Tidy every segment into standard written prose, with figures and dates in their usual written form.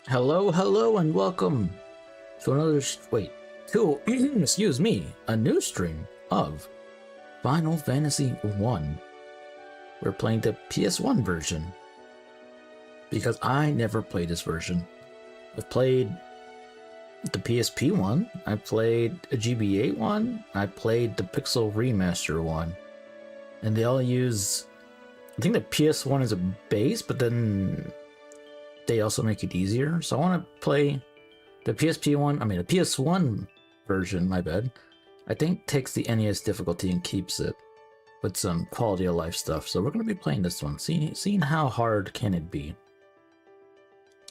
Hello, hello, and welcome to another excuse me, a new stream of Final Fantasy 1. We're playing the PS1 version because I never played this version. I've played the PSP one, I played a GBA one, I played the Pixel Remaster one, and they all use. I think the PS1 is a base, but then they also make it easier. So I want to play the the PS1 version, my bad. I think takes the NES difficulty and keeps it with some quality of life stuff. So we're going to be playing this one, seeing how hard can it be.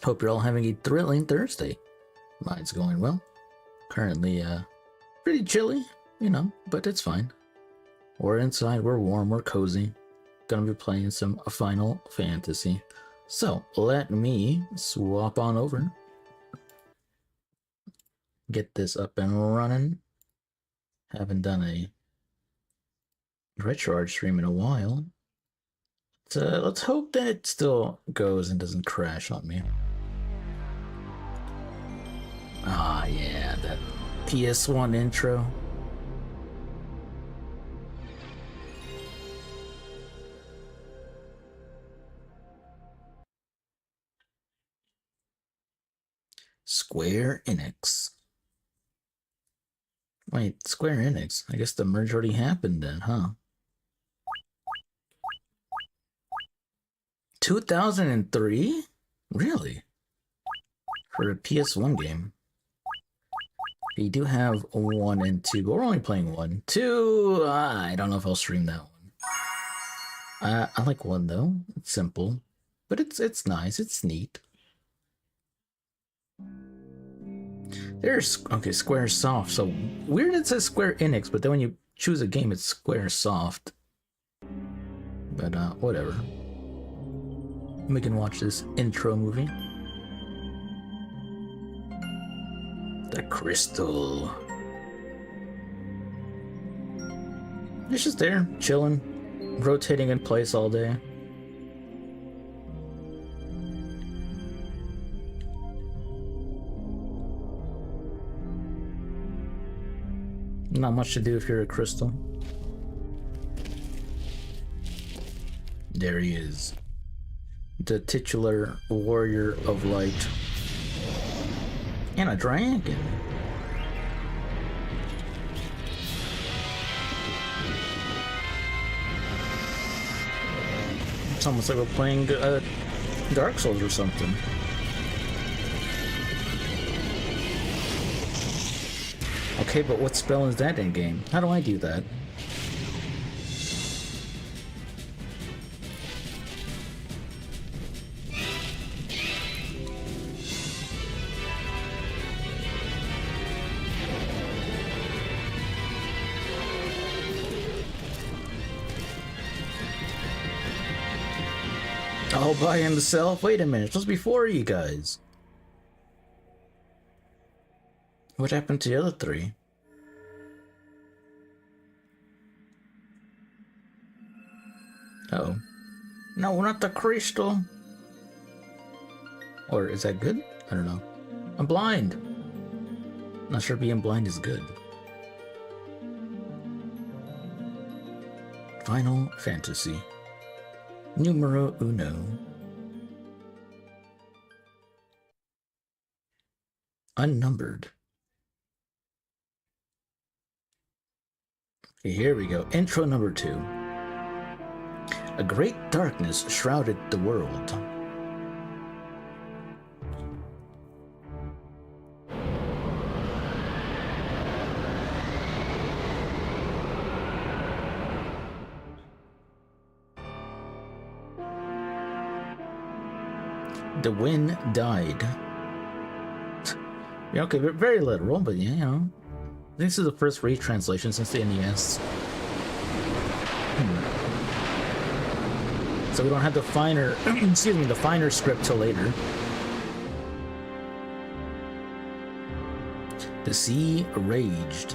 Hope you're all having a thrilling Thursday. Mine's going well. Currently, pretty chilly, but it's fine. We're inside, we're warm, we're cozy. Gonna be playing some Final Fantasy. So, let me swap on over. Get this up and running. Haven't done a RetroArch stream in a while. Let's hope that it still goes and doesn't crash on me. Ah, yeah, that PS1 intro. Square Enix. Wait, Square Enix? I guess the merge already happened then, huh? 2003? Really? For a PS1 game. We do have 1 and 2, but we're only playing 1. 2, I don't know if I'll stream that one. I like 1 though. It's simple, but it's nice. It's neat. There's Square Soft. So weird it says Square Enix, but then when you choose a game, it's Square Soft. But whatever. We can watch this intro movie. The crystal. It's just there, chilling, rotating in place all day. Not much to do if you're a crystal. There he is. The titular warrior of light. And a dragon. It's almost like we're playing Dark Souls or something. Okay, but what spell is that in game? How do I do that? All by himself? Wait a minute, it's supposed to be 4 of you guys. What happened to the other 3? Uh-oh. No, not the crystal. Or is that good? I don't know. I'm blind. Not sure being blind is good. Final Fantasy. Numero uno. Unnumbered. Okay, here we go. Intro number 2. A great darkness shrouded the world. The wind died. Yeah, okay, very literal, but yeah, This is the first retranslation since the NES. So we don't have the finer, the finer script till later. The sea raged.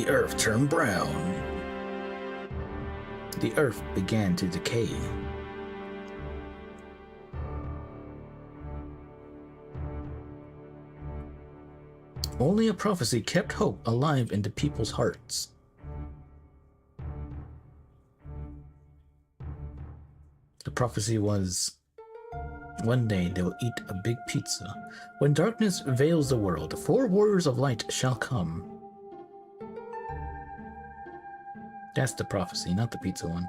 The earth turned brown. The earth began to decay. Only a prophecy kept hope alive in the people's hearts. The prophecy was, one day they will eat a big pizza. When darkness veils the world, 4 warriors of light shall come. That's the prophecy, not the pizza one.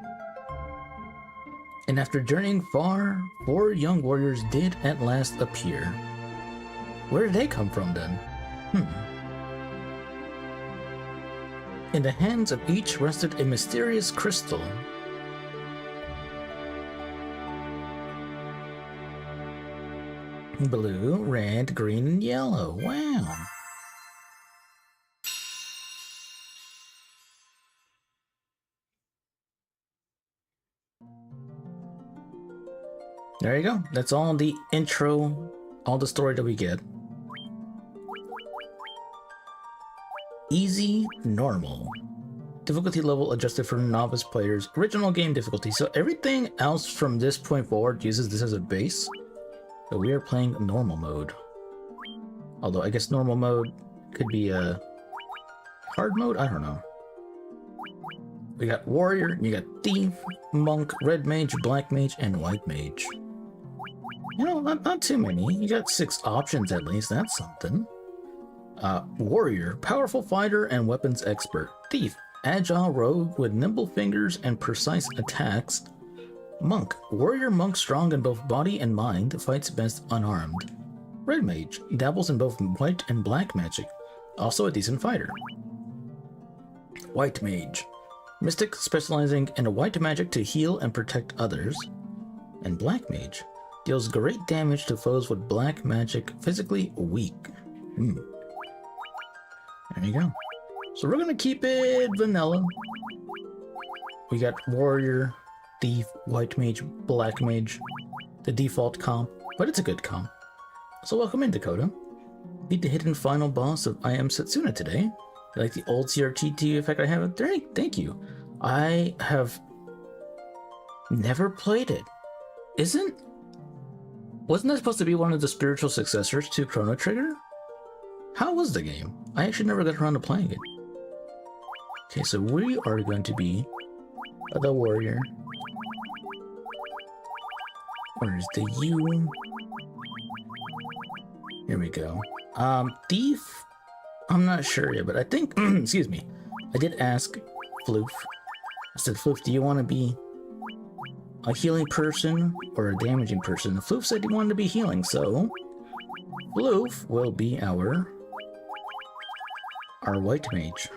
And after journeying far, 4 young warriors did at last appear. Where did they come from then? In the hands of each rested a mysterious crystal. Blue, red, green, and yellow. Wow. There you go. That's all the intro, all the story that we get. Easy, normal. Difficulty level adjusted for novice players. Original game difficulty. So everything else from this point forward uses this as a base. But we are playing normal mode. Although I guess normal mode could be a hard mode? I don't know. We got warrior, you got thief, monk, red mage, black mage, and white mage. You know, not too many. You got 6 options at least. That's something. Warrior, powerful fighter and weapons expert. Thief, agile rogue with nimble fingers and precise attacks. Monk, warrior monk strong in both body and mind, fights best unarmed. Red mage, dabbles in both white and black magic, also a decent fighter. White mage, mystic specializing in white magic to heal and protect others. And black mage, deals great damage to foes with black magic, physically weak. There you go. So we're gonna keep it vanilla. We got warrior, thief, white mage, black mage, the default comp, but it's a good comp. So welcome in, Dakota. Beat the hidden final boss of I Am Setsuna today. You like the old CRT effect I have there? Thank you. I have never played it. Wasn't that supposed to be one of the spiritual successors to Chrono Trigger? How was the game? I actually never got around to playing it. Okay, so we are going to be the warrior. Where's the U? Here we go. Thief? I'm not sure yet, but I think, excuse me, I did ask Floof. I said, Floof, do you want to be a healing person or a damaging person? Floof said he wanted to be healing, so Floof will be our white mage.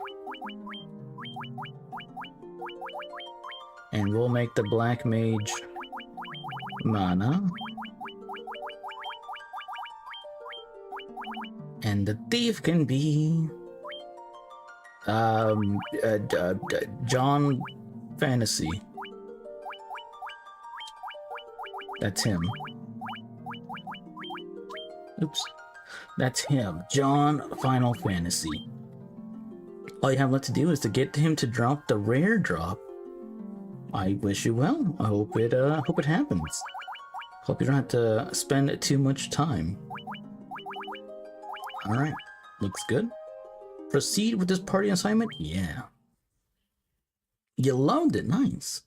And we'll make the black mage Mana. And the thief can be John Fantasy. That's him. Oops. That's him. John Final Fantasy. All you have left to do is to get him to drop the rare drop. I wish you well. I hope it happens. Hope you don't have to spend too much time. Alright. Looks good. Proceed with this party assignment? Yeah. You loved it. Nice.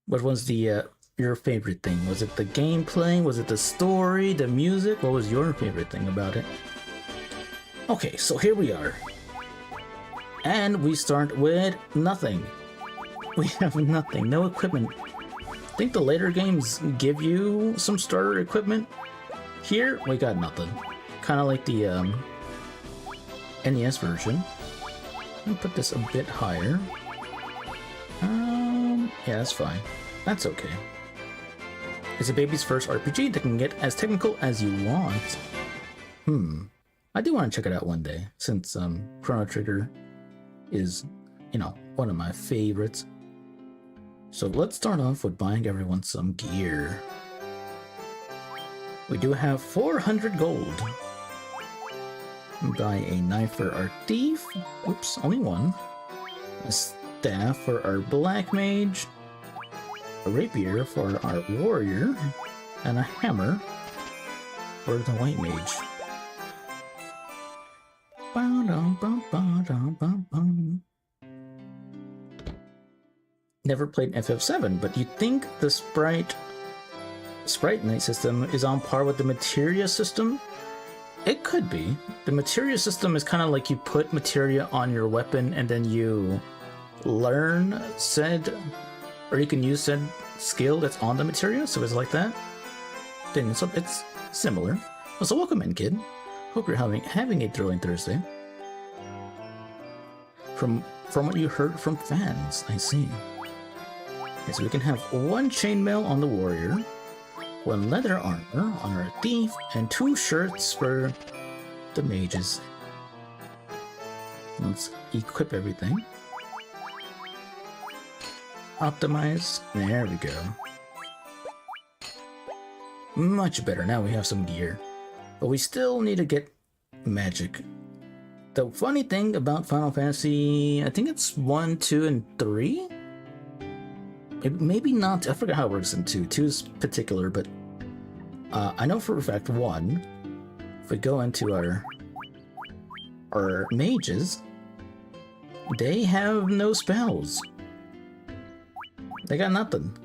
What was the your favorite thing? Was it the gameplay? Was it the story? The music? What was your favorite thing about it? Okay, so here we are. And we start with nothing. We have nothing. No equipment. I think the later games give you some starter equipment. Here, we got nothing. Kind of like the NES version. Let me put this a bit higher. Yeah, that's fine. That's okay. It's a baby's first RPG that can get as technical as you want. I do want to check it out one day, since Chrono Trigger is, you know, one of my favorites. So let's start off with buying everyone some gear. We do have 400 gold. Buy a knife for our thief. Oops, only one. A staff for our black mage. A rapier for our warrior. And a hammer for the white mage. Never played FF7, but you think the Sprite Night system is on par with the materia system? It could be. The materia system is kind of like you put materia on your weapon and then you learn said, or you can use said skill that's on the materia, so it's like that. Then it's similar. So welcome in, kid. Hope you're having a thrilling Thursday. From what you heard from fans, I see. Okay, so we can have one chainmail on the warrior, one leather armor on our thief, and 2 shirts for the mages. Let's equip everything. Optimize. There we go. Much better. Now we have some gear. But we still need to get magic. The funny thing about Final Fantasy, I think it's 1, 2, and 3? Maybe not. I forgot how it works in 2. 2 is particular, but I know for a fact 1, if we go into our mages, they have no spells. They got nothing.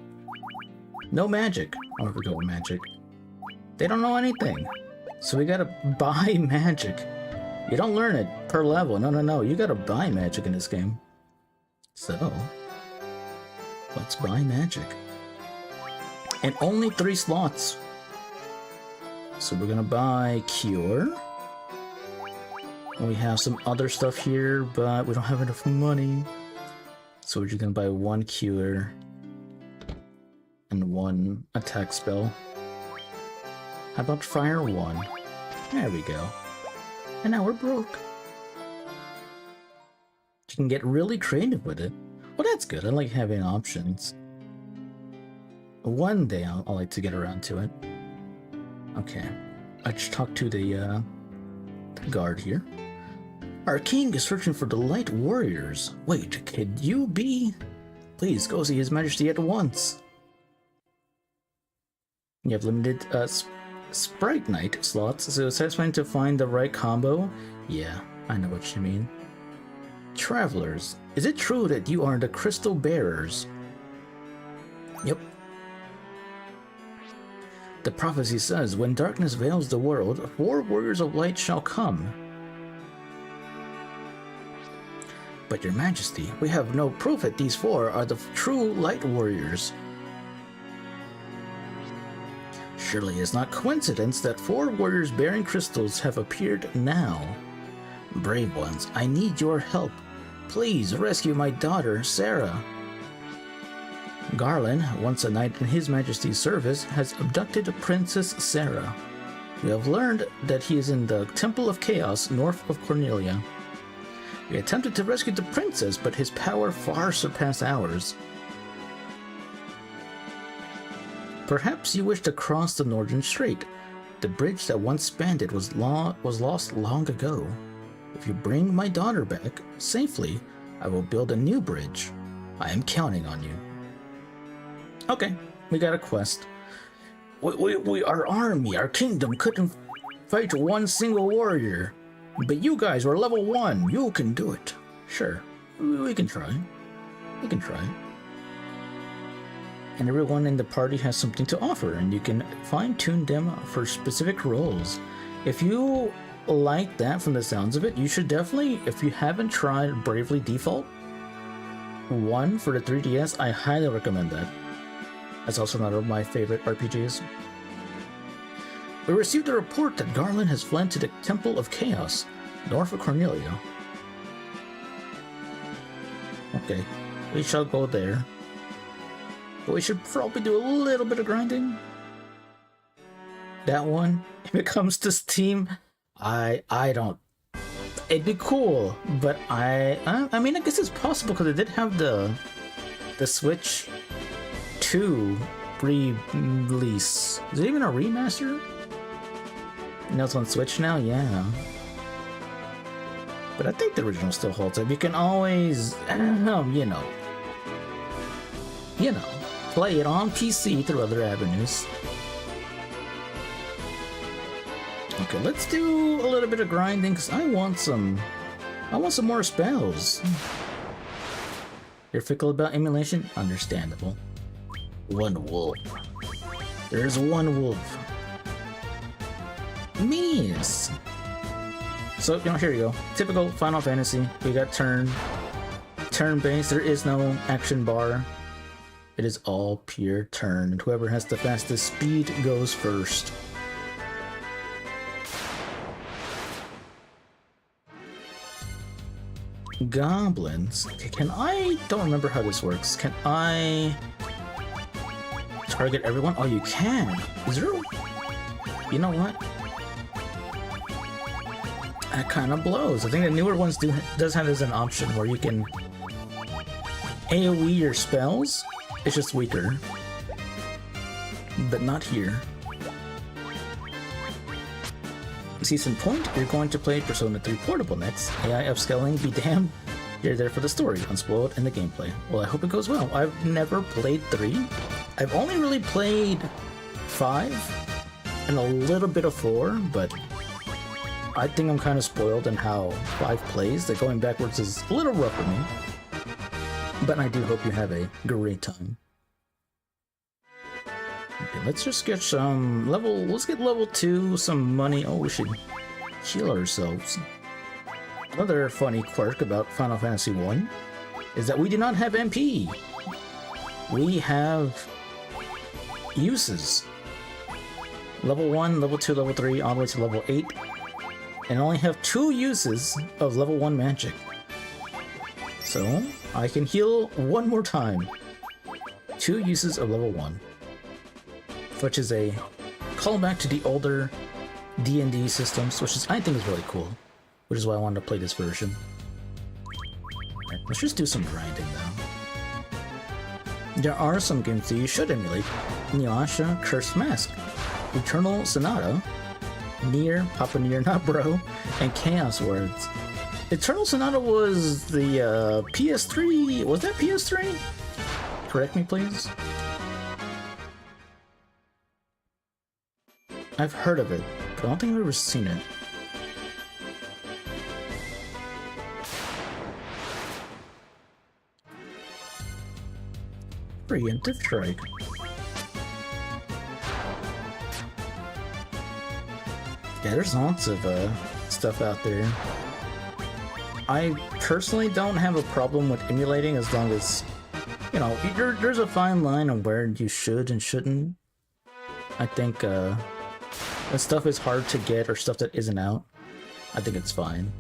No magic. Oh, if we go with magic. They don't know anything. So we gotta buy magic. You don't learn it per level. No. You gotta buy magic in this game. So, let's buy magic. And only 3 slots. So we're gonna buy Cure. We have some other stuff here, but we don't have enough money. So we're just gonna buy 1 Cure and 1 attack spell. How about Fire 1? There we go. And now we're broke. You can get really creative with it. Well, that's good. I like having options. One day I'll like to get around to it. Okay. I just talked to the guard here. Our king is searching for the light warriors. Wait, could you be? Please go see His Majesty at once. You have limited Sprite Night slots, so it's satisfying to find the right combo. Yeah, I know what you mean. Travelers, is it true that you are the crystal bearers? Yep. The prophecy says, when darkness veils the world, 4 warriors of light shall come. But your majesty, we have no proof that these 4 are the true light warriors. Surely it's not coincidence that 4 warriors bearing crystals have appeared now. Brave ones, I need your help. Please rescue my daughter, Sarah. Garland, once a knight in His Majesty's service, has abducted Princess Sarah. We have learned that he is in the Temple of Chaos north of Cornelia. We attempted to rescue the princess, but his power far surpassed ours. Perhaps you wish to cross the Northern Strait. The bridge that once spanned it was lost long ago. If you bring my daughter back safely, I will build a new bridge. I am counting on you. Okay, we got a quest. Our army, our kingdom couldn't fight 1 single warrior. But you guys were level 1. You can do it. Sure, we can try. We can try. And everyone in the party has something to offer, and you can fine-tune them for specific roles. If you like that from the sounds of it, you should definitely, if you haven't tried Bravely Default 1 for the 3DS, I highly recommend that. That's also one of my favorite RPGs. We received a report that Garland has fled to the Temple of Chaos, north of Cornelia. Okay, we shall go there. But we should probably do a little bit of grinding. That one, if it comes to Steam, I don't. It'd be cool, but I mean, I guess it's possible because it did have the Switch 2 re-release. Is it even a remaster? You know it's on Switch now? Yeah. But I think the original still holds up. You can always, play it on PC through other avenues. Okay, let's do a little bit of grinding because I want some more spells. You're fickle about emulation? Understandable. One wolf. There's one wolf. Means. So, here you go. Typical Final Fantasy. We got turn-based. There is no action bar. It is all pure turn. And whoever has the fastest speed goes first. Goblins. Okay, don't remember how this works. Can I target everyone? Oh, you can. Is there? You know what? That kind of blows. I think the newer ones does have as an option where you can AoE your spells. It's just weaker, but not here. Season point, you're going to play Persona 3 Portable next. AI upscaling, be damned. You're there for the story, unspoiled, and the gameplay. Well, I hope it goes well. I've never played 3. I've only really played 5 and a little bit of 4, but I think I'm kind of spoiled in how 5 plays. That going backwards is a little rough for me. But I do hope you have a great time. Okay, let's just get some let's get level 2, some money. Oh, we should heal ourselves. Another funny quirk about Final Fantasy 1 is that we do not have MP. We have uses. Level 1, level 2, level 3, all the way to level 8. And only have 2 uses of level 1 magic. So, I can heal one more time. 2 uses of level 1. Which is a callback to the older D&D systems, which I think is really cool. Which is why I wanted to play this version. Right, let's just do some grinding now. There are some games that you should emulate. Inuyasha, Cursed Mask, Eternal Sonata, Nier, Papa Nier, not bro, and Chaos Words. Eternal Sonata was the PS3. Was that PS3? Correct me, please. I've heard of it, but I don't think I've ever seen it. Preemptive strike. Yeah, there's lots of stuff out there. I personally don't have a problem with emulating as long as, there's a fine line on where you should and shouldn't. I think when stuff is hard to get or stuff that isn't out, I think it's fine.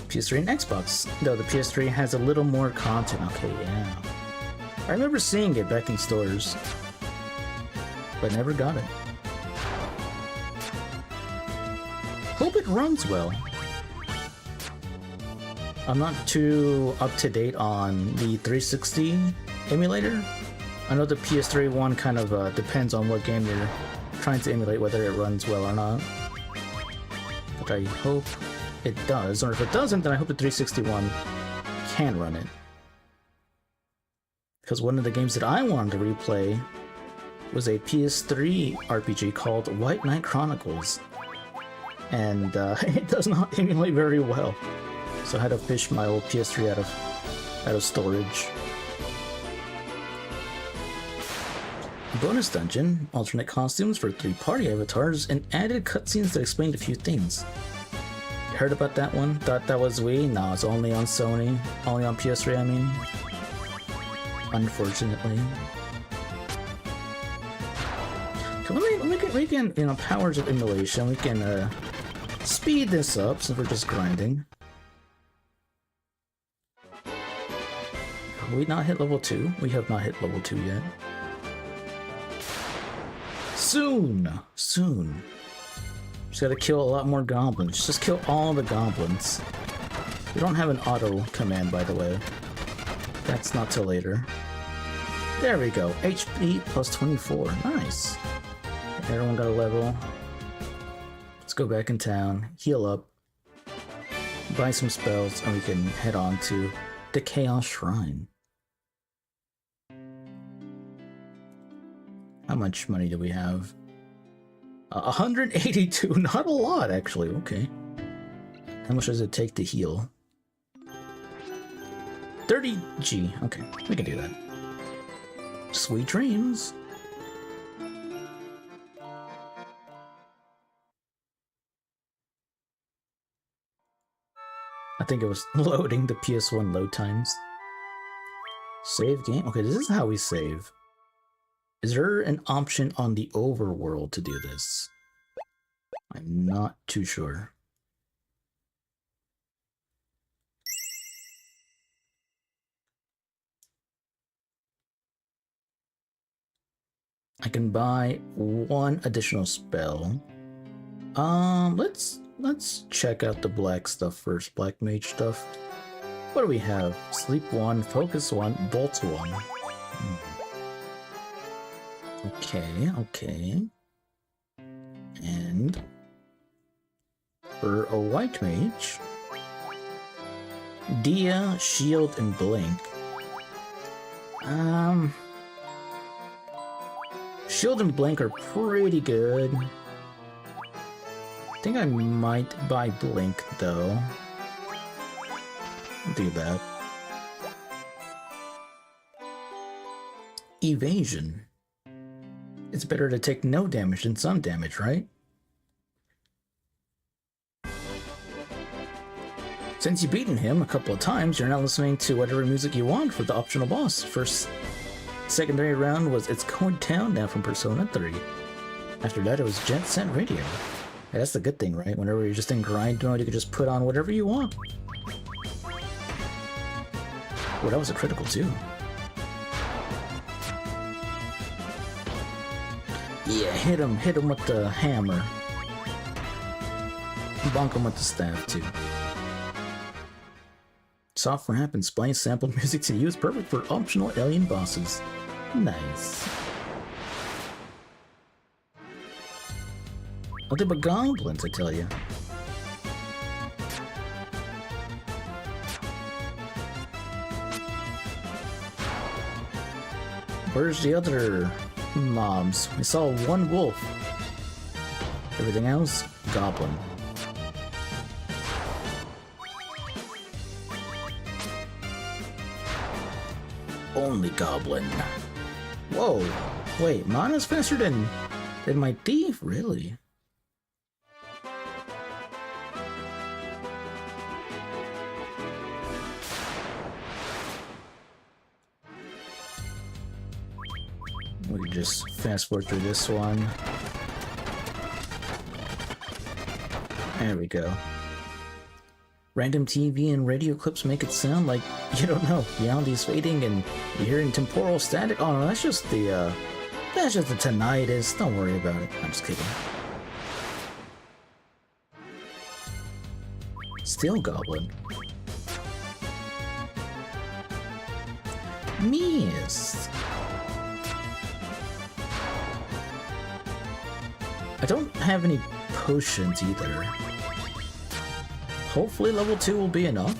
PS3 and Xbox. Though the PS3 has a little more content. Okay, yeah. I remember seeing it back in stores, but never got it. Hope it runs well. I'm not too up to date on the 360 emulator. I know the PS3 one kind of depends on what game you're trying to emulate, whether it runs well or not. But I hope it does, or if it doesn't, then I hope the 361 can run it. Because one of the games that I wanted to replay was a PS3 RPG called White Knight Chronicles. And it does not emulate very well. So I had to fish my old PS3 out of storage. Bonus dungeon, alternate costumes for 3 party avatars, and added cutscenes that explained a few things. You heard about that one? Thought that was Wii? No, it's only on Sony. Only on PS3, I mean. Unfortunately. Okay, we can, powers of emulation, we can, speed this up since we're just grinding. Have we not hit level 2? We have not hit level 2 yet. Soon! Soon. Just gotta kill a lot more goblins. Just kill all the goblins. We don't have an auto command, by the way. That's not till later. There we go. HP plus 24. Nice. Everyone got a level. Let's go back in town. Heal up. buy some spells, and we can head on to the Chaos Shrine. How much money do we have? 182, not a lot actually, okay. How much does it take to heal? 30G, okay, we can do that. Sweet dreams. I think it was loading the PS1 load times. Save game? Okay, this is how we save. Is there an option on the overworld to do this? I'm not too sure. I can buy one additional spell. Let's check out the black stuff first. Black mage stuff. What do we have? Sleep 1, focus 1, bolt 1. Okay. And for a white mage, Dia, shield, and blink. Shield and blink are pretty good. I think I might buy blink though. I'll do that. Evasion. It's better to take no damage than some damage, right? Since you've beaten him a couple of times, you're now listening to whatever music you want for the optional boss. First secondary round was It's Going Down now from Persona 3. After that it was Jet Set Radio. Yeah, that's the good thing, right? Whenever you're just in grind mode, you can just put on whatever you want. Oh, that was a critical too. Yeah, hit him with the hammer. Bonk him with the staff too. Soft ramp and splice sampled music to use, perfect for optional alien bosses. Nice. Nothing but goblins, I tell you. Where's the other mobs? We saw one wolf. Everything else, goblin. Only goblin. Whoa. Wait, Mana's faster than my thief? Really? We can just fast forward through this one. There we go. Random TV and radio clips make it sound like you don't know. Reality is fading and you're hearing temporal static. Oh no, that's just the tinnitus. Don't worry about it. I'm just kidding. Steel Goblin. Mist. I don't have any potions either. Hopefully level 2 will be enough.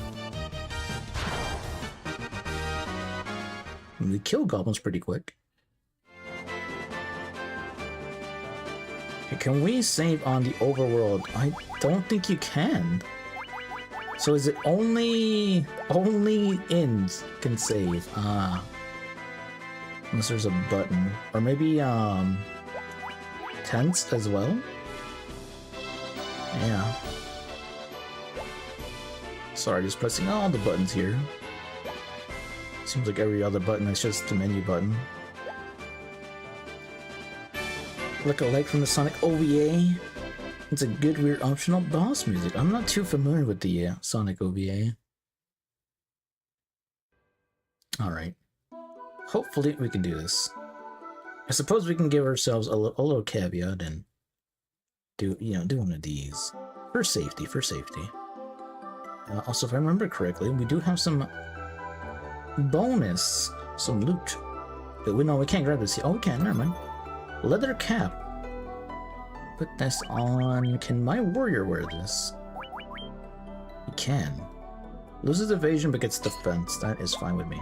And we kill goblins pretty quick. Can we save on the overworld? I don't think you can. So is it only inns can save? Unless there's a button. Or maybe tents as well? Yeah. Sorry, just pressing all the buttons here. Seems like every other button is just the menu button. Look alike from the Sonic OVA. It's a good weird optional boss music. I'm not too familiar with the Sonic OVA. Alright. Hopefully we can do this. I suppose we can give ourselves a little caveat and do one of these. For safety, also, if I remember correctly, we do have some bonus, some loot. But we can't grab this. Oh, we can, never mind. Leather cap. Put this on. Can my warrior wear this? can. Loses evasion but gets defense. That is fine with me.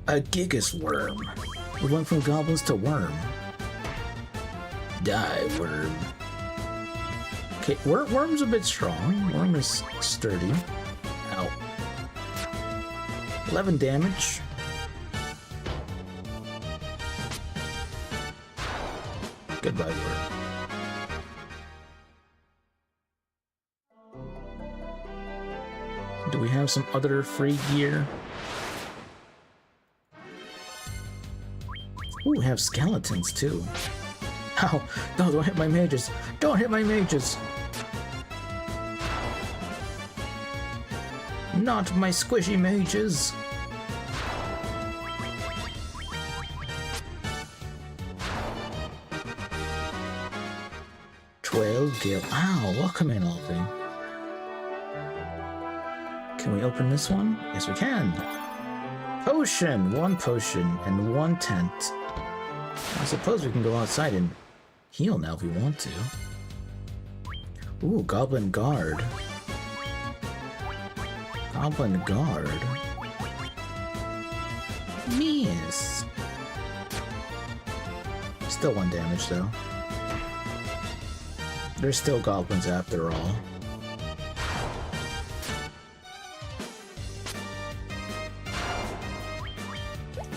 A Gigas Worm. We went from goblins to worm. Die, worm. Okay, worm's a bit strong. Worm is sturdy. Ow. 11 damage. Goodbye, worm. Do we have some other free gear? Ooh, we have skeletons too. Ow! No, don't hit my mages! Don't hit my mages! Not my squishy mages! Gil. Ow! Welcome in, Alfie. Can we open this one? Yes, we can. Potion! 1 potion and 1 tent. I suppose we can go outside and heal now if we want to. Ooh, Goblin Guard. Goblin Guard. Miss. Still 1 damage though. There's still goblins after all.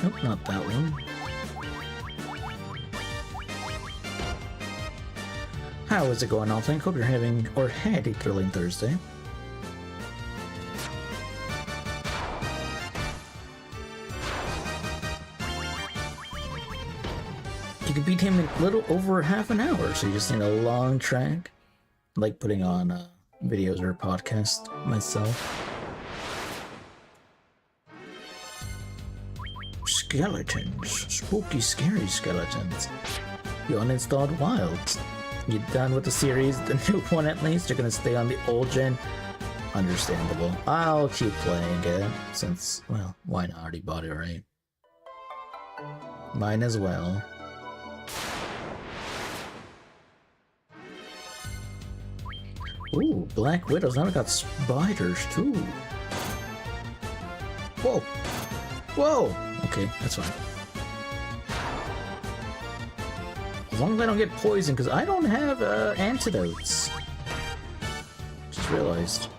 Nope, not that one. How is it going, Alfink? Hope you're having, or had, a thrilling Thursday. You can beat him in a little over half an hour, so you just need a long track. I like putting on videos or a podcast myself. Skeletons. Spooky, scary skeletons. You uninstalled Wilds. You done with the series, the new one at least? You're gonna stay on the old gen? Understandable. I'll keep playing it, since, well, why not? I already bought it, right? Mine as well. Ooh, Black Widows. Now I got spiders too. Whoa! Whoa! Okay, that's fine. As long as I don't get poisoned, because I don't have antidotes. Just realized.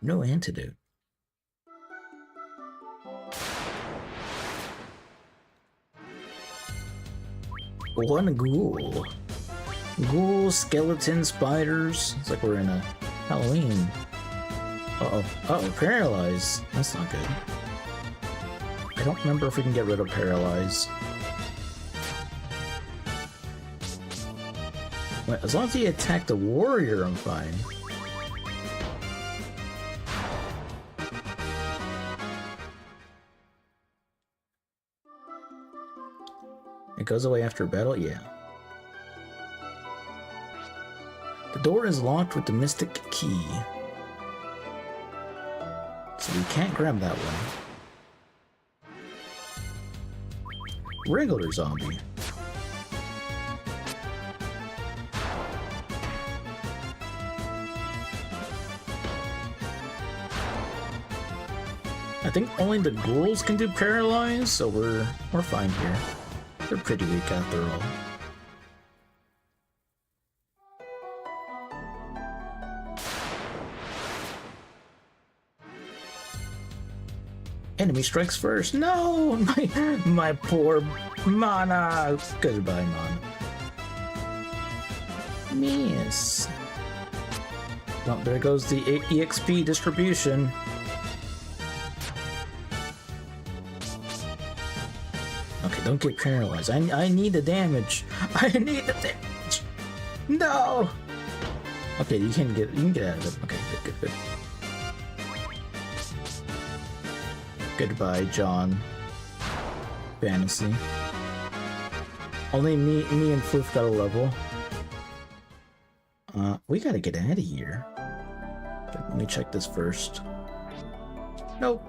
No antidote. One ghoul. Ghoul, skeleton, spiders. It's like we're in a Halloween. Uh-oh. Uh-oh, paralyze. That's not good. I don't remember if we can get rid of paralyze. Wait, as long as he attacked the warrior, I'm fine. It goes away after battle? Yeah. The door is locked with the mystic key. So we can't grab that one. Regular zombie. I think only the ghouls can do paralyze, so we're fine here. They're pretty weak after all. Enemy strikes first. No, my poor mana. Goodbye, mana. Miss. Well, there goes the EXP distribution. Okay, don't get paralyzed. I need the damage. I need the damage. No. Okay, you can get out of it. Okay, good. Goodbye, John. Fantasy. Only me and Floof got a level. We gotta get out of here. Let me check this first. Nope.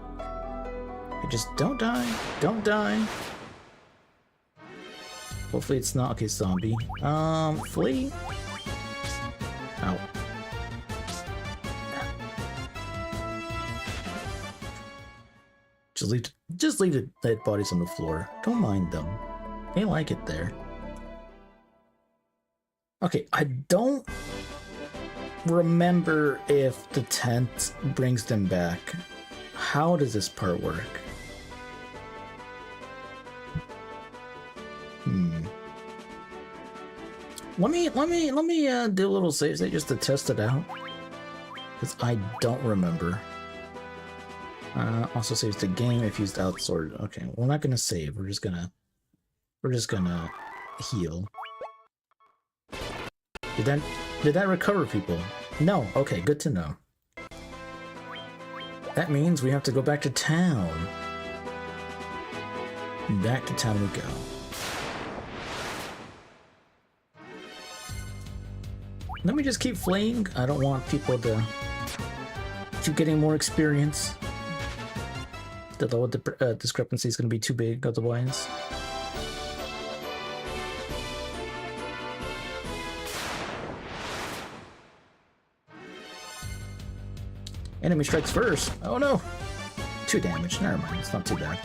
Just don't die. Don't die. Hopefully it's not. Okay, zombie. Flee? Ow. Just leave the dead bodies on the floor. Don't mind them. They like it there. Okay, I don't remember if the tent brings them back. How does this part work? Let me do a little save state just to test it out, because I don't remember. Also saves the game if used outsort. Okay, we're not gonna save. We're just gonna heal. Did that recover people? No. Okay, good to know. That means we have to go back to town. Back to town we go. Let me just keep fleeing. I don't want people to keep getting more experience. The lower discrepancy is going to be too big otherwise. Enemy strikes first. Oh no! 2 damage. Never mind. It's not too bad.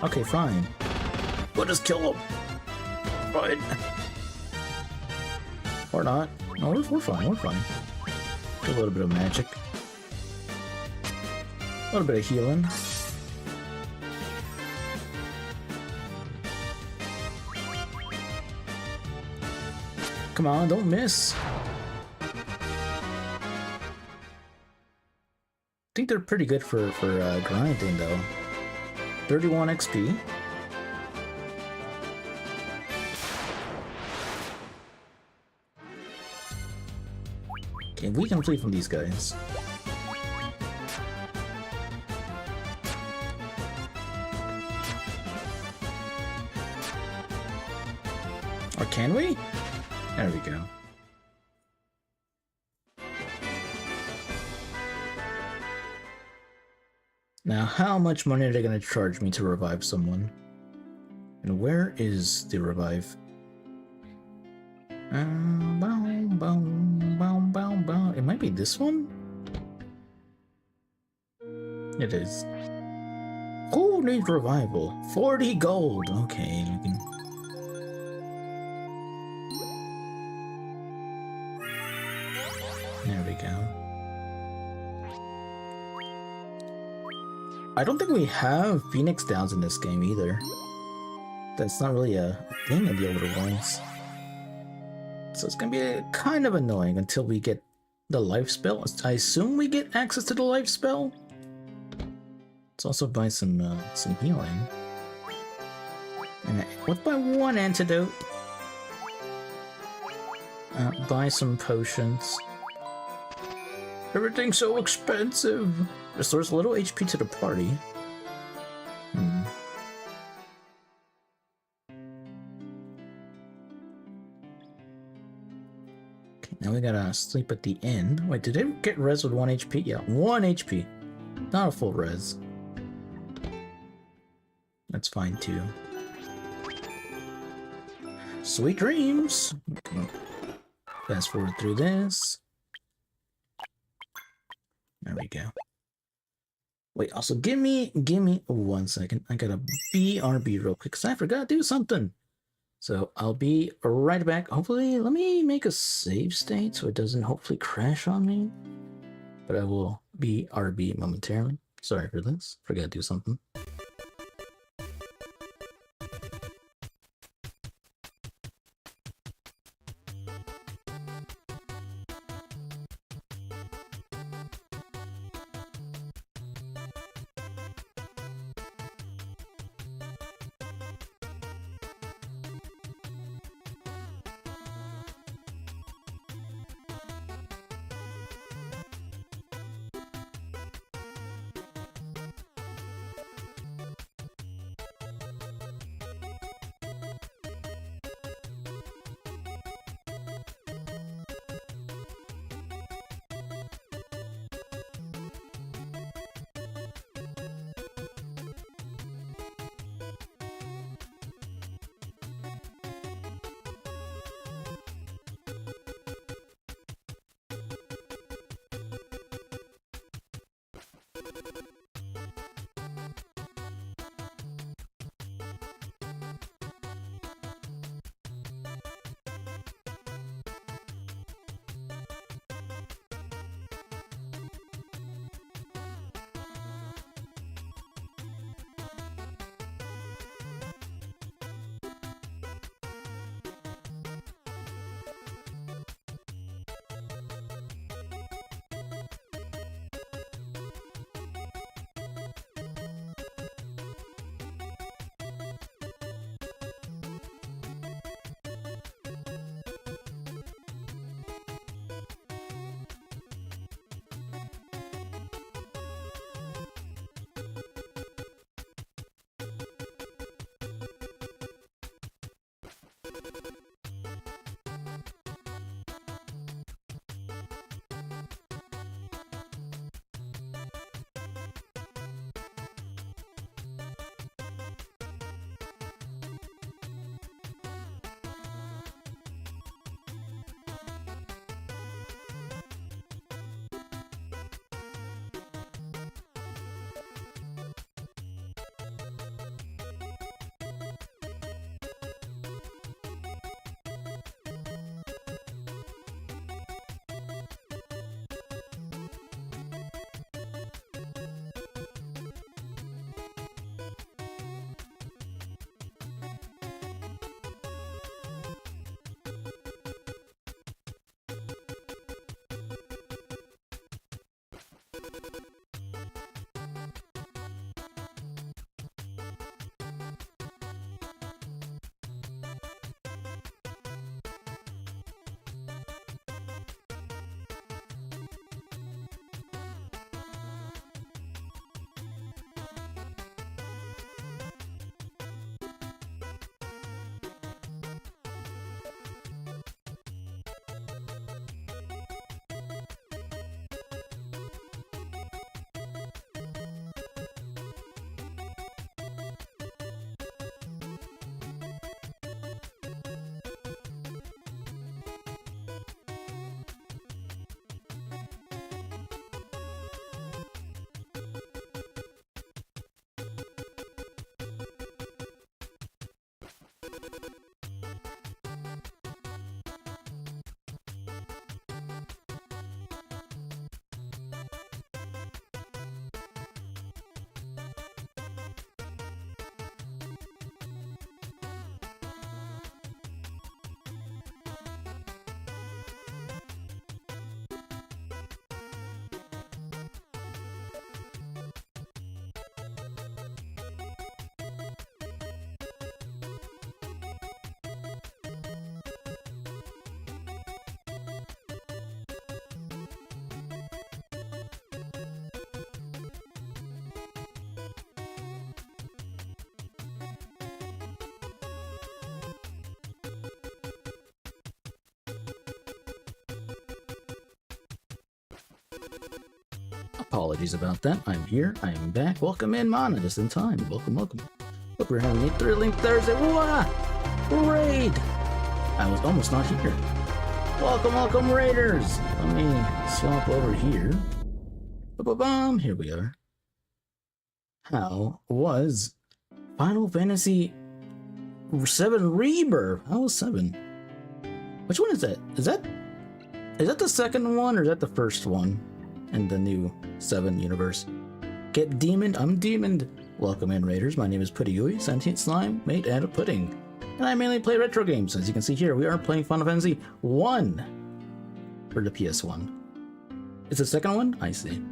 Okay, fine. We'll just kill him. Fine. Or not. No, we're fine. We're fine. A little bit of magic. A little bit of healing. Come on, don't miss. I think they're pretty good for grinding though. 31 XP. Okay, we can flee from these guys. Or can we? There we go. Now, how much money are they going to charge me to revive someone? And where is the revive? It might be this one? It is. Who needs revival? 40 gold. Okay. There we go. I don't think we have Phoenix Downs in this game either. That's not really a thing in the older ones. So it's gonna be kind of annoying until we get the life spell. I assume we get access to the life spell. Let's also buy some healing. And let's buy 1 antidote. Buy some potions. Everything's so expensive. Restores a little HP to the party. Okay, now we gotta sleep at the inn. Wait, did they get res with 1 HP? Yeah, 1 HP. Not a full res. That's fine too. Sweet dreams! Okay. Fast forward through this. There we go. Wait, also give me 1 second. I gotta BRB real quick because I forgot to do something. So I'll be right back. Hopefully, let me make a save state so it doesn't hopefully crash on me. But I will BRB momentarily. Sorry for this. Forgot to do something. Apologies about that. I'm here. I am back. Welcome in, Mana, just in time. Welcome, welcome. Hope we're having a thrilling Thursday. Wah! Raid! I was almost not here. Welcome, welcome, Raiders! Let me swap over here. Ba-ba-bum! Here we are. How was Final Fantasy 7 Rebirth? How was 7? Which one is that? Is that the second one, or is that the first one in the new 7 universe? Get demoned? I'm demoned. Welcome in, Raiders. My name is Pudding, sentient slime made out of pudding. And I mainly play retro games. As you can see here, we are playing Final Fantasy 1 for the PS1. It's the second one? I see.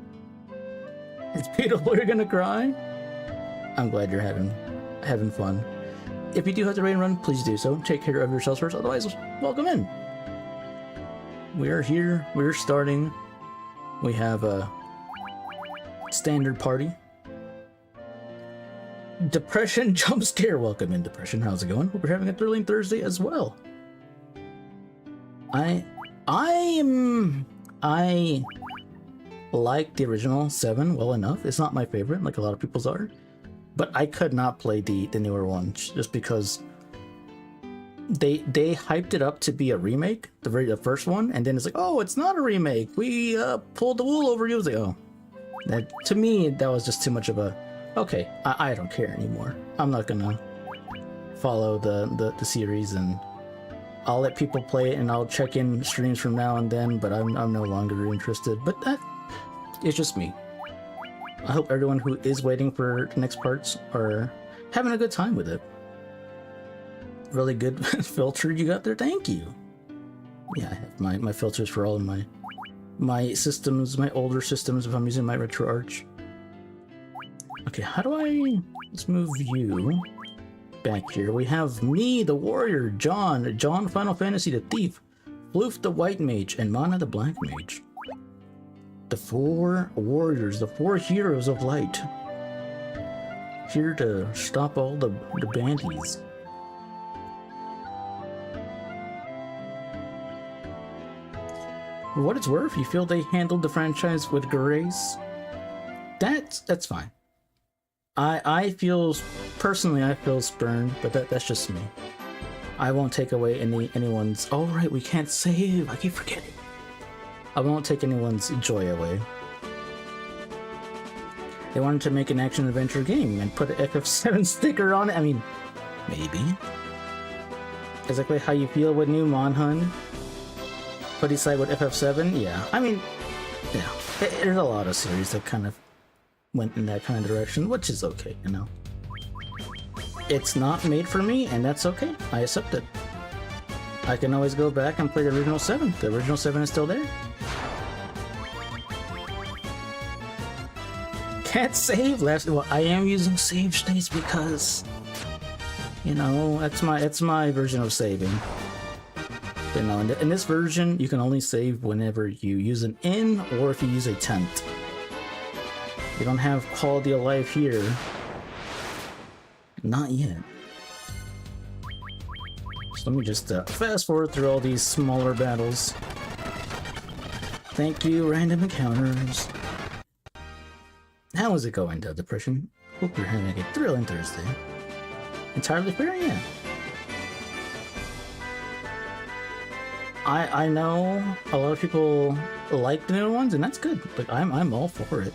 It's beautiful. You're gonna cry? I'm glad you're having fun. If you do have to raid and run, please do so. Take care of yourselves first. Otherwise, welcome in. We are here. We're starting. We have a standard party. Depression jump scare. Welcome in, Depression. How's it going? Hope we're having a thrilling Thursday as well. I like the original 7 well enough. It's not my favorite, like a lot of people's are, but I could not play the newer one just because they hyped it up to be a remake, the first one, and then it's like, oh, it's not a remake. We pulled the wool over you. I was like, oh, That, to me, that was just too much of a, okay, I don't care anymore. I'm not gonna follow the series, and I'll let people play it and I'll check in streams from now and then, but I'm no longer interested. But that, it's just me. I hope everyone who is waiting for the next parts are having a good time with it. Really good filter you got there, thank you. Yeah, I have my filters for all of my systems, my older systems if I'm using my RetroArch. Okay, how do I... let's move you back here. We have me, the warrior, John Final Fantasy the thief, Floof the white mage, and Mana the black mage. The 4 warriors, the 4 heroes of light. Here to stop all the bandies. For what it's worth, you feel they handled the franchise with grace? That's fine. I feel, personally, I feel spurned, but that's just me. I won't take away anyone's... oh right, we can't save, I keep forgetting. I won't take anyone's joy away. They wanted to make an action-adventure game and put an FF7 sticker on it, I mean, maybe. Exactly how you feel with new Monhun. But decide with FF7, yeah. I mean, yeah. There's a lot of series that kind of went in that kind of direction, which is okay, you know. It's not made for me, and that's okay. I accept it. I can always go back and play the original 7. The original 7 is still there. Can't save last. Well, I am using save states because, you know, that's my version of saving. You know, in this version, you can only save whenever you use an in or if you use a tent. You don't have quality of life here. Not yet. So let me just fast forward through all these smaller battles. Thank you, random encounters. How is it going, Depression? Hope you're having a thrilling Thursday. Entirely fair, yeah. I know a lot of people like the new ones, and that's good. Like I'm all for it.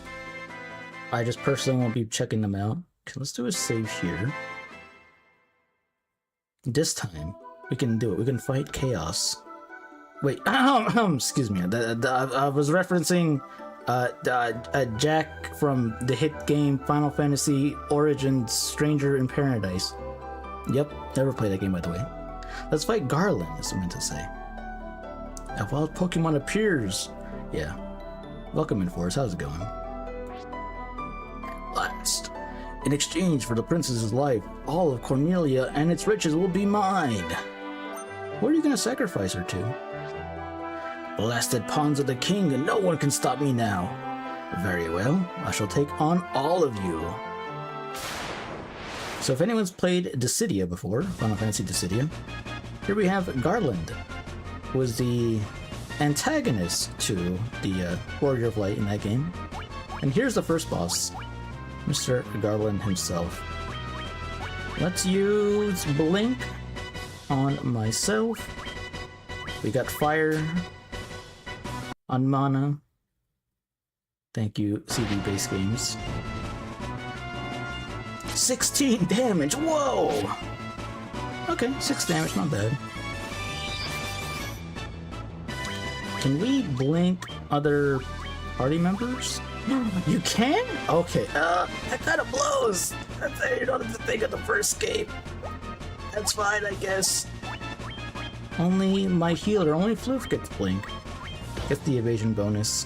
I just personally won't be checking them out. Okay, let's do a save here. This time we can do it. We can fight chaos. Wait, excuse me. I was referencing Jack from the hit game Final Fantasy Origins: Stranger in Paradise. Yep, never played that game by the way. Let's fight Garland, is what I meant to say. A wild Pokemon appears. Yeah. Welcome in, Forest. How's it going? Last. In exchange for the princess's life, all of Cornelia and its riches will be mine. What are you gonna sacrifice her to? Blasted pawns of the king, and no one can stop me now. Very well. I shall take on all of you. So if anyone's played Dissidia before, Final Fantasy Dissidia, here we have Garland. Was the antagonist to the Warrior of Light in that game. And here's the first boss, Mr. Garland himself. Let's use Blink on myself. We got Fire on Mana. Thank you, CD Base Games. 16 damage, whoa! Okay, 6 damage, not bad. Can we blink other party members? You can? Okay, that kind of blows. You don't have to think of the first game. That's fine, I guess. Only my healer, only Floof gets blink. Gets the evasion bonus.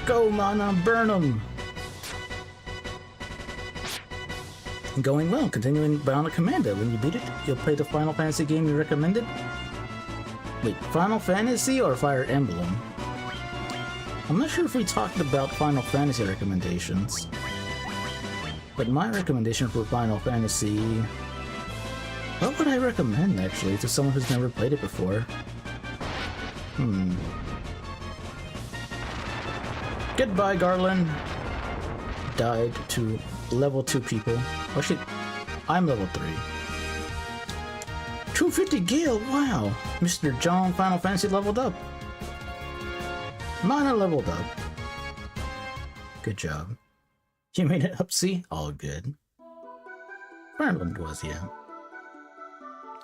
Go, Mana, burn him! Going well, continuing Bionic Commando. When you beat it, you'll play the Final Fantasy game you recommended. Wait, Final Fantasy or Fire Emblem? I'm not sure if we talked about Final Fantasy recommendations. But my recommendation for Final Fantasy... what would I recommend, actually, to someone who's never played it before? Goodbye, Garland! Died to level 2 people. Actually, I'm level 3. 250 Gale, wow! Mr. John Final Fantasy leveled up. Mana leveled up. Good job. You made it up, see? All good. Fire Emblem was, yeah.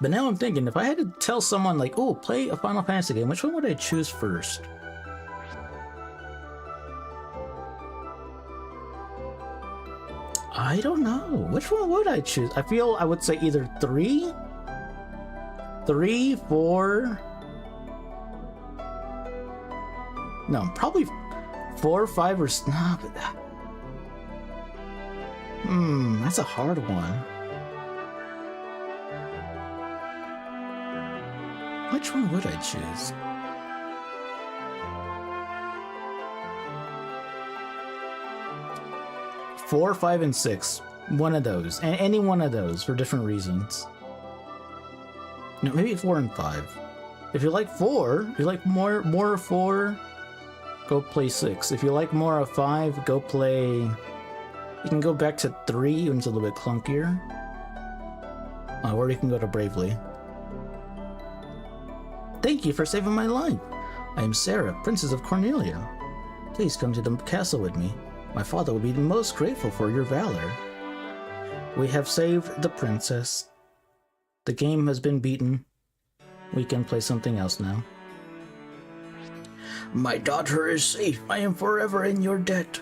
But now I'm thinking, if I had to tell someone, like, oh, play a Final Fantasy game, which one would I choose first? I don't know. Which one would I choose? I feel I would say either 3, 4... No, probably 4, 5, or... Nah, but... that's a hard one. Which one would I choose? Four, 5, and 6. One of those. And any one of those for different reasons. No, maybe 4 and 5. If you like 4, if you like more of 4, go play 6. If you like more of 5, go play... You can go back to 3 when it's a little bit clunkier. Or you can go to Bravely. Thank you for saving my life. I am Sarah, Princess of Cornelia. Please come to the castle with me. My father will be most grateful for your valor. We have saved the princess. The game has been beaten. We can play something else now. My daughter is safe. I am forever in your debt.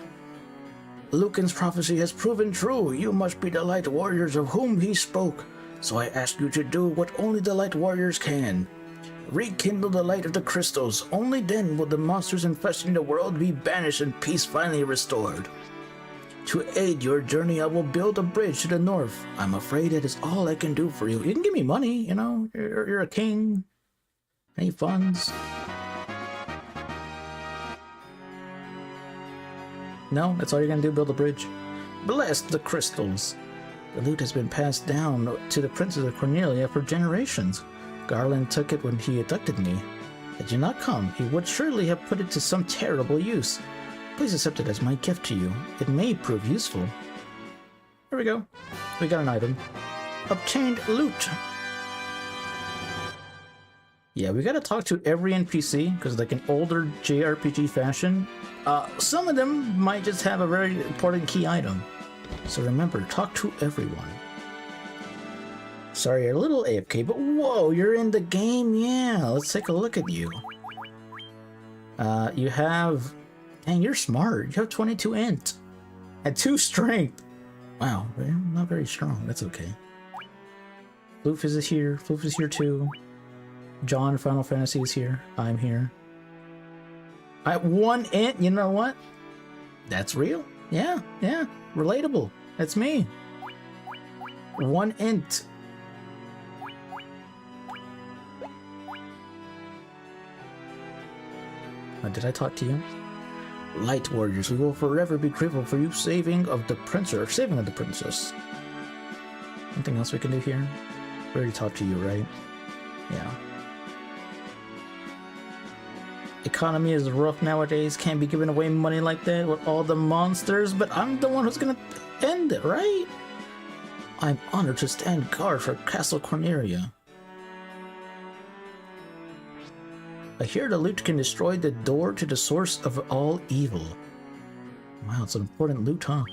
Lucan's prophecy has proven true. You must be the light warriors of whom he spoke. So I ask you to do what only the light warriors can. Rekindle the light of the crystals. Only then will the monsters infesting the world be banished and peace finally restored. To aid your journey, I will build a bridge to the north. I'm afraid it is all I can do for you. You can give me money, you know. You're a king. Any funds? No? That's all you're gonna do? Build a bridge? Bless the crystals. The loot has been passed down to the Princess of Cornelia for generations. Garland took it when he abducted me. Had you not come, he would surely have put it to some terrible use. Please accept it as my gift to you. It may prove useful. Here we go. We got an item. Obtained loot. Yeah, we gotta talk to every NPC, because like an older JRPG fashion, some of them might just have a very important key item. So remember, talk to everyone. Sorry, you're a little AFK, but whoa, you're in the game, yeah. Let's take a look at you. You have... Dang, you're smart. You have 22 int. And 2 strength. Wow, not very strong. That's okay. Floofus is here. Floofus is here too. John, Final Fantasy is here. I'm here. I have 1 int, you know what? That's real. Yeah, yeah. Relatable. That's me. 1 int. Did I talk to you? Light warriors, we will forever be grateful for you saving of the princess. Anything else we can do here? We already talked to you, right? Yeah. Economy is rough nowadays. Can't be giving away money like that with all the monsters, but I'm the one who's gonna end it, right? I'm honored to stand guard for Castle Cornelia. I hear the loot can destroy the door to the source of all evil. Wow, it's an important loot, huh?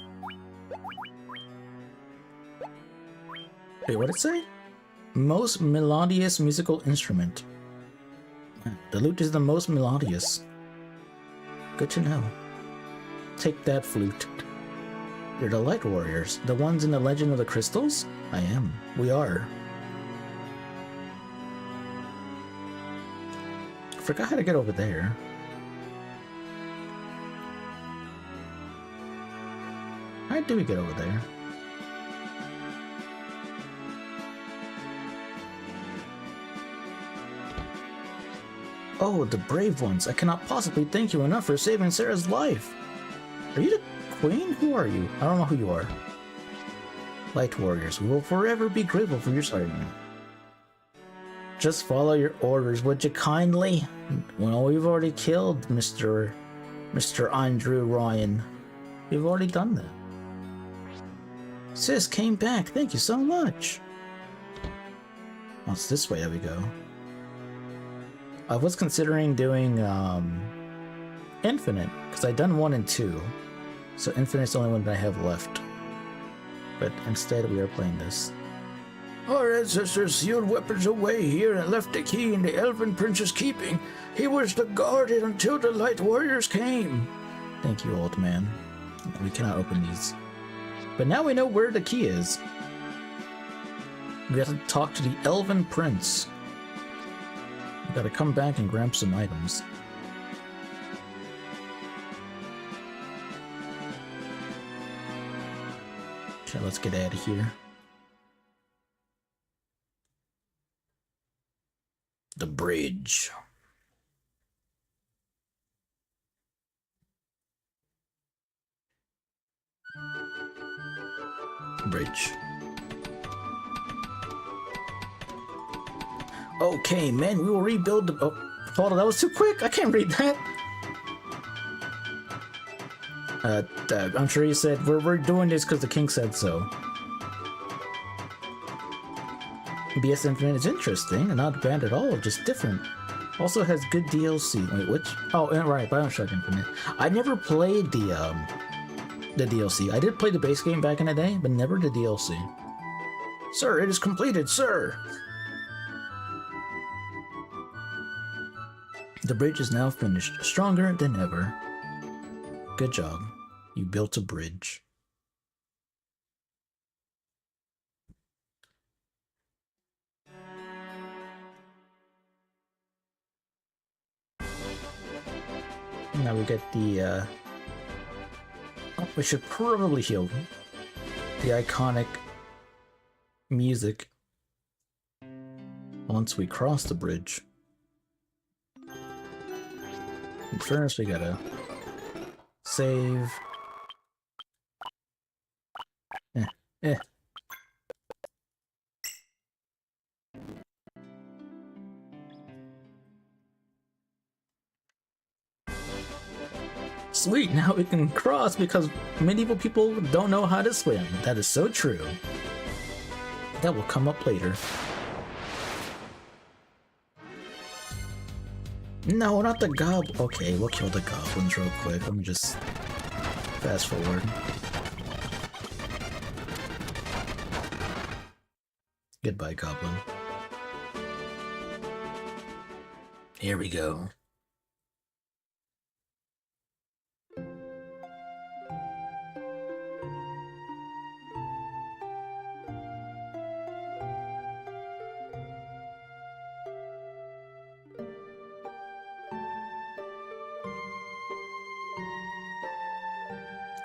Wait, what did it say? Most melodious musical instrument. The lute is the most melodious. Good to know. Take that, flute. You're the light warriors, the ones in the Legend of the Crystals? I am. We are. Forgot how to get over there. How do we get over there? Oh, the brave ones. I cannot possibly thank you enough for saving Sarah's life. Are you the queen? Who are you? I don't know who you are. Light warriors, we will forever be grateful for your service. Just follow your orders, would you kindly? Well, we've already killed Mr. Andrew Ryan. We've already done that. Sis came back. Thank you so much. Well, it's this way that we go. I was considering doing Infinite, because I done 1 and 2. So Infinite's the only one that I have left. But instead we are playing this. Our ancestors sealed weapons away here and left the key in the Elven Prince's keeping. He was to guard it until the Light Warriors came. Thank you, old man. We cannot open these. But now we know where the key is. We have to talk to the Elven Prince. We gotta come back and grab some items. Okay, let's get out of here. The bridge. Bridge. Okay, men, we will rebuild the... Oh, hold on, that was too quick! I can't read that! I'm sure you said, we're doing this because the king said so. BS Infinite is interesting and not bad at all, just different. Also has good DLC. Wait, which? Oh, right, Bioshock Infinite. I never played the DLC. I did play the base game back in the day, but never the DLC. Sir, it is completed, sir! The bridge is now finished, stronger than ever. Good job. You built a bridge. Now we get the, oh, we should probably heal the iconic music once we cross the bridge. And first we gotta save. Eh. Sweet, now we can cross because medieval people don't know how to swim. That is so true. That will come up later. No, not the goblin. Okay, we'll kill the goblins real quick. Let me just fast forward. Goodbye, goblin. Here we go.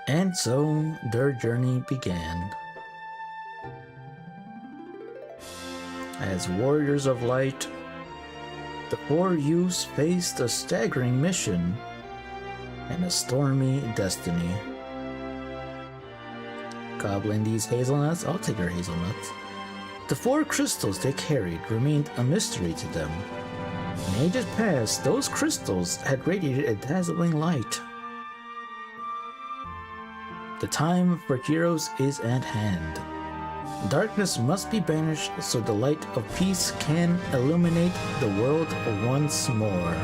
And so their journey began. As warriors of light, the four youths faced a staggering mission and a stormy destiny. Goblin these hazelnuts? I'll take your hazelnuts. The 4 crystals they carried remained a mystery to them. In ages past, those crystals had radiated a dazzling light. The time for heroes is at hand. Darkness must be banished so the light of peace can illuminate the world once more.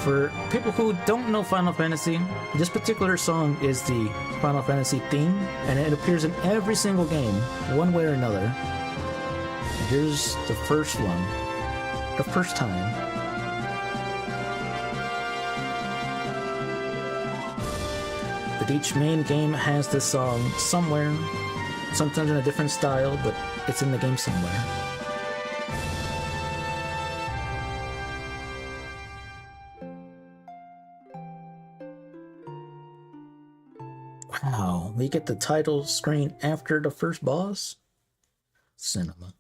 For people who don't know Final Fantasy, this particular song is the Final Fantasy theme, and it appears in every single game, one way or another. Here's the first one, the first time. But each main game has this song somewhere, sometimes in a different style, but it's in the game somewhere. Wow, we get the title screen after the first boss? Cinema.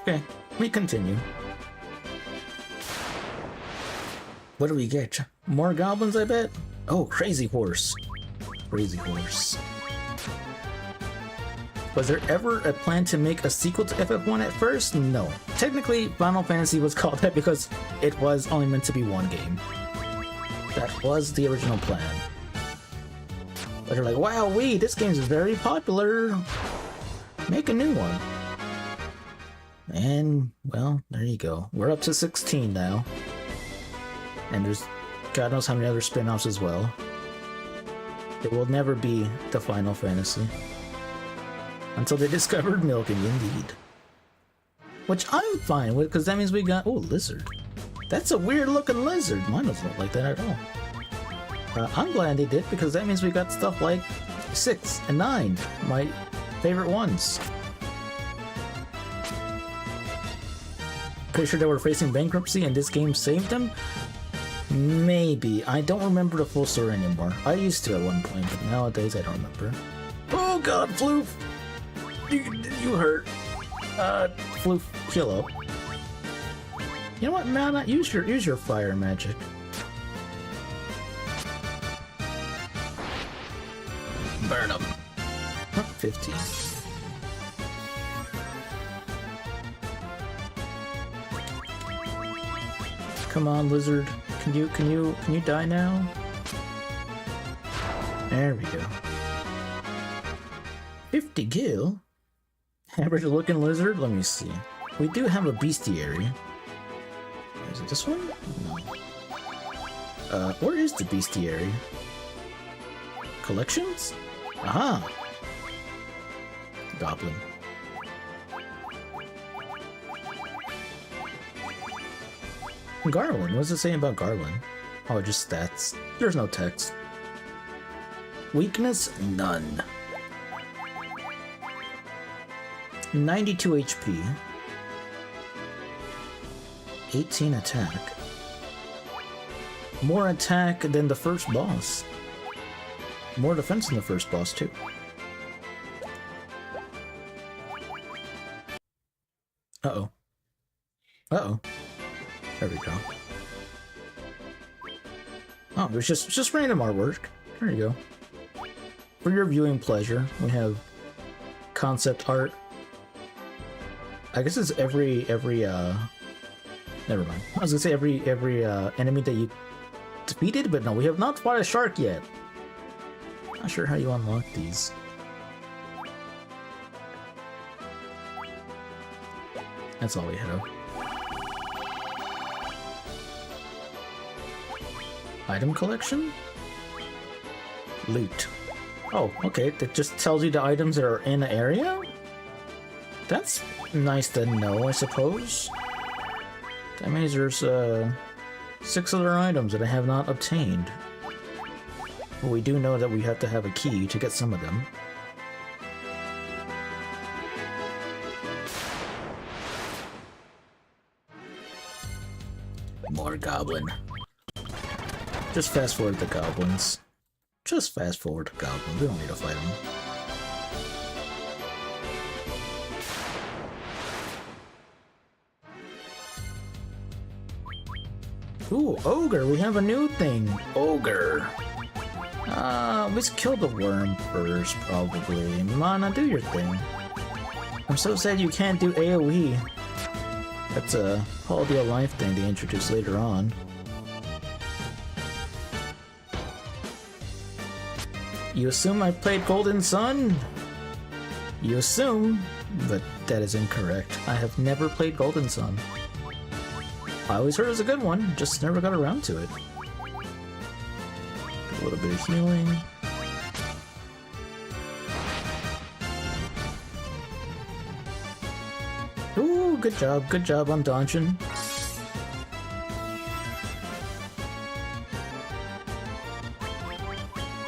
Okay, we continue. What do we get? More goblins, I bet? Oh, Crazy Horse. Crazy Horse. Was there ever a plan to make a sequel to FF1 at first? No. Technically, Final Fantasy was called that because it was only meant to be one game. That was the original plan. But they're like, wow, this game is very popular. Make a new one. And, well, there you go. We're up to 16 now. And there's God knows how many other spin-offs as well. It will never be the Final Fantasy. Until they discovered milking, indeed. Which I'm fine with, because that means we got... Oh, lizard. That's a weird-looking lizard. Mine doesn't look like that at all. I'm glad they did, because that means we got stuff like 6 and 9. My favorite ones. Pretty sure they were facing bankruptcy and this game saved them? Maybe. I don't remember the full story anymore. I used to at one point, but nowadays I don't remember. Oh god, Floof! You hurt. Floof, heal up. You know what, Mana? Use your fire magic. Burn them. 15. Come on, lizard. Can you die now? There we go. 50 gil? Average looking lizard? Let me see. We do have a bestiary. Is it this one? No. Where is the bestiary? Collections? Aha! Goblin. Garland? What's it saying about Garland? Oh, just stats. There's no text. Weakness? None. 92 HP. 18 attack. More attack than the first boss. More defense than the first boss, too. Uh-oh. Uh-oh. There we go. Oh, it's just random artwork. There you go. For your viewing pleasure, we have concept art. I guess it's every never mind. I was gonna say every enemy that you defeated, but no, we have not fought a shark yet. Not sure how you unlock these. That's all we have. Item collection? Loot. Oh, okay, that just tells you the items that are in the area? That's nice to know, I suppose. That means there's 6 other items that I have not obtained. But we do know that we have to have a key to get some of them. More goblin. Just fast forward the goblins. Just fast forward the goblins. We don't need to fight them. Ooh, ogre! We have a new thing! Ogre! Let's kill the worm first, probably. Mana, do your thing. I'm so sad you can't do AoE. That's a quality of life thing to introduce later on. You assume I played Golden Sun? You assume, but that is incorrect. I have never played Golden Sun. I always heard it was a good one, just never got around to it. A little bit of healing. Ooh, good job on dodging.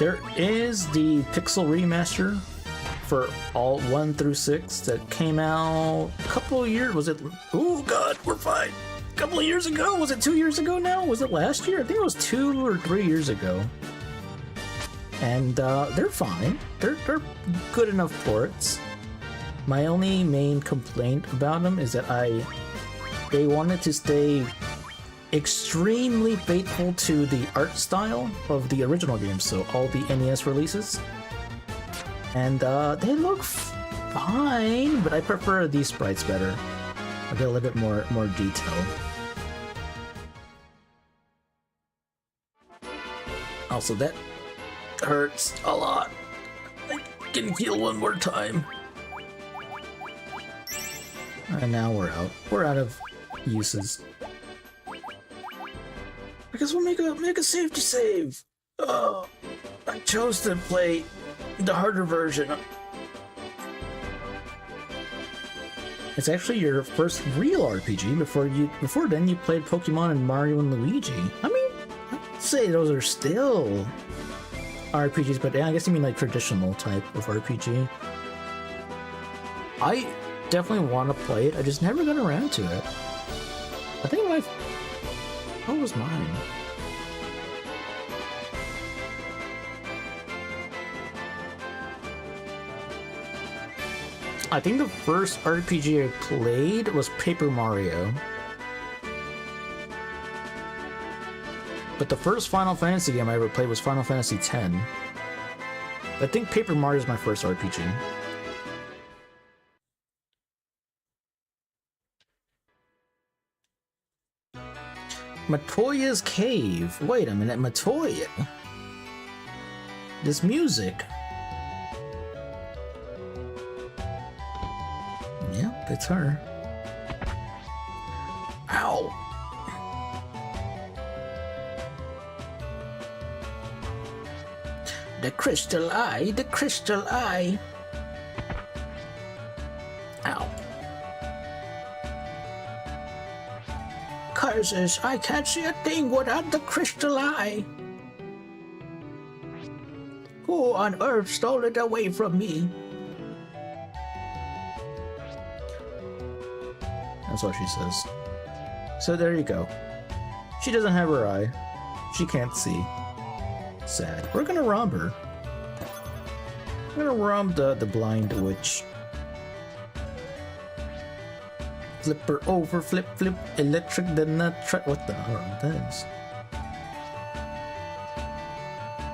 There is the Pixel Remaster for all 1 through 6 that came out a couple of years. Was it? Oh god, we're fine. A couple of years ago? Was it 2 years ago now? Was it last year? I think it was 2 or 3 years ago. And they're fine. They're good enough ports. My only main complaint about them is that they wanted to stay extremely faithful to the art style of the original game, so all the NES releases. And they look fine, but I prefer these sprites better. I get a little bit more detail. Also, that hurts a lot. I can heal one more time. And now we're out. We're out of uses. I guess we'll make a safety save. Oh, I chose to play the harder version. It's actually your first real RPG. Before then you played Pokemon and Mario and Luigi. I mean, I'd say those are still RPGs, but yeah, I guess you mean like traditional type of RPG. I definitely want to play it. I just never got around to it. I think what was mine? I think the first RPG I played was Paper Mario. But the first Final Fantasy game I ever played was Final Fantasy X. I think Paper Mario is my first RPG. Matoya's Cave. Wait a minute, Matoya. This music. Yep, it's her. Ow. The crystal eye, the crystal eye. Ow. Curses, I can't see a thing without the crystal eye. Who on earth stole it away from me? That's what she says. So there you go. She doesn't have her eye. She can't see. Sad. We're gonna rob her. We're gonna rob the blind witch. Flip her over, flip, flip, electric the nut. What the hell is?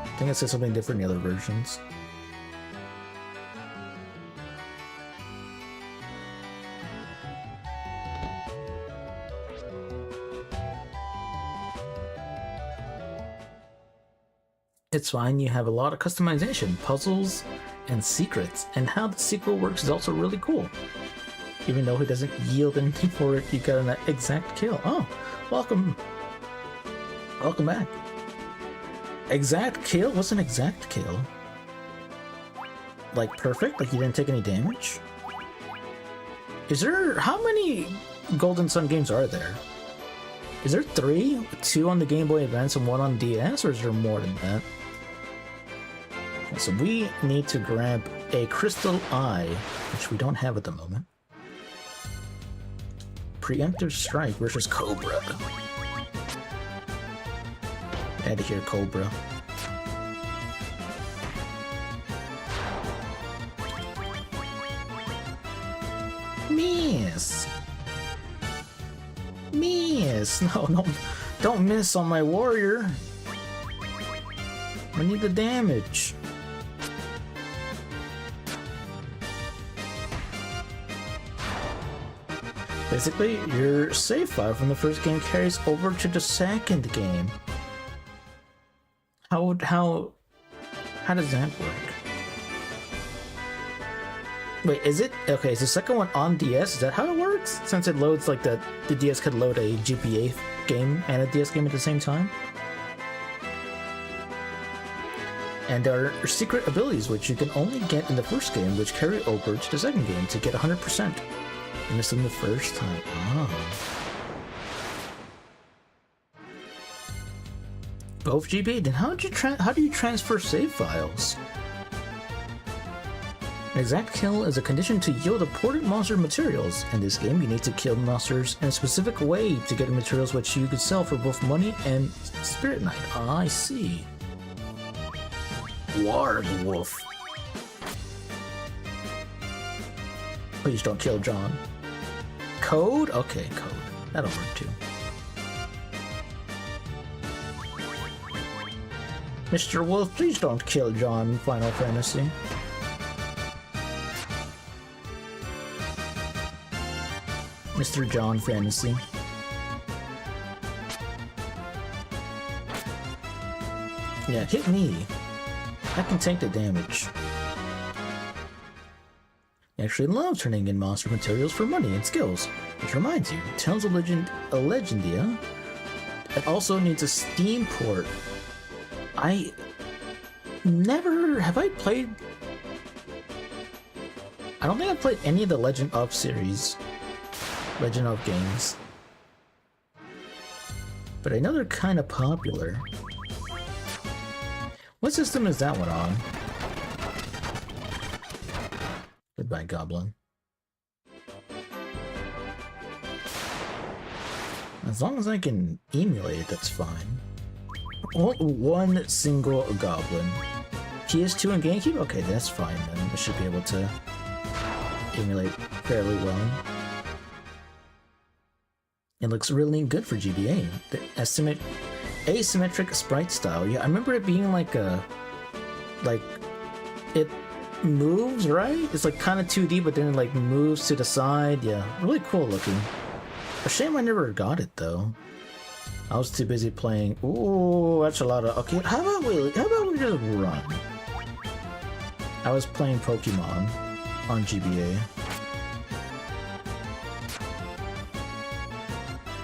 I think it says something different in the other versions. It's fine, you have a lot of customization, puzzles, and secrets, and how the sequel works is also really cool. Even though he doesn't yield anything for it, you got an exact kill. Oh, welcome. Welcome back. Exact kill? What's an exact kill? Like perfect? Like you didn't take any damage? Is there... how many Golden Sun games are there? Is there 3? 2 on the Game Boy Advance and 1 on DS, or is there more than that? Okay, so we need to grab a Crystal Eye, which we don't have at the moment. Preemptive Strike versus Cobra. Get out of here, Cobra. Miss! Miss! No, don't miss on my warrior. I need the damage. Basically, your save file from the first game carries over to the second game. How does that work? Wait, is it? Okay, is the second one on DS? Is that how it works? Since it loads like the DS could load a GBA game and a DS game at the same time? And there are secret abilities which you can only get in the first game, which carry over to the second game to get 100%. You missed them the first time. Oh. Both GBA. Then how do you transfer save files? An exact kill is a condition to yield imported monster materials. In this game, you need to kill monsters in a specific way to get materials which you could sell for both money and Spirit Knight. Ah, I see. Warg Wolf. Please don't kill John. Code? Okay, code. That'll work too. Mr. Wolf, please don't kill John in Final Fantasy. Mr. John Fantasy. Yeah, hit me. I can take the damage. He actually loves turning in monster materials for money and skills. Which reminds you, Tales of Legendia, it also needs a Steam port. Have I played... I don't think I've played any of the Legend of series. Legend of games. But I know they're kind of popular. What system is that one on? Goodbye, Goblin. As long as I can emulate it, that's fine. One single Goblin. PS2 and GameCube? Okay, that's fine then. I should be able to emulate fairly well. It looks really good for GBA. The asymmetric sprite style. Yeah, I remember it being like a... it moves, right? It's like kind of 2D, but then it like moves to the side. Yeah, really cool looking. A shame I never got it though. I was too busy playing. Ooh, that's a lot of... Okay, how about we just run? I was playing Pokemon on GBA.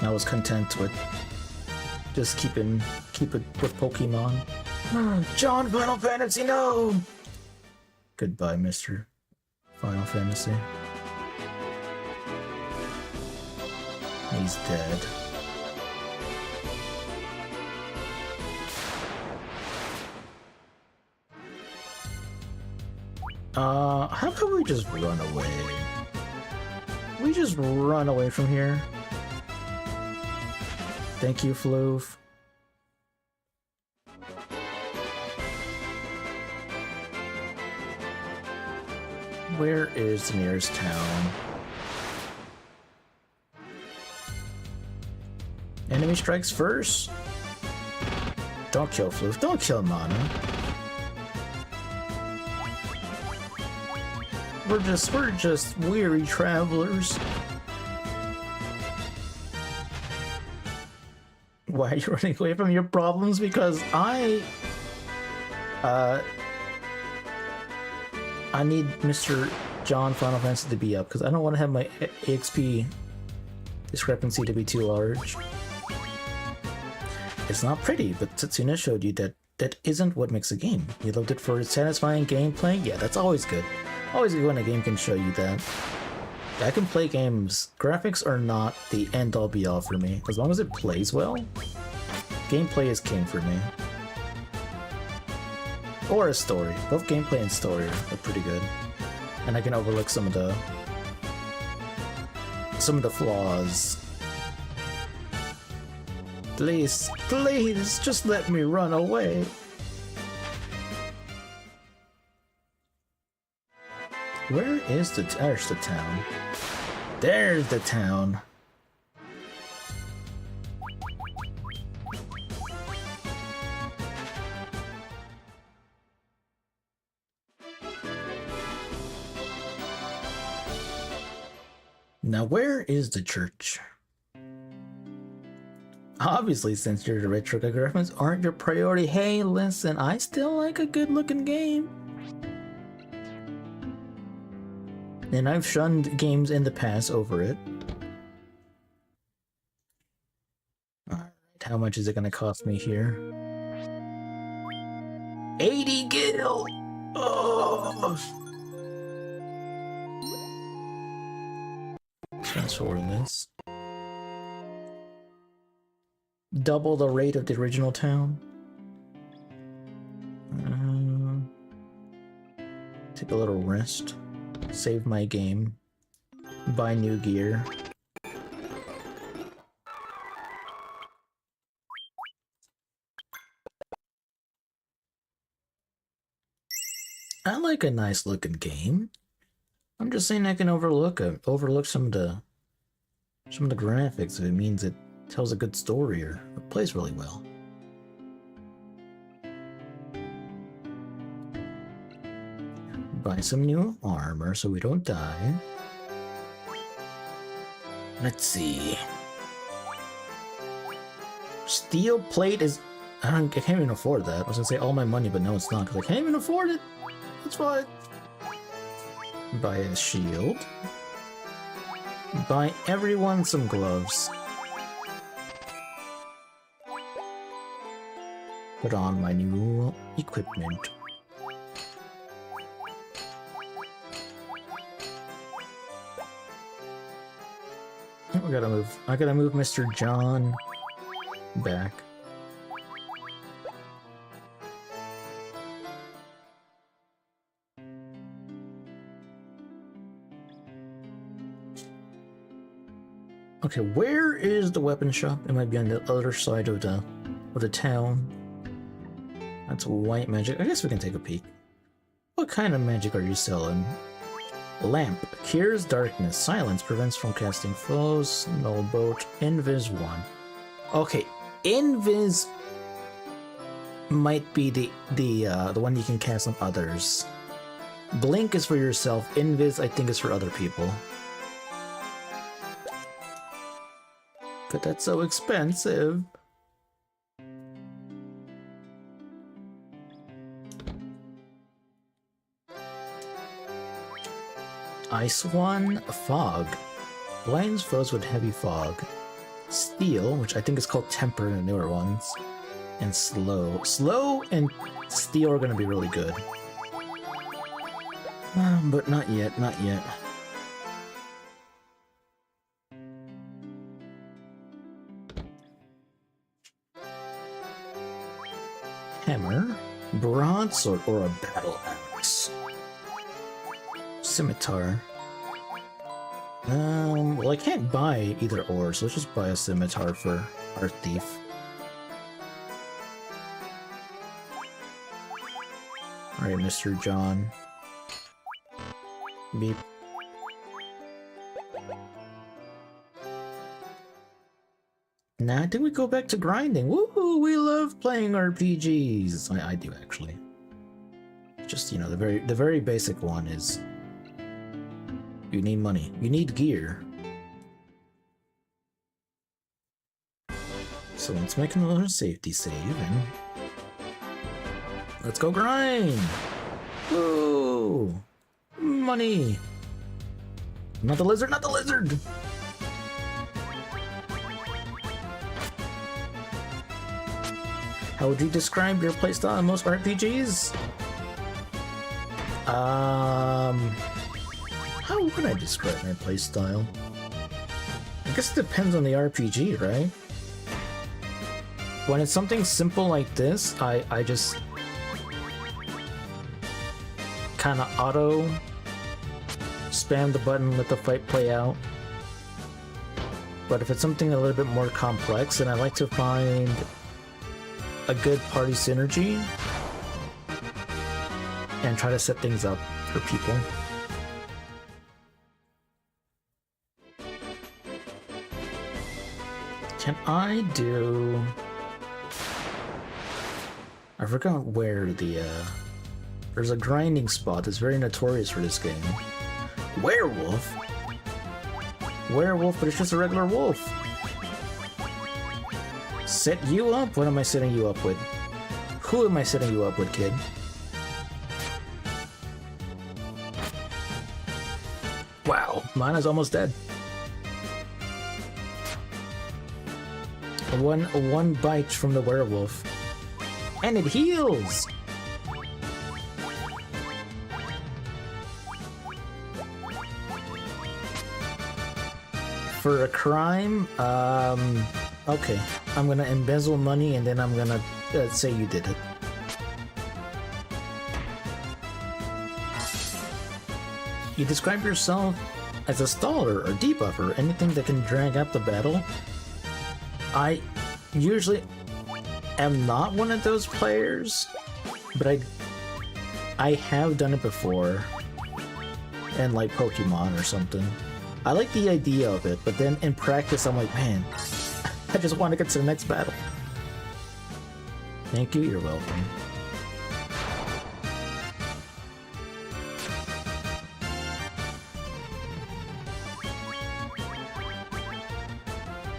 I was content with just keep it with Pokemon. John, Final Fantasy, no! Goodbye, Mr. Final Fantasy. He's dead. How about we just run away? We just run away from here. Thank you, Floof. Where is the nearest town? Enemy strikes first. Don't kill Floof. Don't kill Mana. We're just weary travelers. Why are you running away from your problems? Because I need Mr. John Final Fantasy to be up, because I don't want to have my EXP discrepancy to be too large. It's not pretty, but Setsuna showed you that that isn't what makes a game. You loved it for its satisfying gameplay? Yeah, that's always good. Always good when a game can show you that. I can play games. Graphics are not the end-all be-all for me. As long as it plays well, gameplay is king for me. Or a story. Both gameplay and story are pretty good. And I can overlook some of the flaws. Please, please, just let me run away. Where is there's the town. There's the town. Now where is the church? Obviously, since your retro graphics aren't your priority, hey listen, I still like a good looking game. And I've shunned games in the past over it. Alright, how much is it gonna cost me here? 80 gil! Oh! Transfer this. Double the rate of the original town. Take a little rest. Save my game. Buy new gear. I like a nice looking game. I'm just saying I can overlook some of the graphics if it means it tells a good story or it plays really well. Buy some new armor so we don't die. Let's see. Steel plate is... I can't even afford that. I was gonna say all my money, but no it's not, because I can't even afford it. That's fine. Buy a shield. Buy everyone some gloves. Put on my new equipment. I gotta move Mr. John back. Okay, where is the weapon shop? It might be on the other side of the town. That's white magic. I guess we can take a peek. What kind of magic are you selling? Lamp. Cures darkness. Silence. Prevents from casting foes. Null boat. Invis 1. Okay. Invis might be the one you can cast on others. Blink is for yourself. Invis, I think, is for other people. But that's so expensive. Ice 1, Fog. Blinds foes with heavy fog. Steel, which I think is called Temper in the newer ones. And Slow. Slow and Steel are gonna be really good. But not yet, not yet. Hammer, broadsword, or a battle axe. Scimitar. Well, I can't buy either or, so let's just buy a scimitar for our thief. Alright, Mr. John. Beep. Nah, I think we go back to grinding. Woohoo! We love playing RPGs. I do actually. Just, you know, the very basic one is you need money. You need gear. So let's make another safety save and let's go grind. Woo! Money. Not the lizard. Not the lizard. How would you describe your playstyle in most RPGs? How would I describe my playstyle? I guess it depends on the RPG, right? When it's something simple like this, I just kind of auto spam the button, let the fight play out. But if it's something a little bit more complex, then I like to find a good party synergy and try to set things up for people. Can I do... I forgot where the, there's a grinding spot that's very notorious for this game. Werewolf? Werewolf, but it's just a regular wolf. Set you up? What am I setting you up with? Who am I setting you up with, kid? Wow, mine is almost dead. One bite from the werewolf. And it heals! For a crime, okay. I'm gonna embezzle money and then I'm gonna say you did it. You describe yourself as a staller or debuffer, anything that can drag out the battle. I usually am not one of those players, but I have done it before, in like Pokemon or something. I like the idea of it, but then in practice I'm like, man, I just want to get to the next battle. Thank you, you're welcome.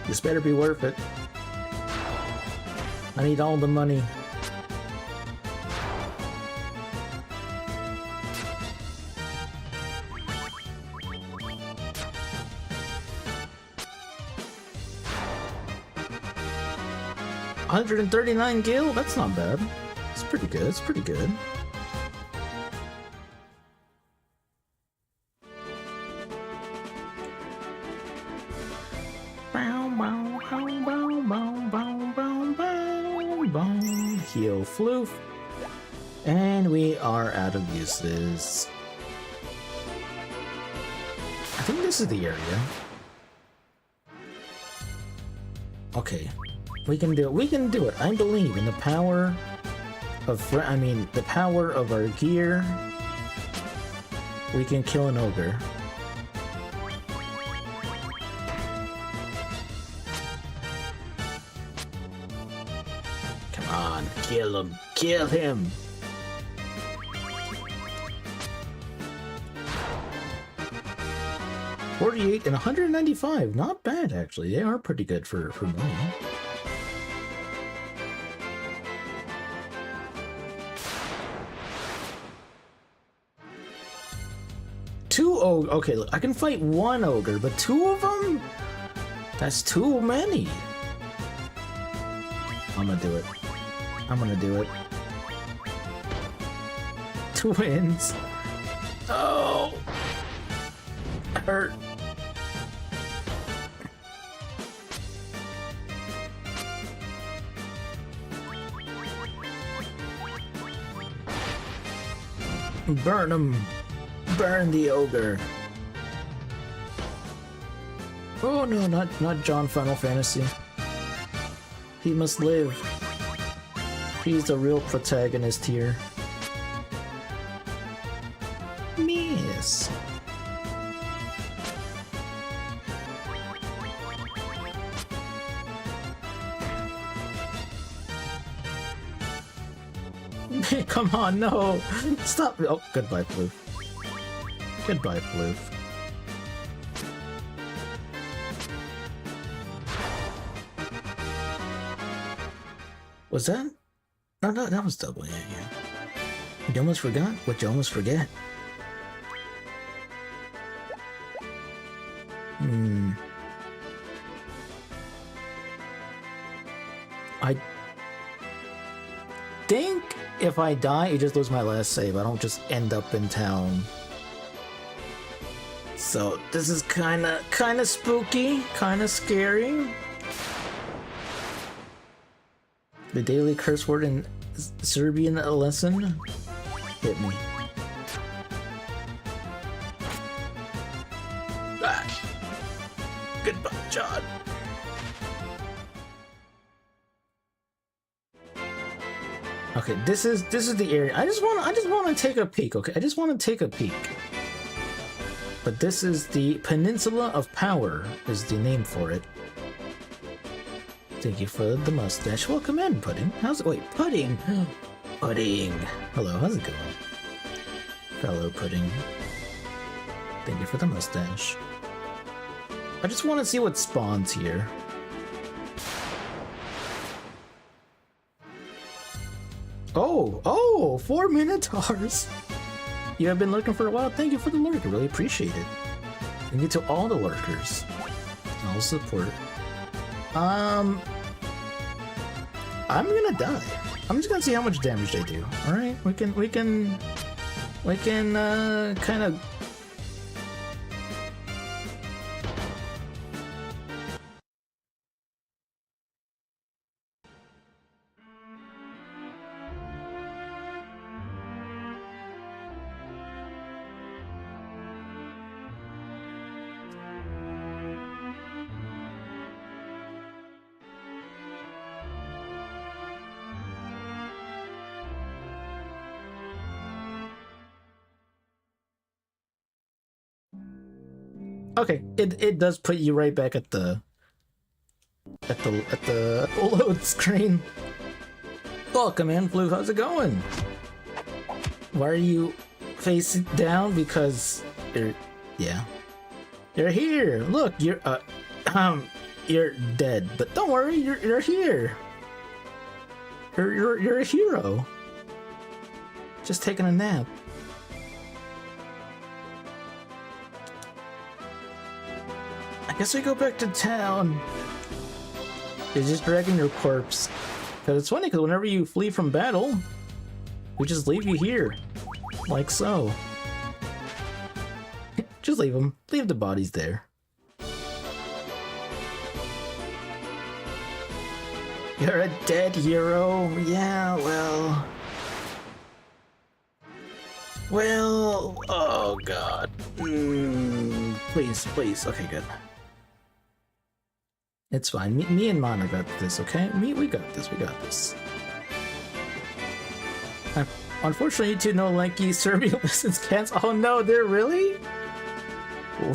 This better be worth it. I need all the money. 139 gil? That's not bad. It's pretty good. It's pretty good. Heal floof. And we are out of uses. I think this is the area. Okay. We can do it. We can do it. I believe in the power of the power of our gear. We can kill an ogre. Come on, kill him. Kill him. $48 and 195. Not bad, actually. They are pretty good for money. Okay, look, I can fight one ogre, but two of them? That's too many. I'm gonna do it. I'm gonna do it. Twins. Oh! Hurt. Burn him. Burn the ogre. Oh no, not John Final Fantasy. He must live. He's the real protagonist here. Miss. Come on, no! Stop! Oh, goodbye, Blue. Goodbye, Blue. Was that? No, that was double, yeah. You almost forgot what you almost forget. I think if I die, I just lose my last save. I don't just end up in town. So this is kind of spooky, kind of scary. The daily curse word in Serbian lesson hit me. Ah. Goodbye, John. Okay, this is the area. I just want to take a peek. Okay, I just want to take a peek. But this is the Peninsula of Power, is the name for it. Thank you for the mustache. Welcome in, Pudding. How's it? Wait, Pudding. Pudding. Hello, how's it going, fellow Pudding? Thank you for the mustache. I just want to see what spawns here. Oh, 4 Minotaurs. You have been lurking for a while. Thank you for the lurk. I really appreciate it. Thank you to all the lurkers. All support. I'm gonna die. I'm just gonna see how much damage they do. All right, we can kind of. Okay, it does put you right back at the load screen. Welcome in, Blue. How's it going? Why are you facing down? Because you're here. Look, you're dead, but don't worry, you're here. You're a hero. Just taking a nap. I guess we go back to town. You're just dragging your corpse Because it's funny, because whenever you flee from battle, we just leave you here. Like so. Just leave them. Leave the bodies there. You're a dead hero? Yeah, well... Well... Oh god. Please, please. Okay, good. It's fine. Me and Mana got this, okay? We got this, we got this. Unfortunately, you two know Lanky Serbian listens cats. Oh no, they're really?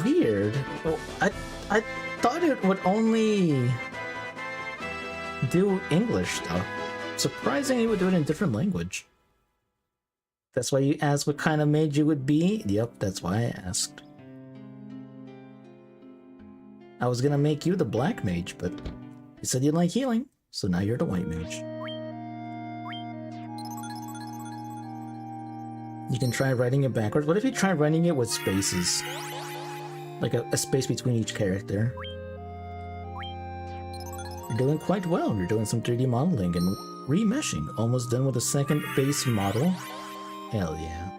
Weird. Oh, I thought it would only do English stuff. Surprisingly, it would do it in a different language. That's why you asked what kind of mage you would be? Yep, that's why I asked. I was gonna make you the black mage, but you said you like healing, so now you're the white mage. You can try writing it backwards. What if you try writing it with spaces? Like a space between each character. You're doing quite well. You're doing some 3D modeling and remeshing. Almost done with a second base model. Hell yeah.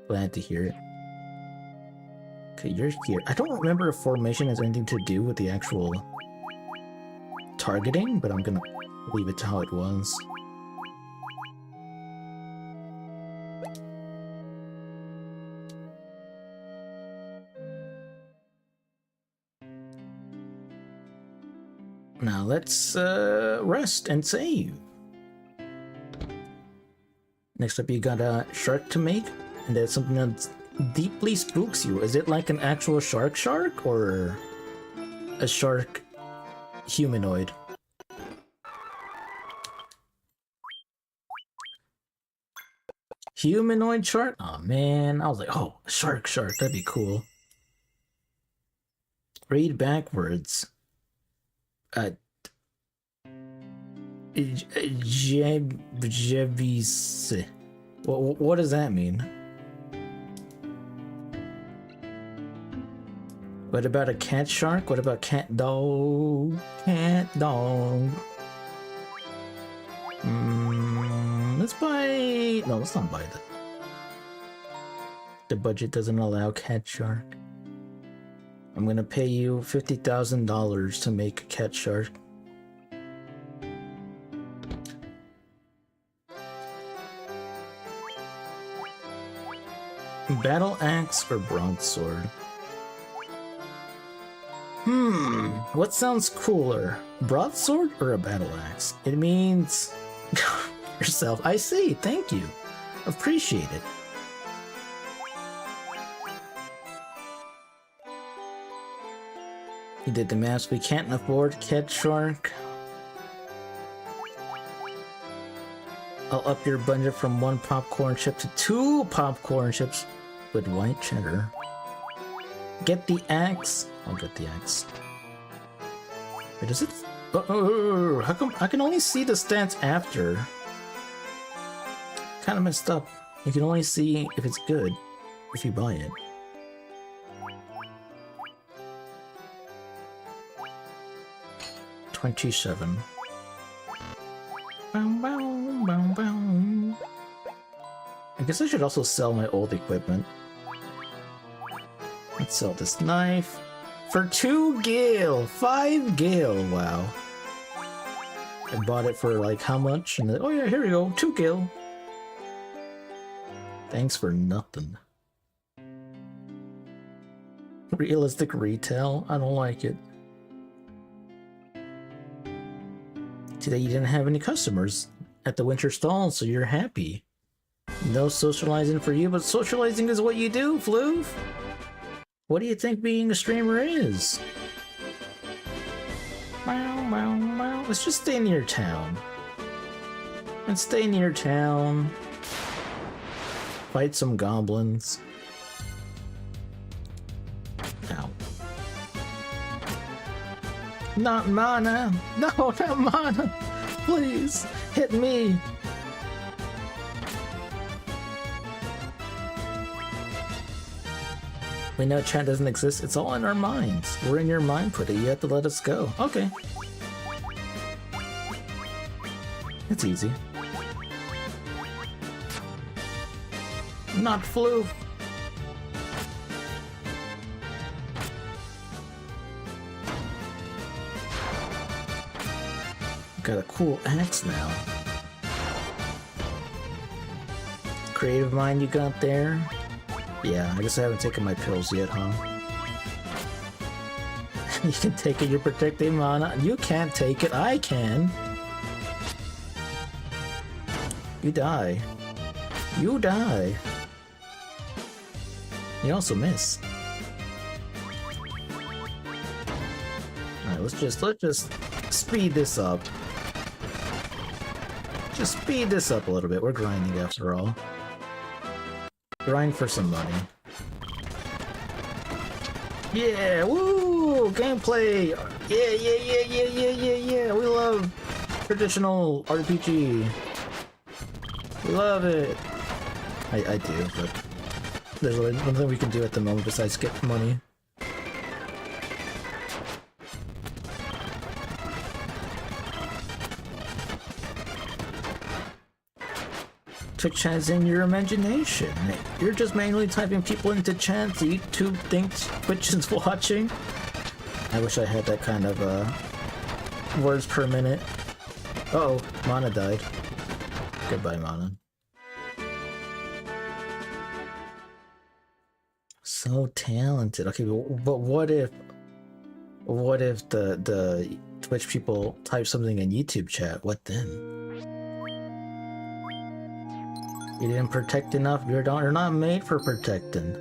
Glad to hear it. Okay, you're here. I don't remember if formation has anything to do with the actual targeting, but I'm gonna leave it to how it was. Now let's rest and save. Next up, you got a shark to make, and that's something that deeply spooks you. Is it like an actual shark or a shark humanoid? Humanoid shark? Oh man, I was like, oh, shark, that'd be cool. Read backwards. Jevis. What does that mean? What about a cat shark? What about cat dog? Cat dog. Let's buy... No, let's not buy that. The budget doesn't allow cat shark. I'm gonna pay you $50,000 to make a cat shark. Battle axe or broadsword? What sounds cooler? Broadsword or a battle axe? It means yourself. I see. Thank you. Appreciate it. You did the math. We can't afford cat shark. I'll up your budget from 1 popcorn chip to 2 popcorn chips with white cheddar. Get the axe. I'll get the axe. Wait, does it? Oh, how come I can only see the stats after? Kind of messed up. You can only see if it's good if you buy it. $27. I guess I should also sell my old equipment. Let's sell this knife for 2 gil, 5 gil. Wow. I bought it for like how much? And then, oh yeah, here we go, 2 gil. Thanks for nothing. Realistic retail? I don't like it. Today you didn't have any customers at the winter stall, so you're happy. No socializing for you, but socializing is what you do, Floof. What do you think being a streamer is? Let's just stay near town. Let's stay near town. Fight some goblins. Ow. Not Mana! No, not Mana! Please, hit me! We know chat doesn't exist, it's all in our minds. We're in your mind, Pretty, you have to let us go. Okay. It's easy. Not flu. Got a cool axe now. Creative mind you got there? Yeah, I guess I haven't taken my pills yet, huh? You can take it, you're protecting mana. You can't take it, I can. You die. You die. You also miss. Alright, let's just speed this up. Just speed this up a little bit. We're grinding after all. Grind for some money. Yeah, woo! Gameplay! Yeah! We love traditional RPG. We love it! I do, but there's nothing we can do at the moment besides get money. Twitch chat's in your imagination. You're just manually typing people into chat. YouTube thinks Twitch is watching. I wish I had that kind of words per minute. Uh oh, Mana died. Goodbye, Mana. So talented. Okay, but what if the Twitch people type something in YouTube chat? What then? You didn't protect enough. You're not made for protecting.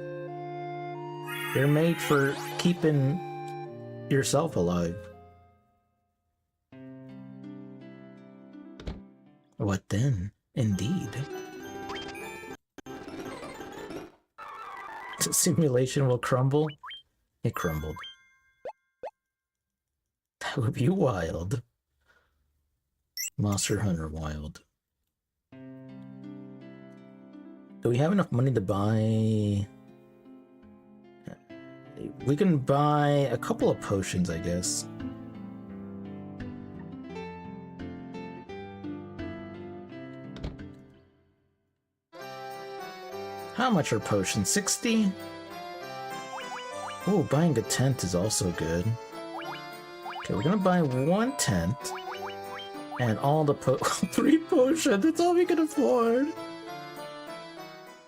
You're made for keeping yourself alive. What then? Indeed. The simulation will crumble. It crumbled. That would be wild. Monster Hunter Wild. Do we have enough money to buy... We can buy a couple of potions, I guess. How much are potions? 60? Oh, buying a tent is also good. Okay, we're gonna buy 1 tent. And all the 3 potions, that's all we can afford!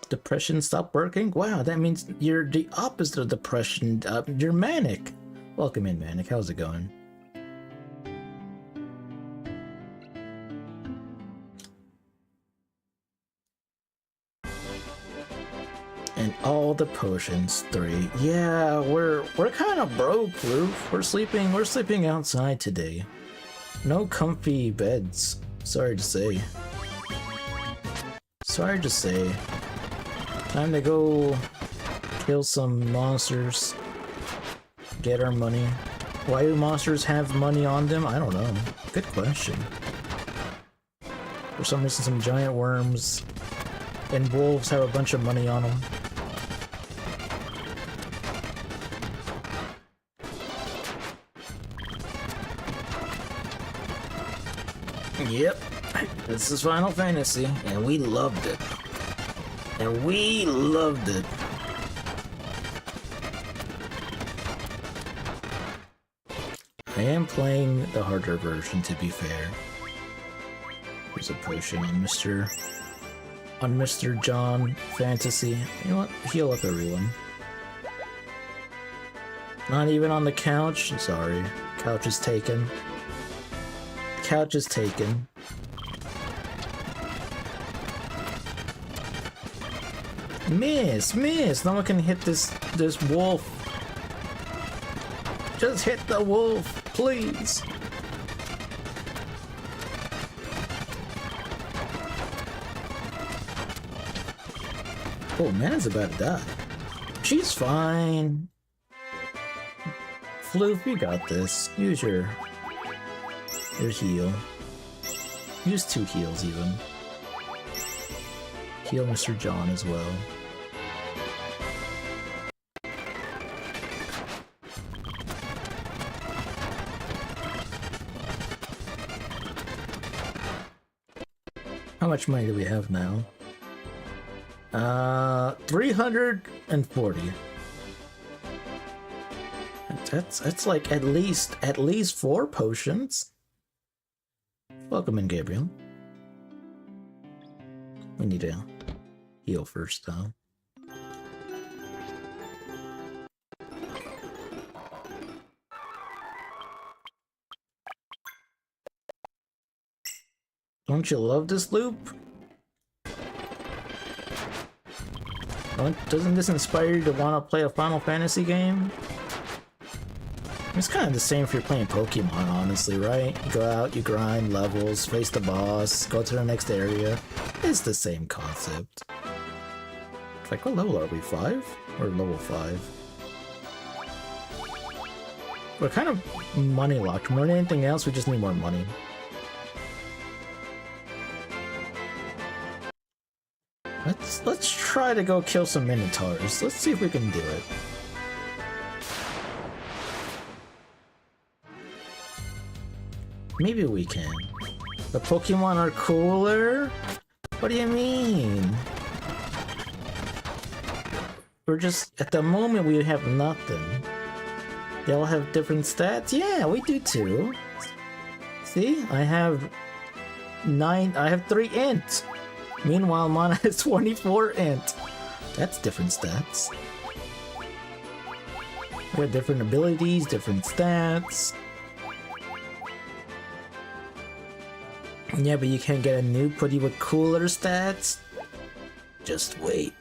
Depression stopped working? Wow, that means you're the opposite of depression. You're manic. Welcome in, Manic. How's it going? And all the potions, 3. Yeah, we're kind of broke, Roof. We're sleeping outside today. No comfy beds. Sorry to say. Sorry to say. Time to go kill some monsters. Get our money. Why do monsters have money on them? I don't know. Good question. For some reason, some giant worms and wolves have a bunch of money on them. Yep, this is Final Fantasy, and we loved it. And we loved it. I am playing the harder version, to be fair. There's a potion on Mr. John Fantasy. You know what? Heal up everyone. Not even on the couch? Sorry. Couch is taken. Couch is taken. Miss! No one can hit this wolf. Just hit the wolf, please. Oh, Man's about to die. She's fine. Floof, you got this. Use your heal. Use 2 heals even. Heal Mr. John as well. much money do we have now? 340. That's like at least 4 potions. Welcome in, Gabriel. We need to heal first, though. Don't you love this loop? Doesn't this inspire you to want to play a Final Fantasy game? It's kind of the same if you're playing Pokemon, honestly, right? You go out, you grind levels, face the boss, go to the next area. It's the same concept. Like, what level are we? 5? Or level 5? We're kind of money locked. More than anything else, we just need more money. Let's try to go kill some Minotaurs. Let's see if we can do it. Maybe we can. The Pokemon are cooler? What do you mean? We're just, at the moment we have nothing. They all have different stats? Yeah, we do too. See? I have 3 int. Meanwhile, Mana has 24 int. That's different stats. We have different abilities, different stats. Yeah, but you can't get a new putty with cooler stats? Just wait.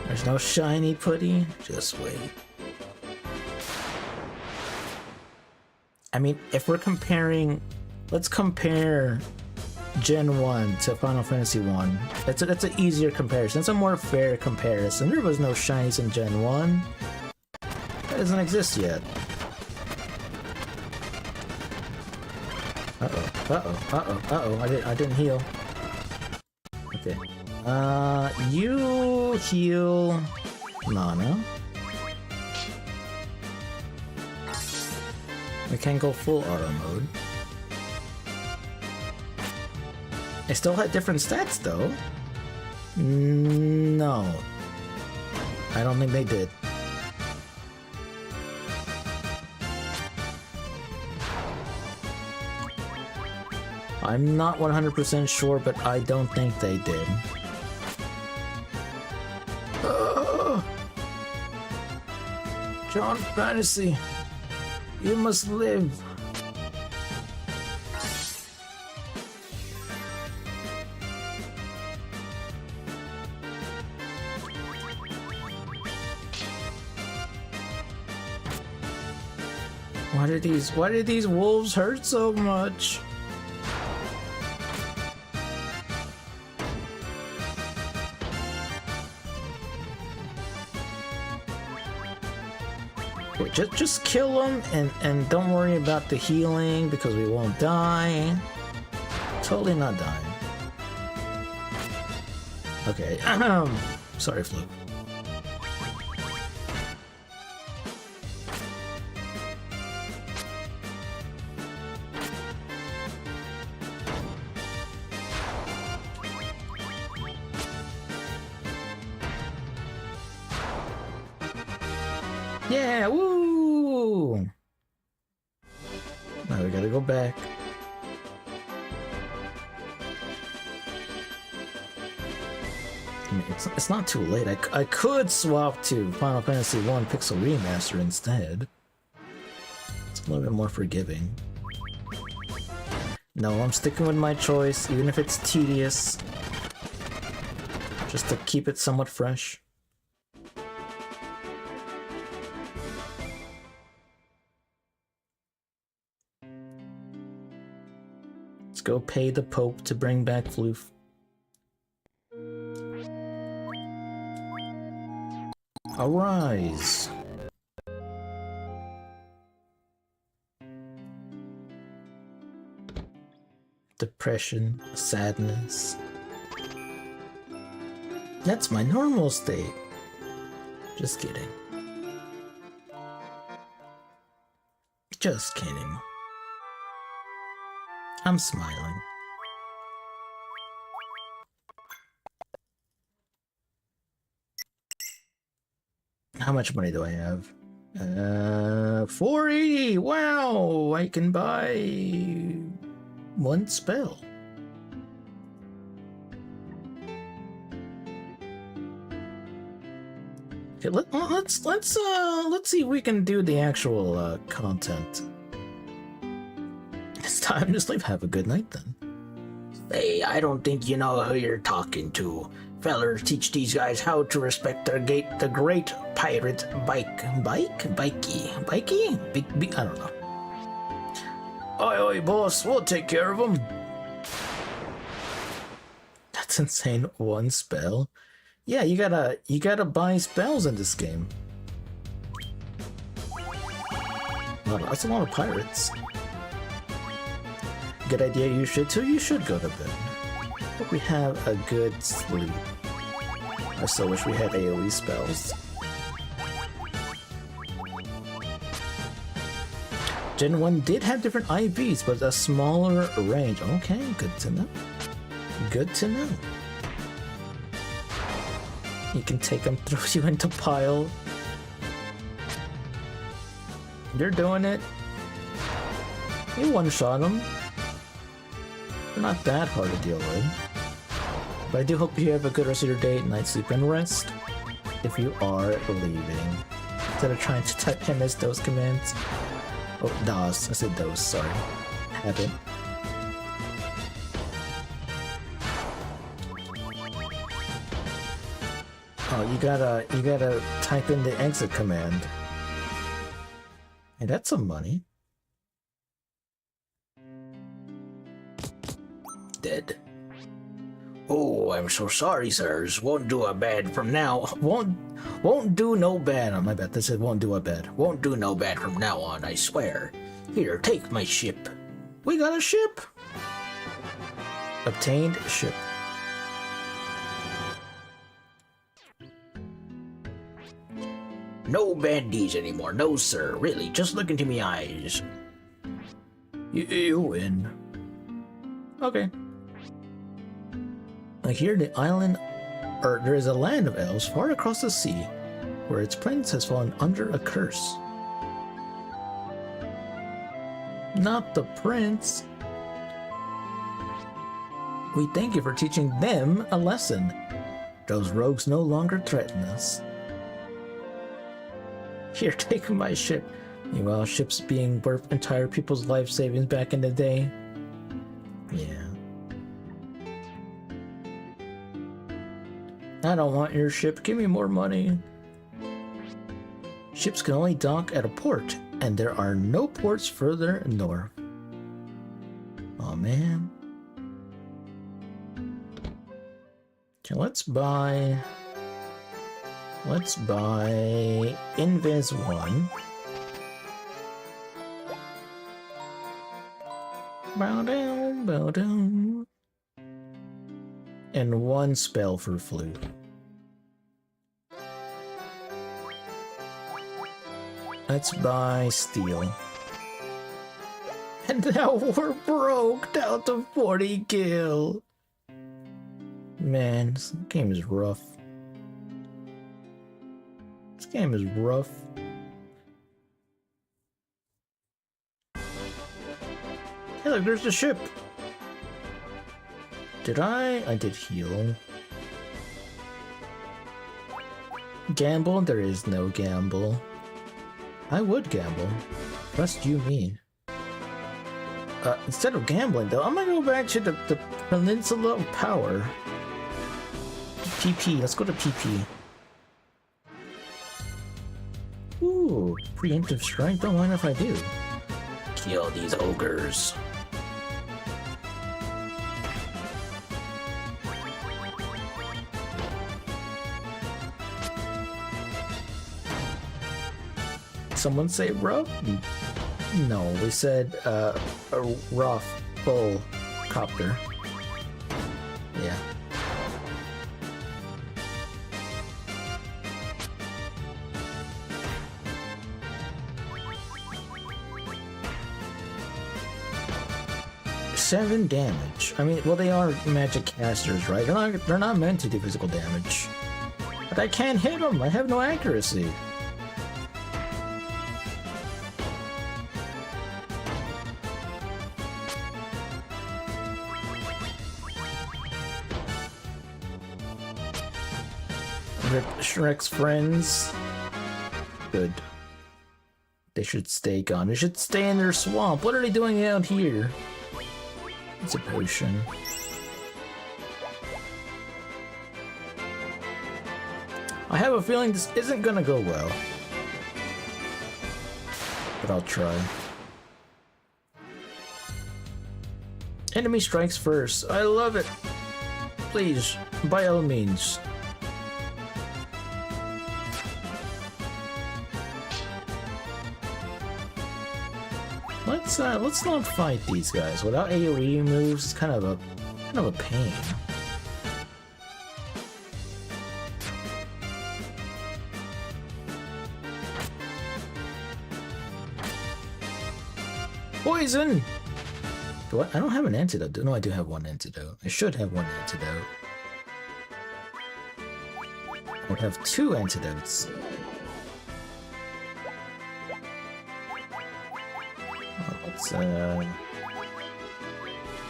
There's no shiny putty? Just wait. I mean, if we're comparing... Let's compare Gen 1 to Final Fantasy 1. That's an easier comparison. It's a more fair comparison. There was no shinies in Gen 1. That doesn't exist yet. I didn't heal. Okay. You heal Nana. We can't go full auto mode. I still had different stats though. No. I don't think they did. I'm not 100% sure, but I don't think they did. John Fantasy, you must live. Why did these wolves hurt so much? Wait, just kill them and don't worry about the healing because we won't die. Totally not dying. Okay, sorry, Fluke. Yeah, woo! Now we gotta go back. I mean, it's not too late. I could swap to Final Fantasy 1 Pixel Remaster instead. It's a little bit more forgiving. No, I'm sticking with my choice, even if it's tedious. Just to keep it somewhat fresh. Let's go pay the Pope to bring back Floof. Arise! Depression, sadness. That's my normal state. Just kidding. Just kidding. I'm smiling. How much money do I have? 480. Wow, I can buy one spell. Okay, let's see if we can do the actual content. It's time to sleep. Have a good night then. Hey, I don't think you know who you're talking to. Fellers, teach these guys how to respect the great pirate Bikey? I don't know. Oi, boss, we'll take care of him. That's insane. One spell? Yeah, you gotta buy spells in this game. Wow, that's a lot of pirates. Good idea, you should too. You should go to bed. Hope we have a good sleep. I so wish we had AoE spells. Gen 1 did have different IVs, but a smaller range. Okay, good to know. Good to know. You can take them, throw you into pile. You're doing it. You one-shot them. They're not that hard to deal with. But I do hope you have a good rest of your day, night sleep, and rest. If you are leaving. Instead of trying to type MS DOS commands. Oh, DOS. I said DOS, sorry. Habit. Oh, you gotta type in the exit command. Hey, that's some money. Dead. Oh, I'm so sorry, sirs. Won't do a bad from now. Won't do no bad. Oh, my bad. That said won't do a bad. Won't do no bad from now on, I swear. Here, take my ship. We got a ship. Obtained ship. No bad deeds anymore. No, sir. Really, just look into me eyes. You win. Okay. Here, the island, or there is a land of elves far across the sea, where its prince has fallen under a curse. Not the prince. We thank you for teaching them a lesson. Those rogues no longer threaten us. Here, take my ship. Meanwhile, ships being worth entire people's life savings back in the day. Yeah. I don't want your ship. Give me more money. Ships can only dock at a port, and there are no ports further north. Oh man. Okay, let's buy Invis 1. Bow down, bow down. And one spell for flute. Let's buy steel. And now we're broke down to 40 gil. Man, this game is rough. This game is rough. Hey look, there's the ship. Did I did heal. Gamble? There is no gamble. I would gamble. Trust you me. Instead of gambling though, I'm gonna go back to the Peninsula of Power. PP, let's go to PP. Ooh, preemptive strike, don't mind if I do. Kill these ogres. Someone say rough? No, we said a rough full copter. Yeah. Seven damage. I mean, well, they are magic casters, right? They're not meant to do physical damage. But I can't hit them. I have no accuracy. Rip Shrek's friends. Good. They should stay gone. They should stay in their swamp. What are they doing out here? It's a potion. I have a feeling this isn't gonna go well. But I'll try. Enemy strikes first. I love it. Please, by all means. Let's not fight these guys without AoE moves. It's kind of a pain. Poison! I don't have an antidote. No, I do have one antidote. I should have one antidote. I have 2 antidotes. Let's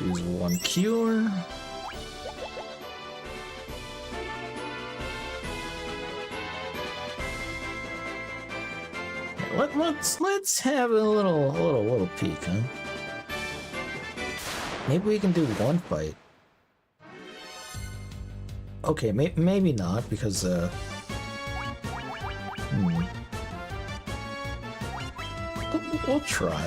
use 1 cure. Let's have a little peek, huh? Maybe we can do 1 fight. Okay, maybe not, because We'll try.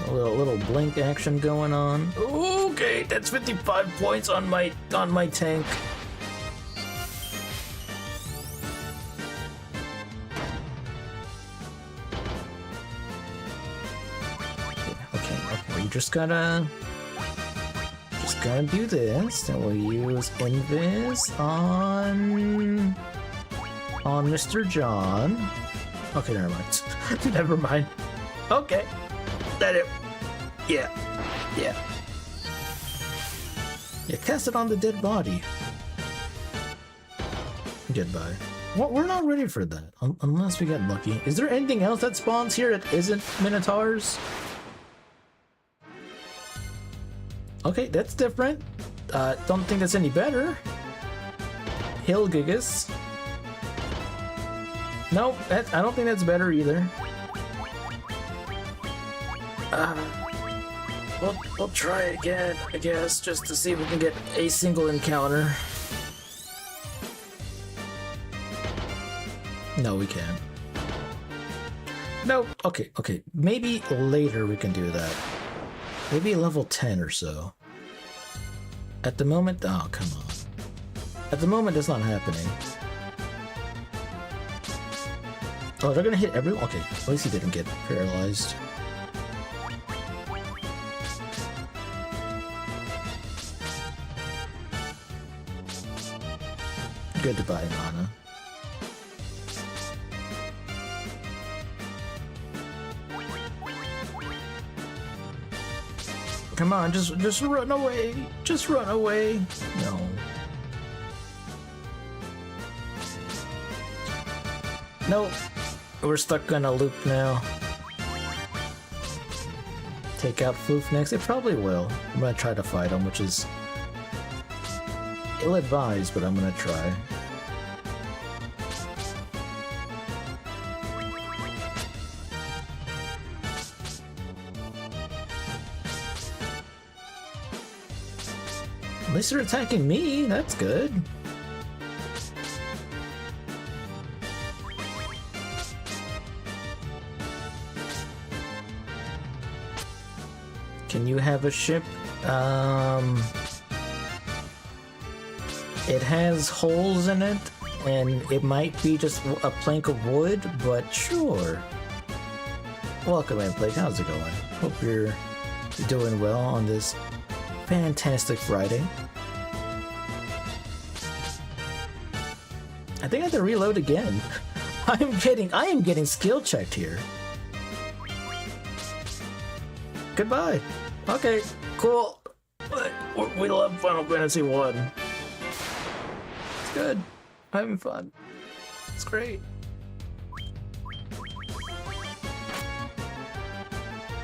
A little blink action going on. Okay, that's 55 points on my tank. Okay, we just gotta do this, and we'll use Invis on Mr. John. Okay, never mind. Never mind. Okay, that it. Yeah. Cast it on the dead body. Goodbye. Well, we're not ready for that, unless we get lucky. Is there anything else that spawns here that isn't Minotaurs? Okay, that's different. Don't think that's any better. Hill Gigas. Nope, I don't think that's better either. We'll try again, I guess, just to see if we can get a single encounter. No, we can't. Nope. Okay. Maybe later we can do that. Maybe level 10 or so. At the moment, oh, come on. At the moment, it's not happening. Oh, they're gonna hit everyone? Okay, at least he didn't get paralyzed. Goodbye, Mana. Come on, just run away. Just run away. No. Nope. We're stuck on a loop now. Take out Floof next? It probably will. I'm gonna try to fight him, which is ill-advised, but I'm gonna try. At least they're attacking me, that's good. Can you have a ship? It has holes in it, and it might be just a plank of wood, but sure. Welcome in, Blake. How's it going? Hope you're doing well on this fantastic Friday. I think I have to reload again. I am getting skill checked here. Goodbye. Okay, cool. We love Final Fantasy 1. It's good. I'm having fun. It's great.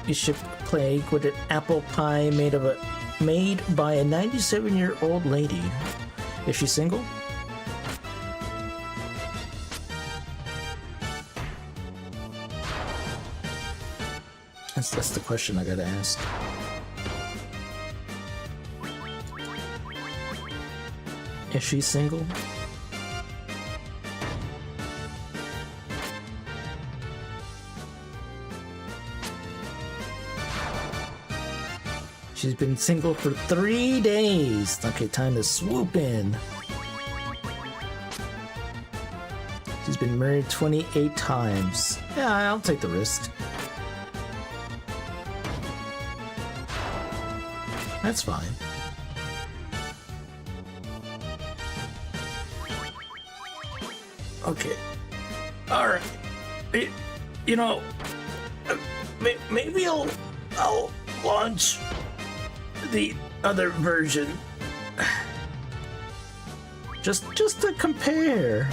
you ship plague with an apple pie made by a 97-year-old lady. Is she single? That's the question I gotta ask. Is she single? She's been single for 3 days. Okay, time to swoop in. She's been married 28 times. Yeah, I'll take the risk. That's fine. Okay. Alright. You know, maybe I'll launch the other version. Just to compare.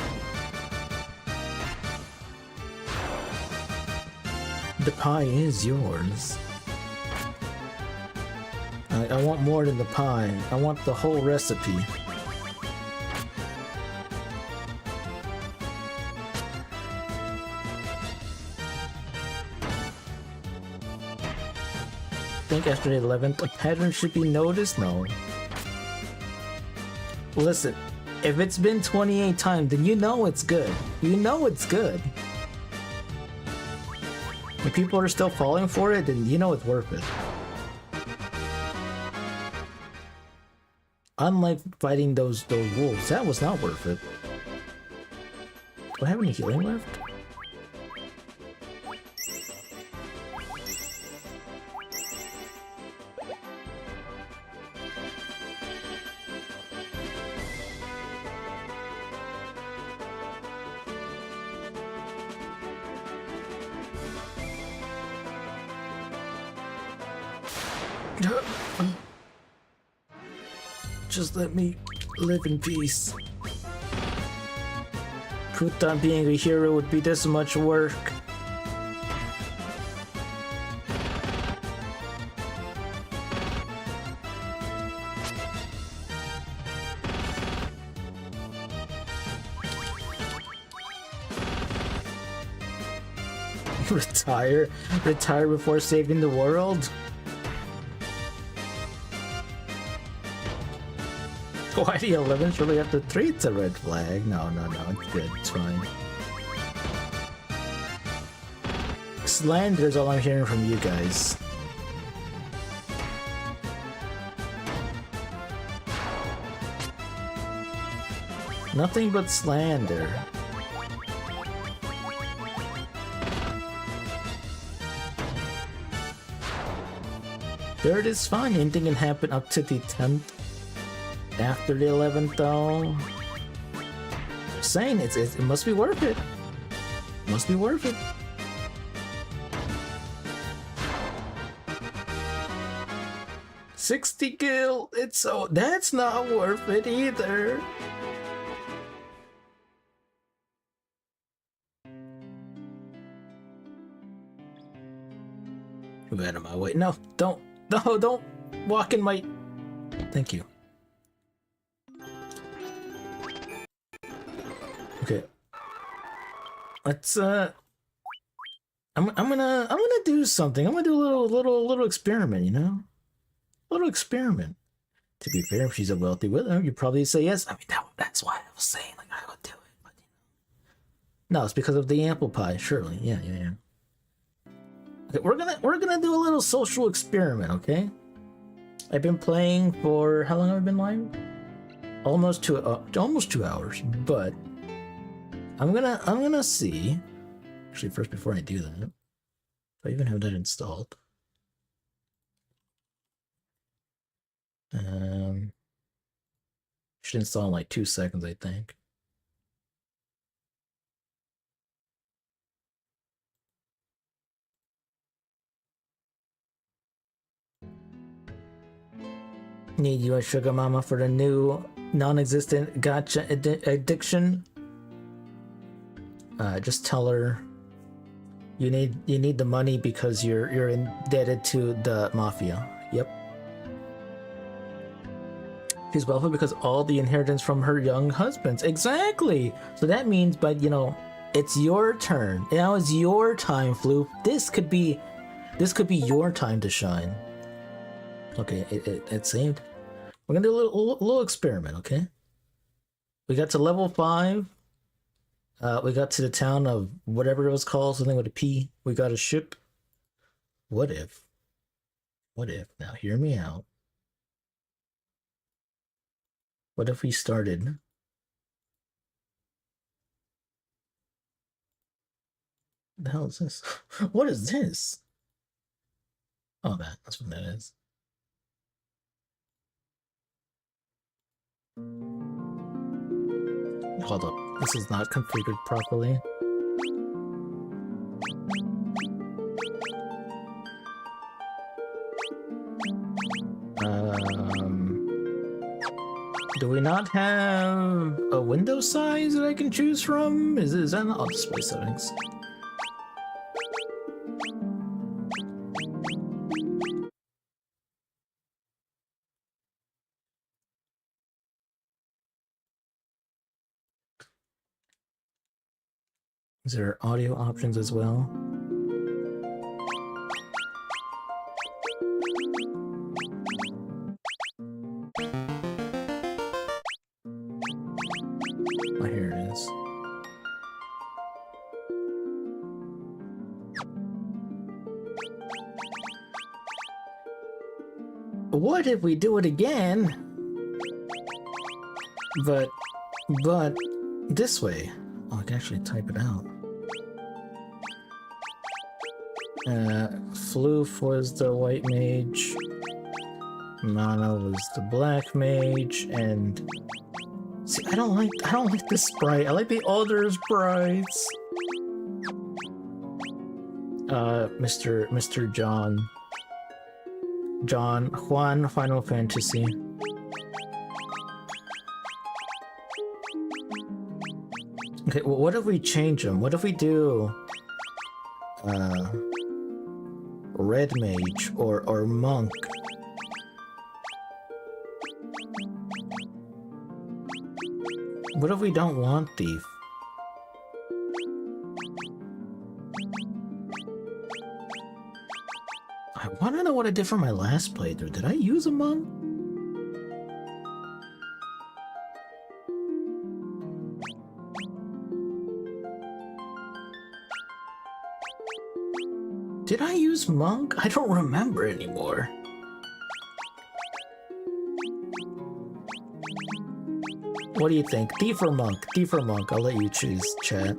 The pie is yours. I want more than the pie. I want the whole recipe. Think after the 11th, a pattern should be noticed? No. Listen, if it's been 28 times, then you know it's good. You know it's good. If people are still falling for it, then you know it's worth it. Unlike fighting those wolves, that was not worth it. Do I have any healing left? Just let me live in peace. Who thought being a hero would be this much work? Retire before saving the world? Why the 11th really after 3? It's a red flag. No, it's good. It's fine. Slander is all I'm hearing from you guys. Nothing but slander. Third is fine. Anything can happen up to the 10th. After the 11th, though, I'm saying it must be worth it. Must be worth it. $60 gil. That's not worth it either. Move out of my way. No, don't walk in my. Thank you. Okay. Let's I'm gonna do something. I'm gonna do a little experiment, you know? A little experiment. To be fair, if she's a wealthy widow, you'd probably say yes. I mean that's why I was saying like I would do it, but you know. No, it's because of the apple pie, surely. Yeah. Okay, we're gonna do a little social experiment, okay? I've been playing for how long have I been live? Almost 2 hours, but I'm gonna see. Actually, first before I do that, do I even have that installed? Should install in like 2 seconds, I think. Need you a sugar mama for the new non-existent gotcha addiction? Just tell her You need the money because you're indebted to the mafia. Yep. She's wealthy because all the inheritance from her young husbands. Exactly. So that means, but you know, it's your turn. Now it's your time, Floop. This could be your time to shine. Okay, it saved. We're gonna do a little experiment, okay? We got to level 5. We got to the town of whatever it was called, something with a P. We got a ship. What if? Now hear me out. What if we started? The hell is this? What is this? Oh, that's what that is. Hold up. This is not configured properly. Do we not have a window size that I can choose from? Is that not? I'll display settings. Is there audio options as well? Oh, here it is. What if we do it again? But this way. Oh, I can actually type it out. Floof was the white mage, Mana was the black mage, and see, I don't like this sprite. I like the other sprites. Mr. Juan Final Fantasy. Okay, well, what if we change them? What if we do red mage or monk? What if we don't want thief? I want to know what I did for my last playthrough. Did I use a monk? Did I use monk? I don't remember anymore. What do you think? Thief or monk? Thief or monk? I'll let you choose, chat.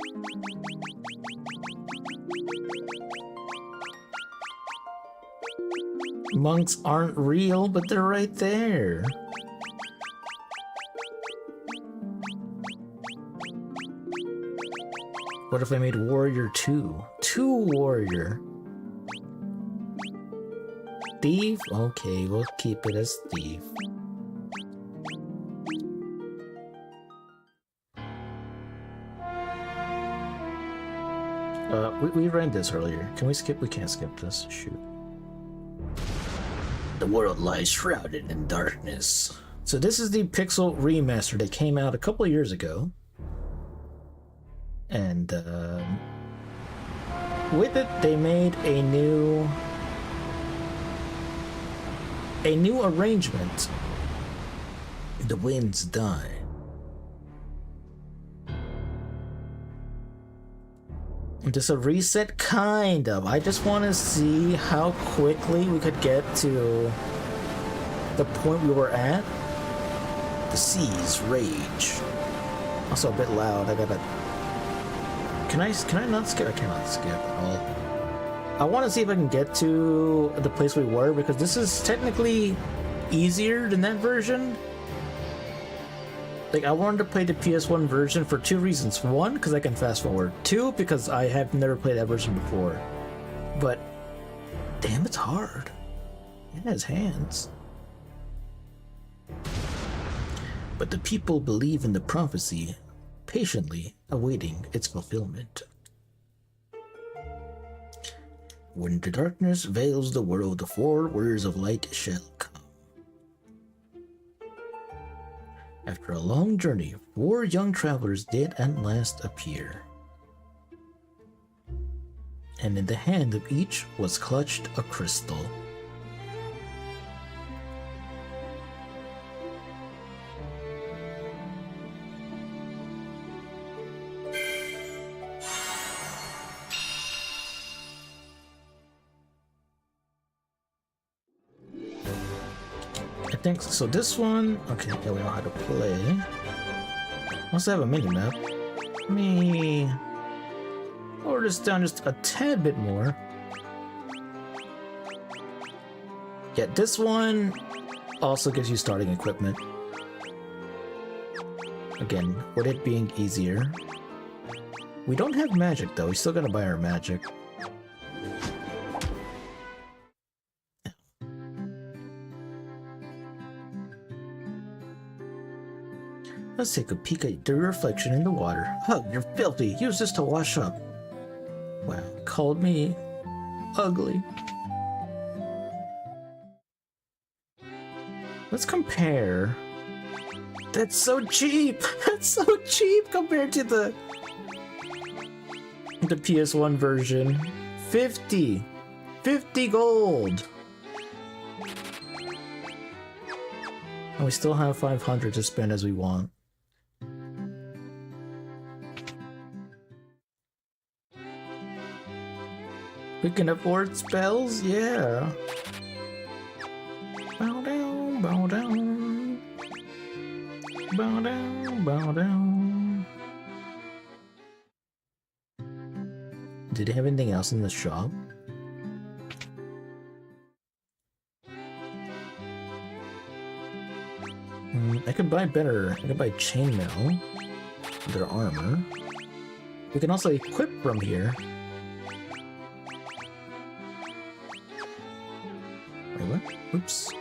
Monks aren't real, but they're right there. What if I made warrior 2? 2 warrior. Thief? Okay, we'll keep it as thief. We ran this earlier. Can we skip? We can't skip this. Shoot. The world lies shrouded in darkness. So this is the Pixel remaster that came out a couple of years ago. And with it, they made a new arrangement. The winds die. Just a reset, kind of. I just want to see how quickly we could get to the point we were at. The seas rage. Also a bit loud. I gotta. Can I not skip? I cannot skip at all. I want to see if I can get to the place we were, because this is technically easier than that version. Like, I wanted to play the PS1 version for 2 reasons. 1, because I can fast forward. 2, because I have never played that version before. But, damn, it's hard. It has hands. But the people believe in the prophecy, patiently awaiting its fulfillment. When the darkness veils the world, the 4 words of light shall come. After a long journey, 4 young travelers did at last appear. And in the hand of each was clutched a crystal. I think so. This one, okay, yeah, we know how to play. Also have a mini map. Me lower this down just a tad bit more. Yeah, this one also gives you starting equipment. Again, with it being easier. We don't have magic though. We still gotta buy our magic. Let's take a peek at the reflection in the water. Ugh, you're filthy. Use this to wash up. Wow, called me ugly. Let's compare. That's so cheap. That's so cheap compared to the PS1 version. 50 gold. And we still have 500 to spend as we want. We can afford spells? Yeah. Bow down, bow down. Bow down, bow down. Did they have anything else in the shop? I could buy better. I could buy chainmail. Their armor. We can also equip from here. Wait, what? Oops.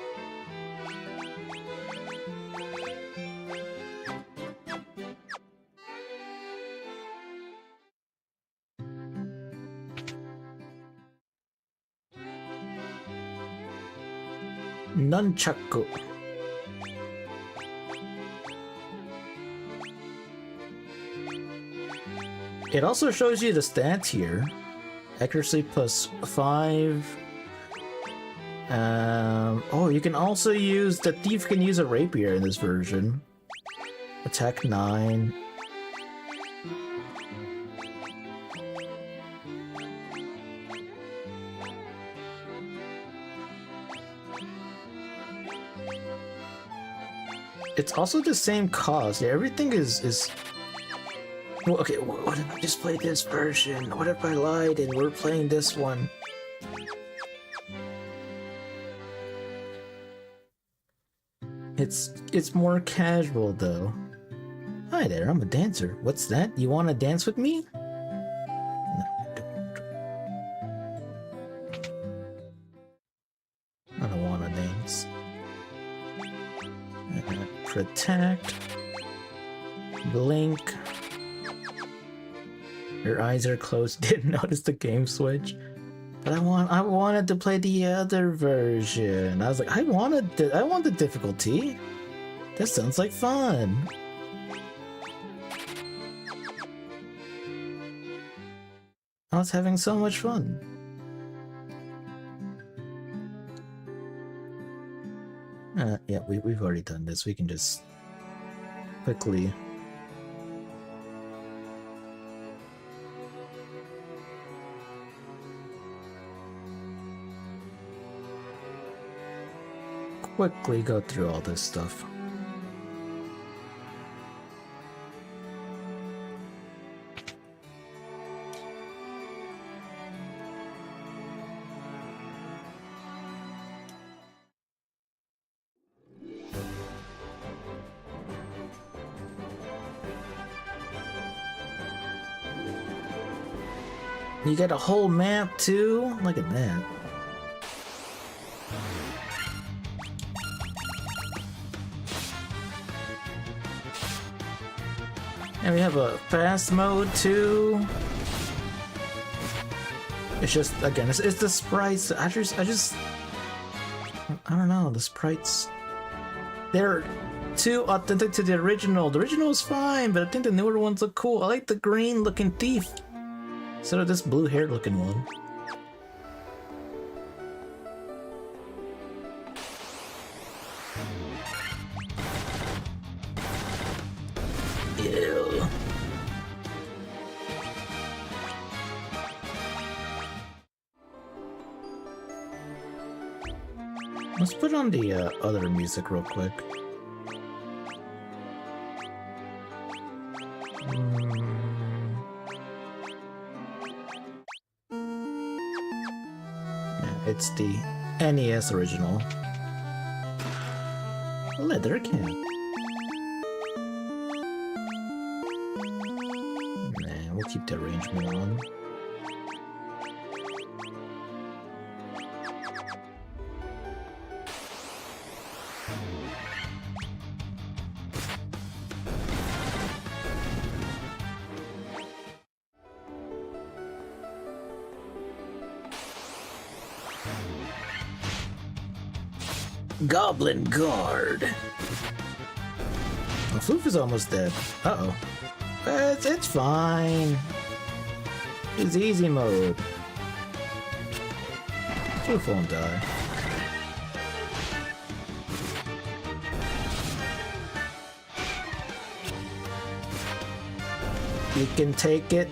Nunchaku. It also shows you the stats here. Accuracy plus 5. Oh, you can also use... The thief can use a rapier in this version. Attack 9. It's also the same cost. Yeah, everything is... Well, okay, what if I just played this version? What if I lied and we're playing this one? It's more casual though. Hi there, I'm a dancer. What's that? You wanna dance with me? No, I don't. I don't wanna dance. Protect. Blink. Your eyes are closed. Didn't notice the game switch. But I wanted to play the other version. I was like, I want the difficulty. That sounds like fun. I was having so much fun. Yeah, we've already done this. We can just quickly. Quickly go through all this stuff. You get a whole map too? Look at that. And we have a fast mode too. It's just, again, it's the sprites. I don't know, the sprites, they're too authentic to the original. The original is fine, but I think the newer ones look cool. I like the green looking thief instead of this blue haired looking one. Ew. Let's put on the other music real quick. Yeah, it's the NES original. Leather can. Nah, we'll keep the arrangement on. Goblin Guard. The Floof is almost dead. Uh-oh. It's fine. It's easy mode. Floof won't die. You can take it.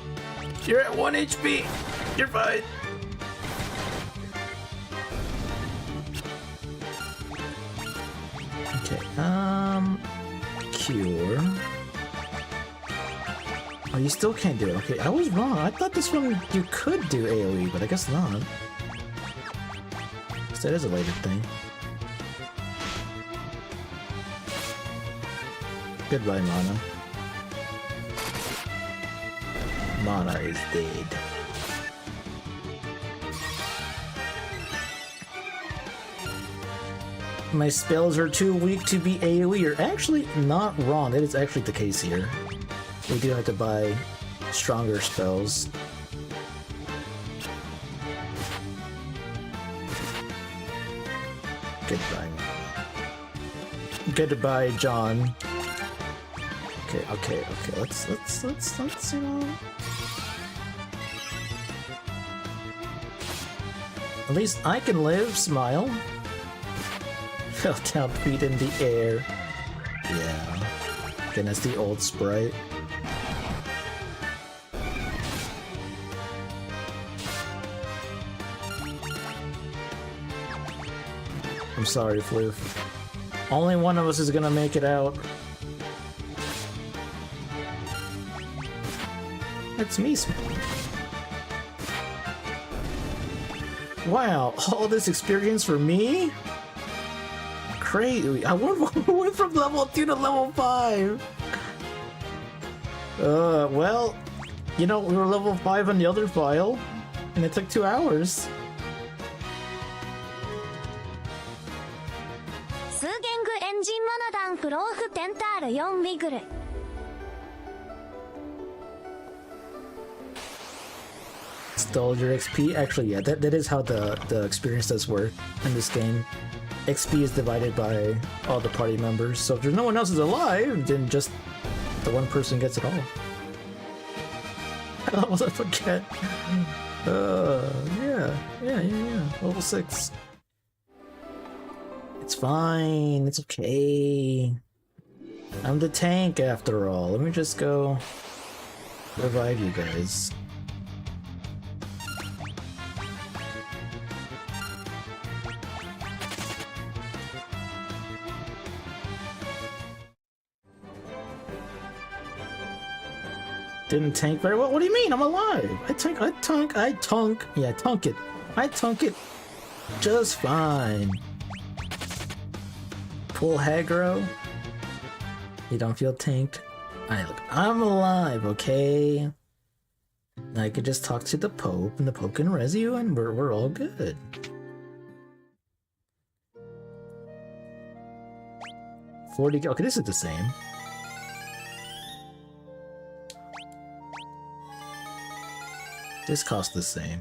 You're at 1 HP. You're fine. Cure. Oh, you still can't do it. Okay, I was wrong. I thought this one you could do AoE, but I guess not. So that is a later thing. Goodbye, Mana. Mana is dead. My spells are too weak to be AoE. You're actually not wrong. That is actually the case here. We do have to buy stronger spells. Goodbye. Goodbye, John. Okay. Let's, you know. At least I can live, smile. Fell down, feet in the air. Yeah. Again, that's the old sprite. I'm sorry, Floof. Only one of us is gonna make it out. That's me. Wow, all this experience for me? Crazy. I went from level 2 to level 5. Well, you know, we were level 5 on the other file, and it took 2 hours. Stole your XP? Actually, yeah, that is how the experience does work in this game. XP is divided by all the party members, so if there's no one else is alive, then just the one person gets it all. How was I forget? Yeah. Level 6. It's fine. It's okay. I'm the tank after all. Let me just go revive you guys. Didn't tank very well. What do you mean? I'm alive. I tunk it. I tunk it just fine. Full aggro. You don't feel tanked? I'm alive, okay? I could just talk to the Pope, and the Pope can res you, and we're all good. $40. Okay, this is the same. This costs the same.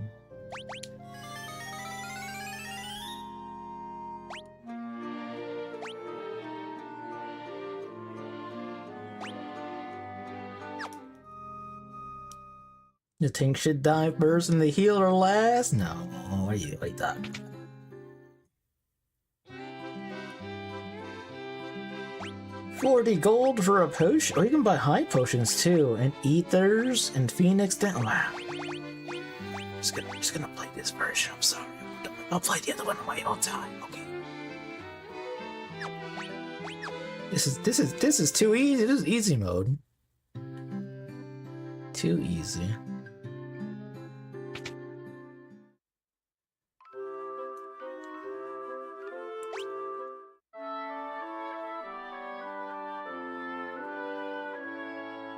The tank should dive first and the healer last? No, what are you like that? $40 gold for a potion? Oh, you can buy high potions too, and ethers and phoenix down. Wow. Just gonna play this version. I'm sorry. I'll play the other one on my own time. Okay. This is too easy. This is easy mode. Too easy.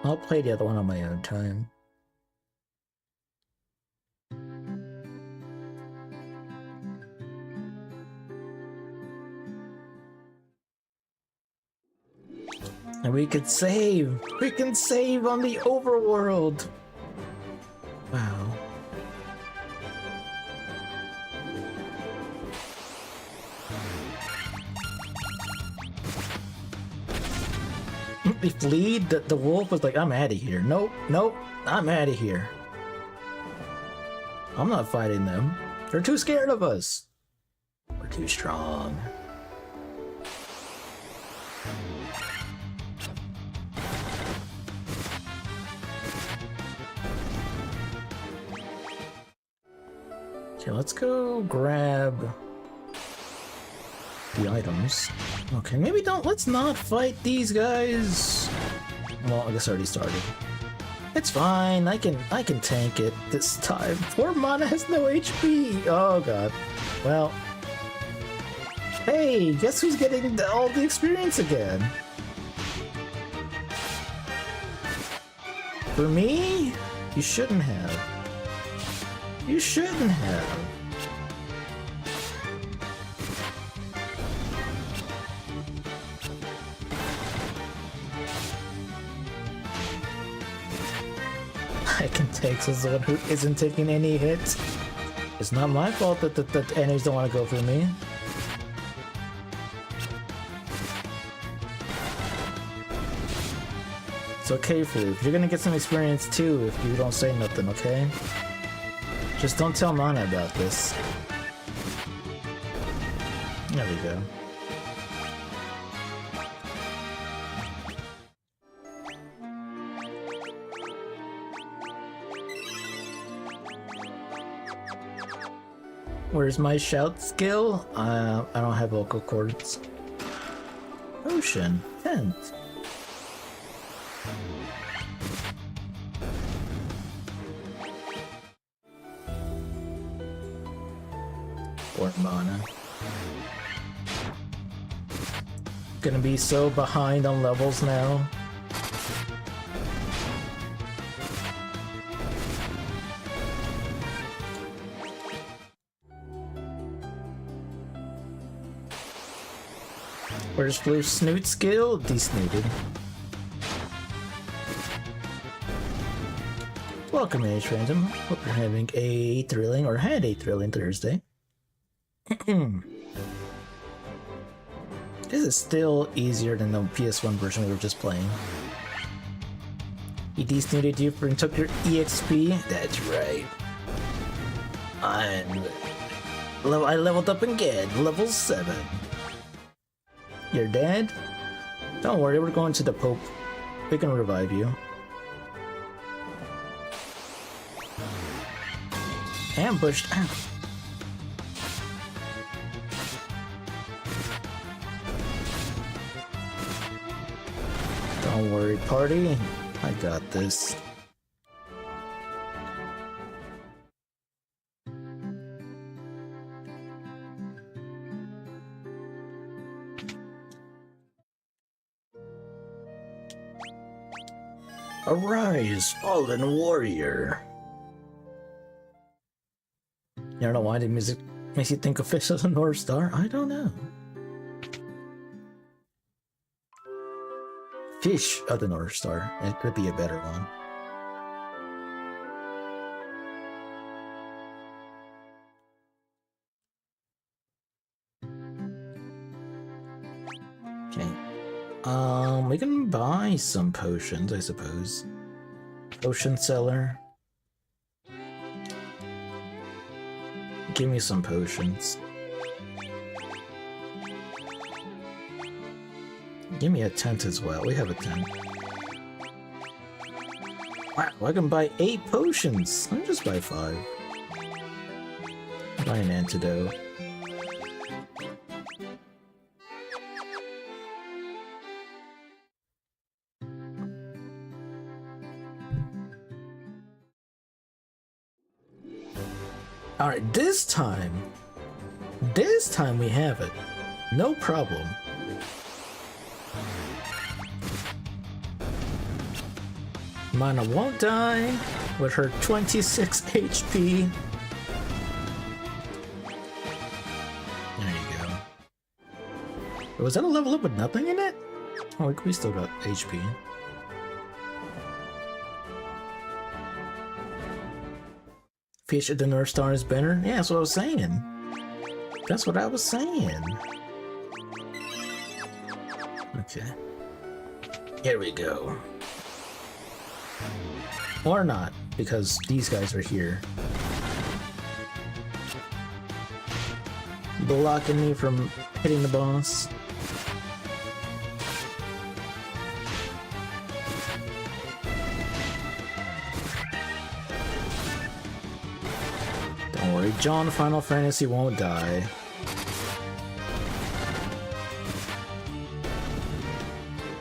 I'll play the other one on my own time. And we could save! We can save on the overworld! Wow. If Lead, the wolf was like, I'm out of here. Nope, nope, I'm out of here. I'm not fighting them. They're too scared of us. We're too strong. Okay, let's go grab the items. Okay, maybe let's not fight these guys. Well, I guess I already started. It's fine, I can tank it this time. Poor Mana has no HP! Oh god. Well. Hey, guess who's getting all the experience again? For me? You shouldn't have. You shouldn't have. I can take someone who isn't taking any hits. It's not my fault that the enemies don't want to go for me. It's okay, Flip. You're gonna get some experience too if you don't say nothing, okay? Just don't tell Mana about this. There we go. Where's my shout skill? I don't have vocal cords. Ocean. Tent. Or Mana. Gonna be so behind on levels now. Where's Blue Snoot skill? Desnooted. Welcome, Age Phantom. Hope you're having a thrilling, or had a thrilling Thursday. This is still easier than the PS1 version we were just playing. He desnooted you and took your EXP? That's right. I leveled up again, level 7. You're dead? Don't worry, we're going to the Pope. We can revive you. Ambushed. Ow. Don't worry, party. I got this. Arise, fallen warrior. You don't know why the music makes you think of Fish as a North Star? I don't know. Fish of the North Star. It could be a better one. We can buy some potions, I suppose. Potion seller. Give me some potions. Give me a tent as well. We have a tent. Wow, I can buy 8 potions. Let me just buy 5. Buy an antidote. Alright, this time we have it. No problem. Mana won't die with her 26 HP. There you go. Was that a level up with nothing in it? Oh, we still got HP. Featured the North Star is better? Yeah, that's what I was saying. That's what I was saying. Okay. Here we go. Or not, because these guys are here. Blocking me from hitting the boss. Don't worry, John Final Fantasy won't die.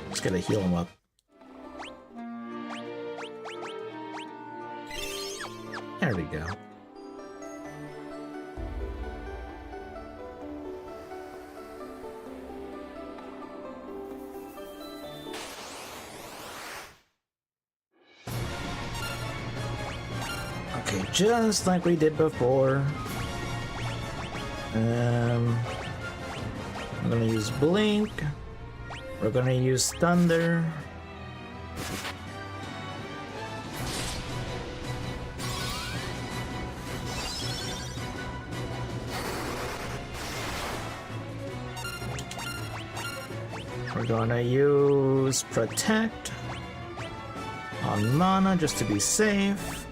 Just gotta heal him up. There we go. Okay, just like we did before. I'm gonna use Blink. We're gonna use Thunder. We're gonna use Protect on Mana just to be safe.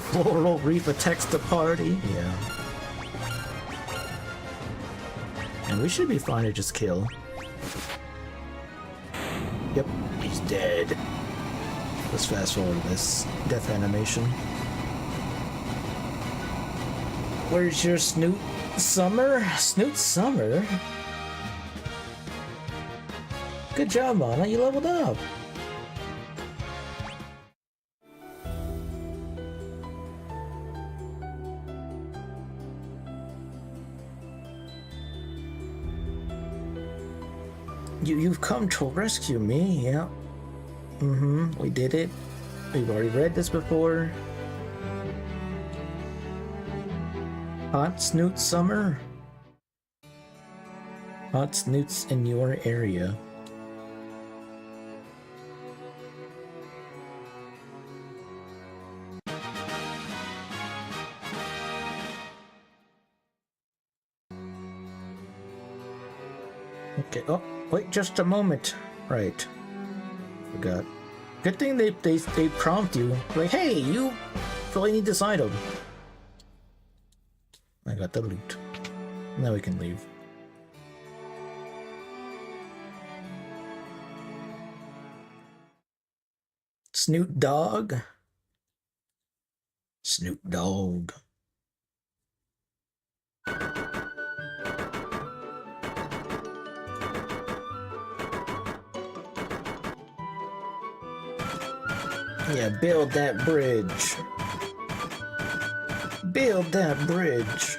Floral Reef attacks the party. Yeah. And we should be fine to just kill. Yep, he's dead. Let's fast forward this death animation. Where's your Snoot Summer? Snoot Summer? Good job, Mana. You leveled up. You've come to rescue me, yeah. We did it. We've already read this before. Hot Snoot Summer. Hot snoots in your area. Okay, oh, wait just a moment. Right. Forgot. Good thing they prompt you. Like, hey, you really need this item. I got the loot. Now we can leave. Snoot Dog? Snoot Dog. Yeah, build that bridge. Build that bridge.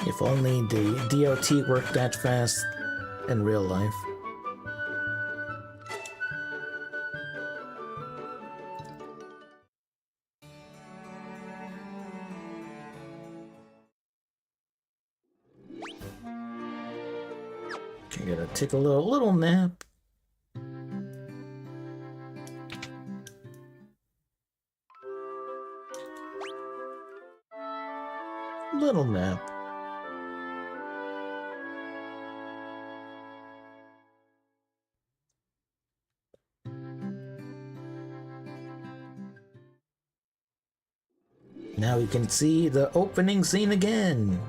If only the DLT worked that fast in real life. Okay, gotta take a little nap. Little nap. Now we can see the opening scene again.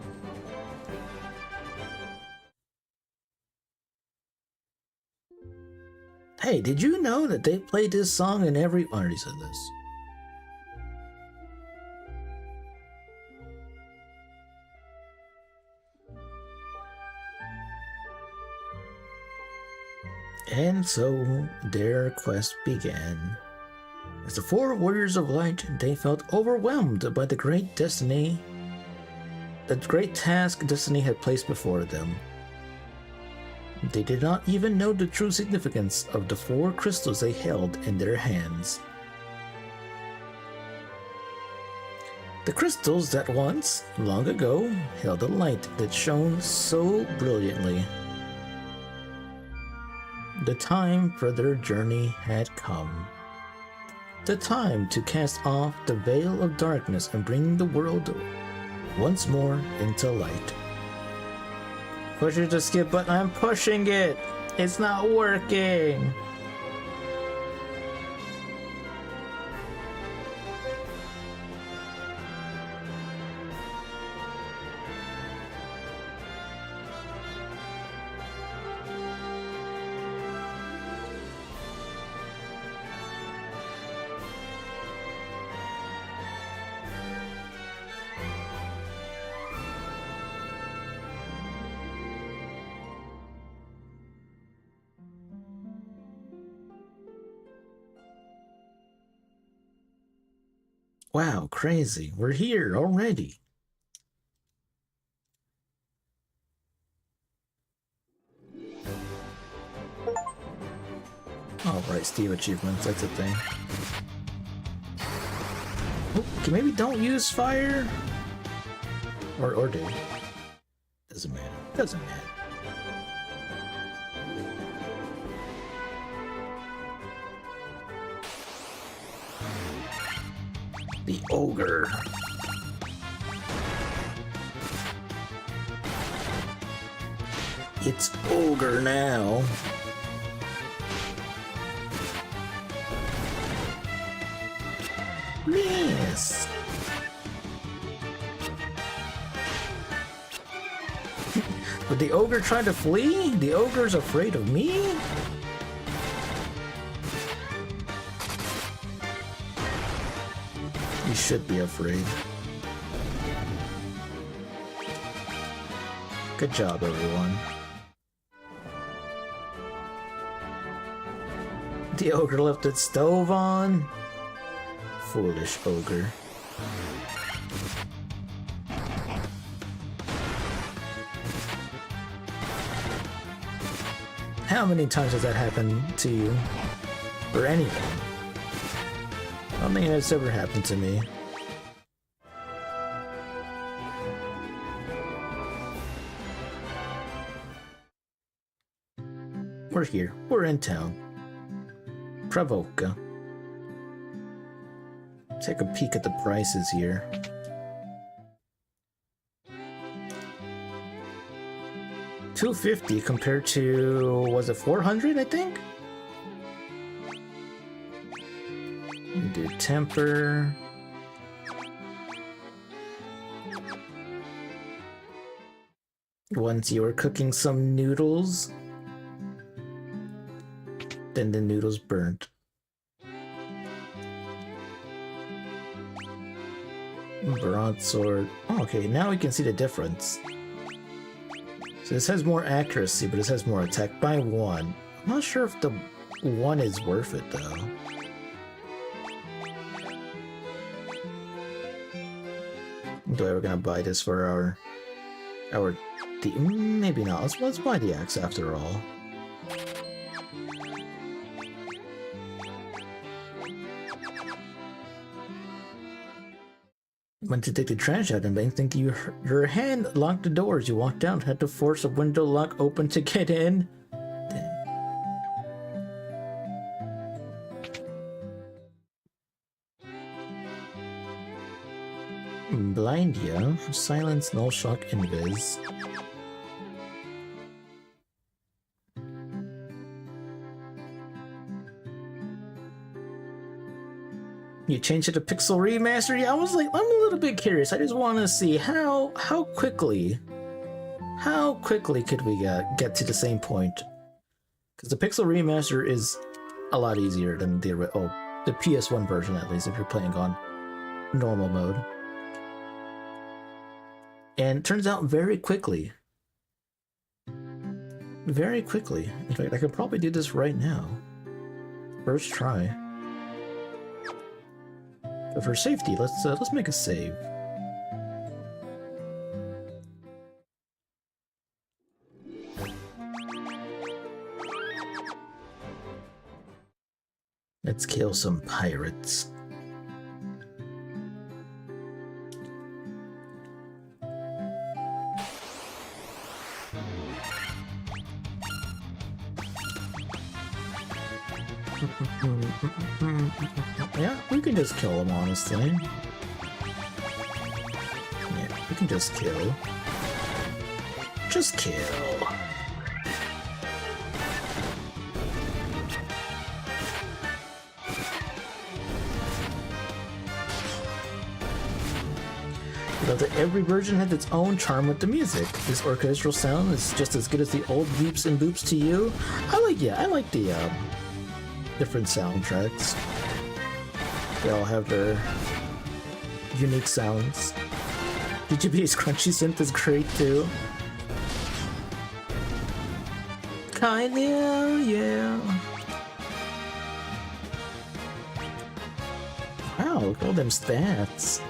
Hey, did you know that they played this song in every... I already said this. And so their quest began. As the four warriors of light, they felt overwhelmed by the great task destiny had placed before them. They did not even know the true significance of the four crystals they held in their hands. The crystals that once, long ago, held a light that shone so brilliantly. The time for their journey had come. The time to cast off the veil of darkness and bring the world once more into light. Push the skip button. I'm pushing it. It's not working. Wow, crazy. We're here already. Alright, Steve achievements, that's a thing. Okay, maybe don't use fire? Or do. Doesn't matter. Doesn't matter. The ogre. It's ogre now. Yes. But the ogre tried to flee? The ogre's afraid of me? You should be afraid. Good job, everyone. The ogre left its stove on. Foolish ogre. How many times has that happened to you? Or anyone? I don't think it's ever happened to me. We're here. We're in town. Pravoka. Take a peek at the prices here. $250 compared to, was it 400, I think? We do temper. Once you were cooking some noodles, then the noodles burnt. Broadsword. Oh, okay, now we can see the difference. So this has more accuracy, but this has more attack by 1. I'm not sure if the 1 is worth it, though. Do I ever gonna buy this for our maybe not. Let's buy the axe after all. went to take the trash out and I think your hand locked the door as you walked out. Had to force a window lock open to get in. Blind ya. Silence, null shock, invis. You changed it to Pixel Remaster? Yeah, I'm a little bit curious. I just want to see how quickly could we get to the same point? Because the Pixel Remaster is a lot easier than the PS1 version, at least if you're playing on normal mode. And it turns out very quickly. Very quickly. In fact, I could probably do this right now. First try. But for safety, let's make a save. Let's kill some pirates. Yeah, we can just kill him, honestly. Yeah, we can just kill. Just kill. That every version has its own charm with the music. This orchestral sound is just as good as the old beeps and boops to you. I like the different soundtracks. They all have their unique sounds. DGB's crunchy synth is great too. Kinda, yeah. Wow, look at all them stats.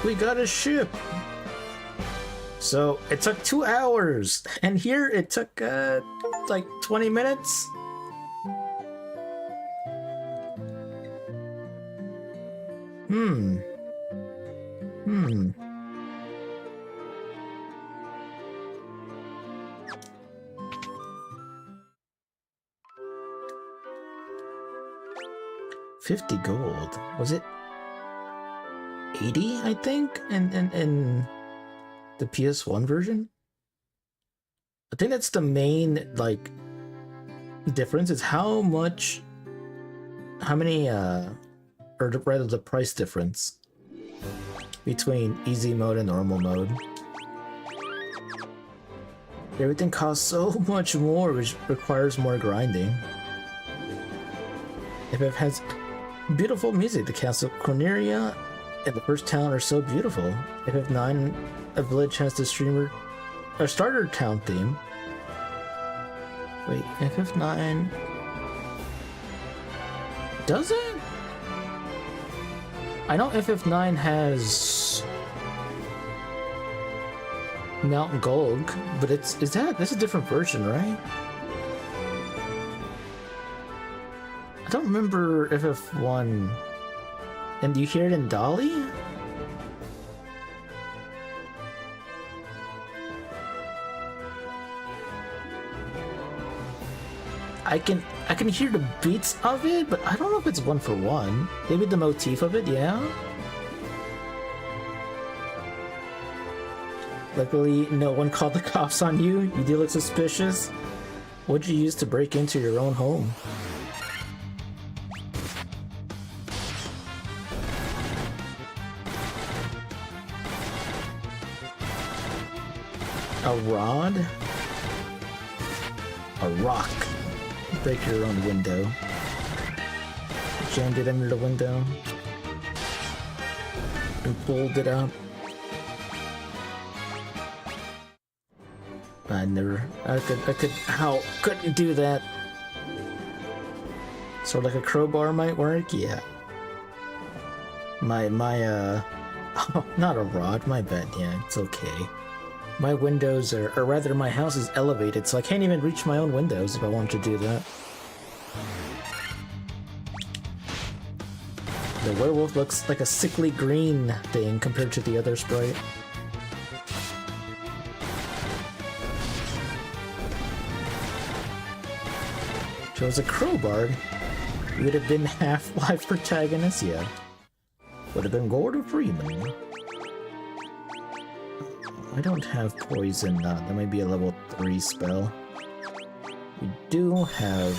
We got a ship. So it took 2 hours, and here it took like 20 minutes. Hmm. 50 gold. Was it 80, I think, in the PS1 version? I think that's the main, like, difference is how many, or rather the price difference between easy mode and normal mode. Everything costs so much more, which requires more grinding. FF has beautiful music. The Castle of Corneria and the first town are so beautiful. FF9, a village has the starter town theme. Wait, FF9 does it? I know FF9 has Mountain Gold, but that's a different version, right? I don't remember FF1. And you hear it in Dolly? I can hear the beats of it, but I don't know if it's one for one. Maybe the motif of it, yeah? Luckily, no one called the cops on you. You do look suspicious. What'd you use to break into your own home? A rod? A rock. Break your own window. Jammed it under the window. And pulled it out. Couldn't do that. So like a crowbar might work? Yeah. Oh, not a rod, my bad, yeah, it's okay. My windows are, or rather my house is elevated, so I can't even reach my own windows if I want to do that. The werewolf looks like a sickly green thing compared to the other sprite. If it was a crowbar, he would have been Half-Life protagonist, yeah. Would have been Gordon Freeman. I don't have poison, that might be a level 3 spell. We do have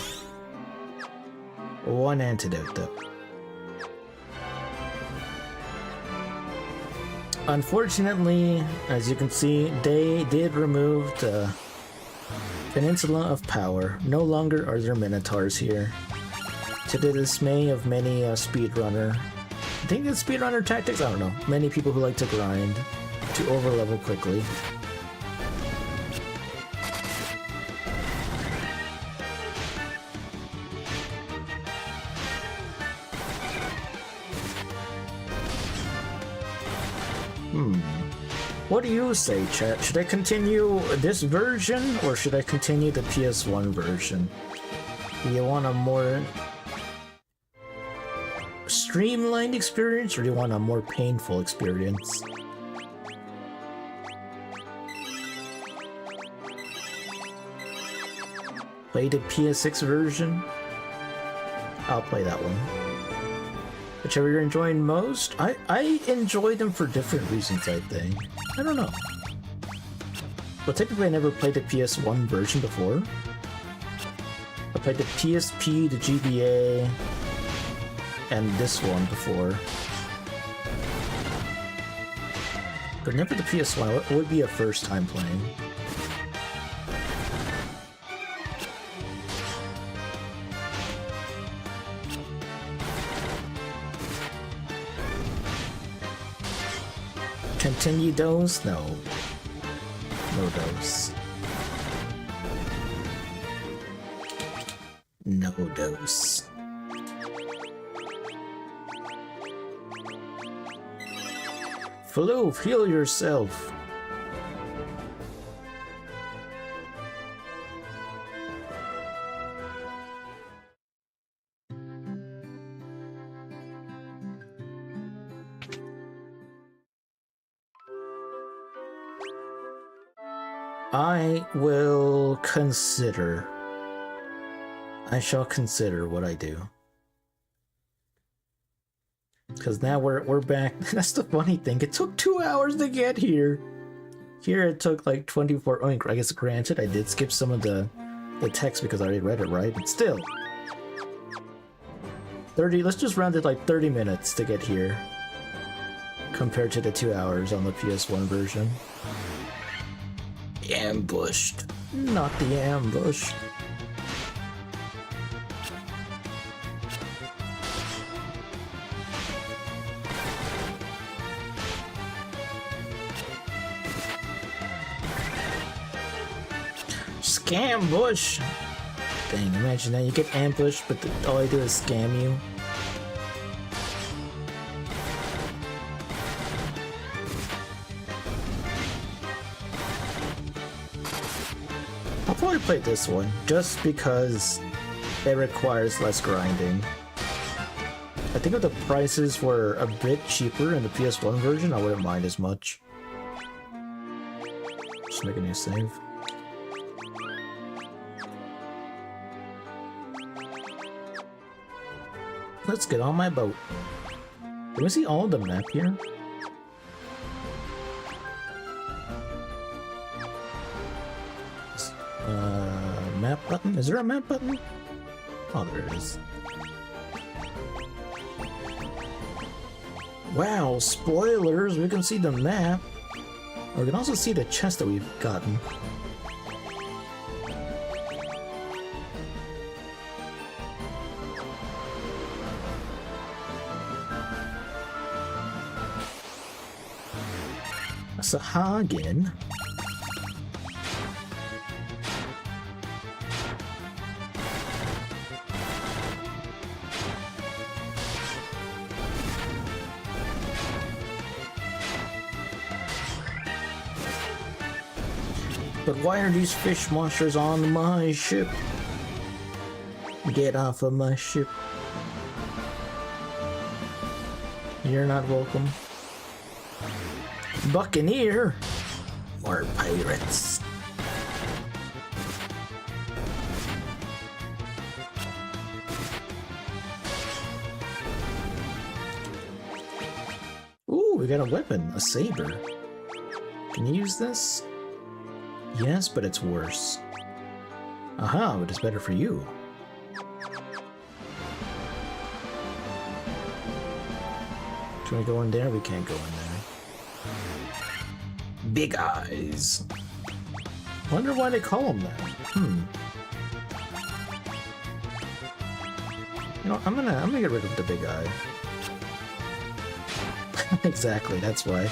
one antidote though. Unfortunately, as you can see, they did remove the Peninsula of Power. No longer are there Minotaurs here. To the dismay of many speedrunner. I think it's speedrunner tactics? I don't know. Many people who like to grind to overlevel quickly. What do you say, chat? Should I continue this version or should I continue the PS1 version? Do you want a more streamlined experience or do you want a more painful experience? Play the PS6 version? I'll play that one. Whichever you're enjoying most. I enjoy them for different reasons, I think. I don't know. But typically I never played the PS1 version before. I played the PSP, the GBA, and this one before. But never the PS1. It would be a first time playing. Continue dose? No. No dose. No dose. Floof, heal yourself. I will consider. I shall consider what I do. Because now we're back. That's the funny thing. It took 2 hours to get here. Here it took like 24. I mean, I guess granted, I did skip some of the text because I already read it, right? But still. 30, let's just round it like 30 minutes to get here. Compared to the 2 hours on the PS1 version. Ambushed. Not the ambush. Scam bush. Dang, imagine that. You get ambushed, but all I do is scam you. I'll probably play this one, just because it requires less grinding. I think if the prices were a bit cheaper in the PS1 version, I wouldn't mind as much. Just make a new save. Let's get on my boat. Can we see all of the map here? Map button? Is there a map button? Oh, there it is. Wow, spoilers! We can see the map. We can also see the chest that we've gotten. Sahagin. But why are these fish monsters on my ship? Get off of my ship. You're not welcome. Buccaneer! More pirates. Ooh, we got a weapon, a saber. Can you use this? Yes, but it's worse. Aha, but it's better for you. Can we go in there? We can't go in there. Big eyes. Wonder why they call them that. You know, I'm gonna get rid of the big eye. Exactly, that's why.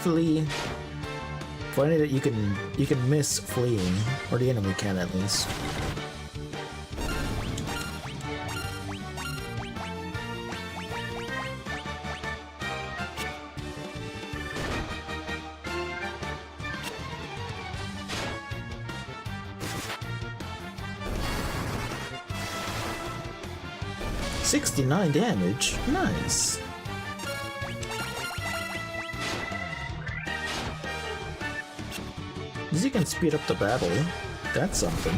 Flee. Funny that you can miss fleeing, or the enemy can at least. $69 damage. Nice. You can speed up the battle. That's something.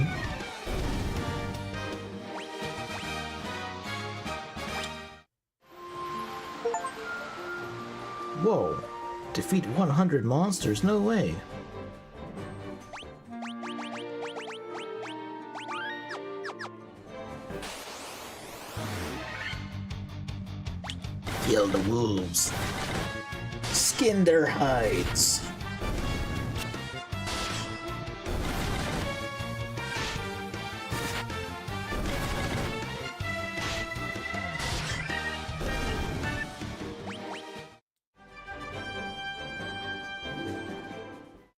Whoa. Defeat 100 monsters? No way. Kill the wolves. Skin their hides.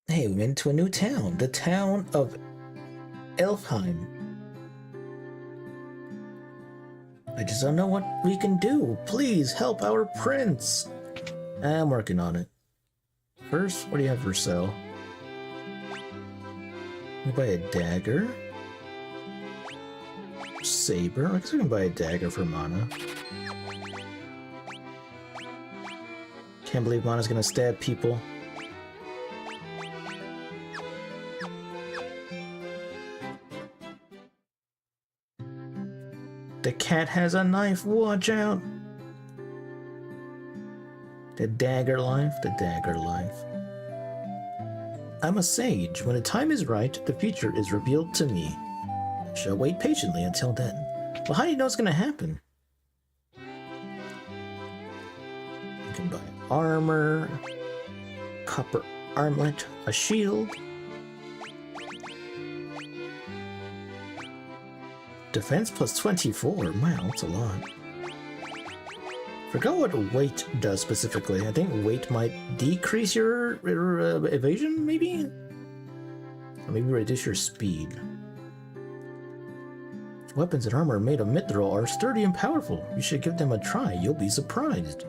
Hey, we went to a new town. The town of Elfheim. I just don't know what we can do. Please help our prince. I'm working on it. First, what do you have for sale? We buy a dagger. Saber. I guess we can buy a dagger for mana. Can't believe Mana's gonna stab people. The cat has a knife, watch out! The dagger life, the dagger life. I'm a sage. When the time is right, the future is revealed to me. I shall wait patiently until then. Well, how do you know it's gonna happen? You can buy armor, copper armlet, a shield. Defense plus 24. Wow, that's a lot. Forgot what weight does specifically. I think weight might decrease your evasion, maybe? Or maybe reduce your speed. Weapons and armor made of mithril are sturdy and powerful. You should give them a try. You'll be surprised.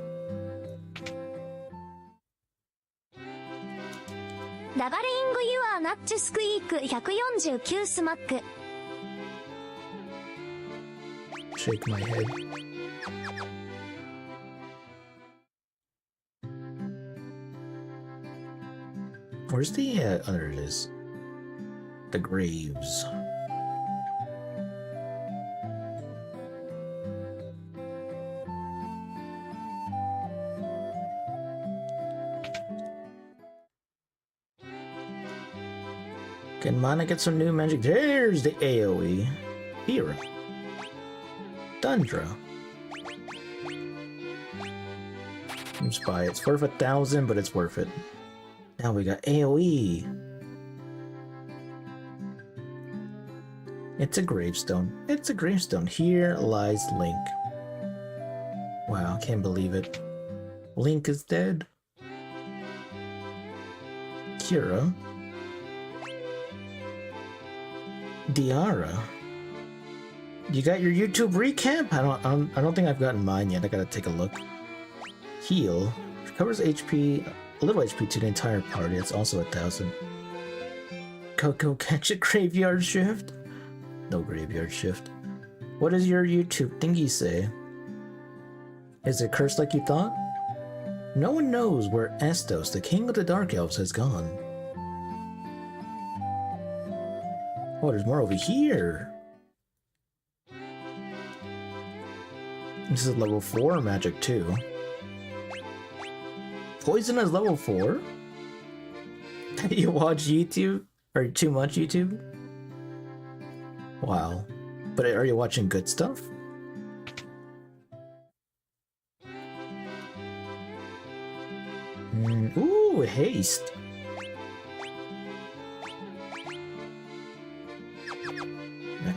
Shake my head. Where's the, oh, there it is. The graves. Can Mana get some new magic? There's the AoE. Hero. Tundra. Let's buy it. It's worth 1,000, but it's worth it. Now we got AoE. It's a gravestone. It's a gravestone. Here lies Link. Wow, I can't believe it. Link is dead. Kira. You got your YouTube recap? I don't think I've gotten mine yet. I gotta take a look. Heal recovers HP, a little HP to the entire party. It's also 1,000. Go catch a graveyard shift. No graveyard shift. What does your YouTube thingy say? Is it cursed like you thought? No one knows where Estos, the king of the Dark Elves, has gone. Oh, there's more over here. This is level 4 magic too. Poison is level 4? You watch YouTube? Or too much YouTube? Wow. But are you watching good stuff? Ooh, haste.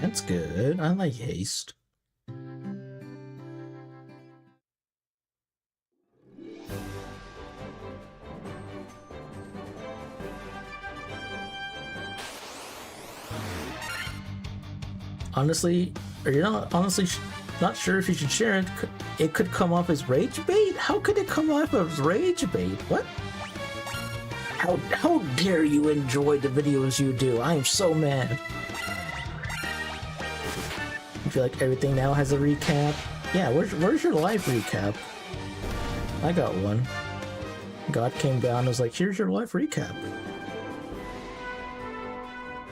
That's good. I like haste. Honestly, are you not not sure if you should share it? It could come off as rage bait? How could it come off as rage bait? What? How dare you enjoy the videos you do? I am so mad. You feel like everything now has a recap? Yeah, where's your live recap? I got one. God came down and was like, here's your live recap.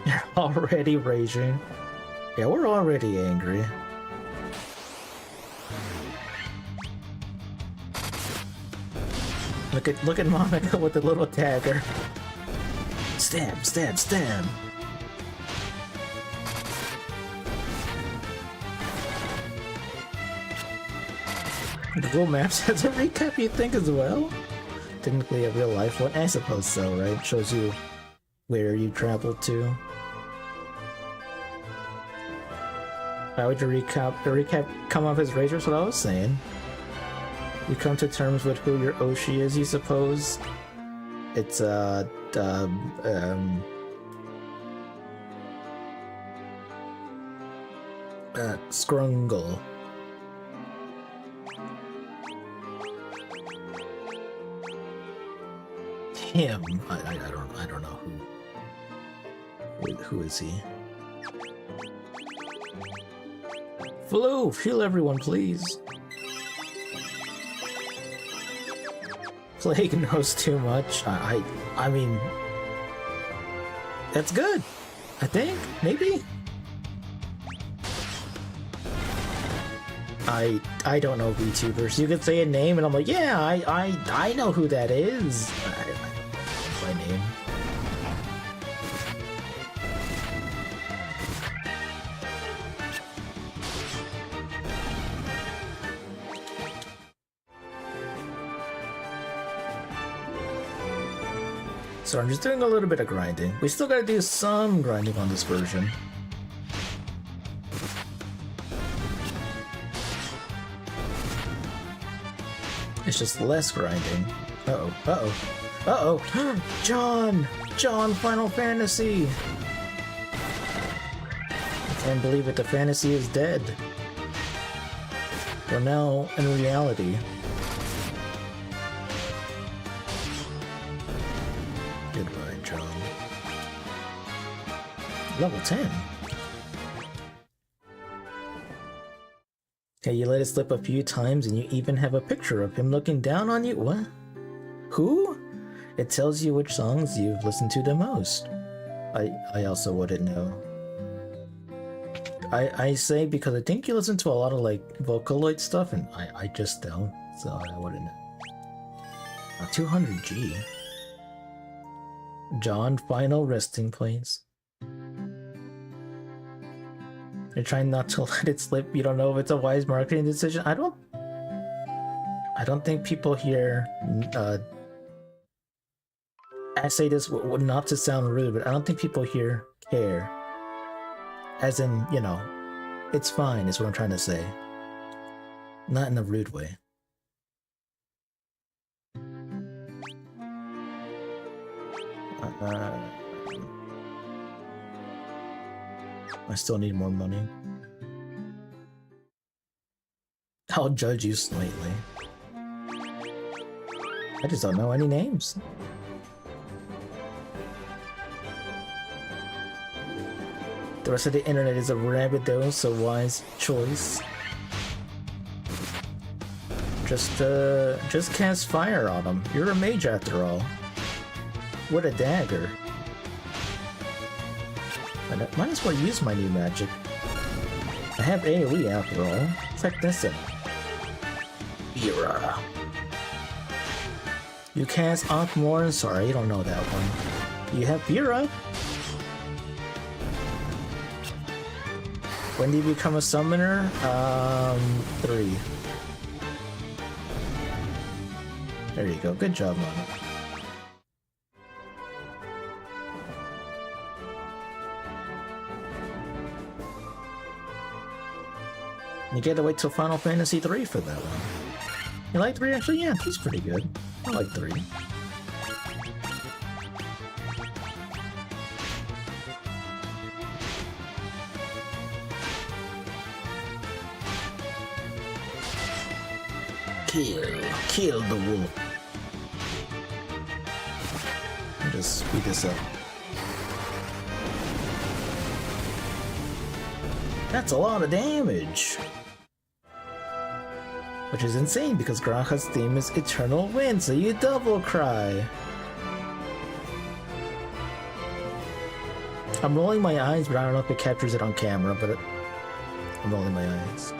You're already raging. Yeah, we're already angry. Look at Monica with the little dagger. Stab, stab, stab. Google Maps has a recap, you think, as well? Technically a real life one? I suppose so, right? Shows you where you traveled to. Why would your recap come off as rage? That's what I was saying. You come to terms with who your Oshi is, you suppose? It's, Scrungle. Him. I don't know who is he? Flu! Heal everyone, please. Plague knows too much. I mean, that's good. I think, maybe. I don't know VTubers. You could say a name, and I'm like, yeah, I know who that is. My name. So I'm just doing a little bit of grinding. We still gotta do some grinding on this version. It's just less grinding. Uh-oh, uh-oh, uh-oh! John, Final Fantasy! I can't believe it, the fantasy is dead. Well, now, in reality... Goodbye, John. Level 10. Hey, you let it slip a few times and you even have a picture of him looking down on you? What? Who? It tells you which songs you've listened to the most. I also wouldn't know. I say because I think you listen to a lot of like Vocaloid stuff and I just don't, so I wouldn't know. 200G. John, final resting place. You're trying not to let it slip. You don't know if it's a wise marketing decision. I don't think people here. I say this not to sound rude, but I don't think people here care. As in, you know, it's fine. Is what I'm trying to say. Not in a rude way. I still need more money. I'll judge you slightly. I just don't know any names. The rest of the internet is a rabbit so wise choice. Just cast fire on him. You're a mage after all. With a dagger. I might as well use my new magic. I have AoE after all. Check this out. Bira. You cast Ankh-Morn? Sorry, you don't know that one. You have Bira. When do you become a summoner? 3. There you go. Good job, Mama. You get to wait till Final Fantasy 3 for that one. You like 3 actually? Yeah, he's pretty good. I like 3. Kill the wolf. I'll just speed this up. That's a lot of damage. Which is insane because Granha's theme is Eternal Wind, so you double cry. I'm rolling my eyes, but I don't know if it captures it on camera, but I'm rolling my eyes.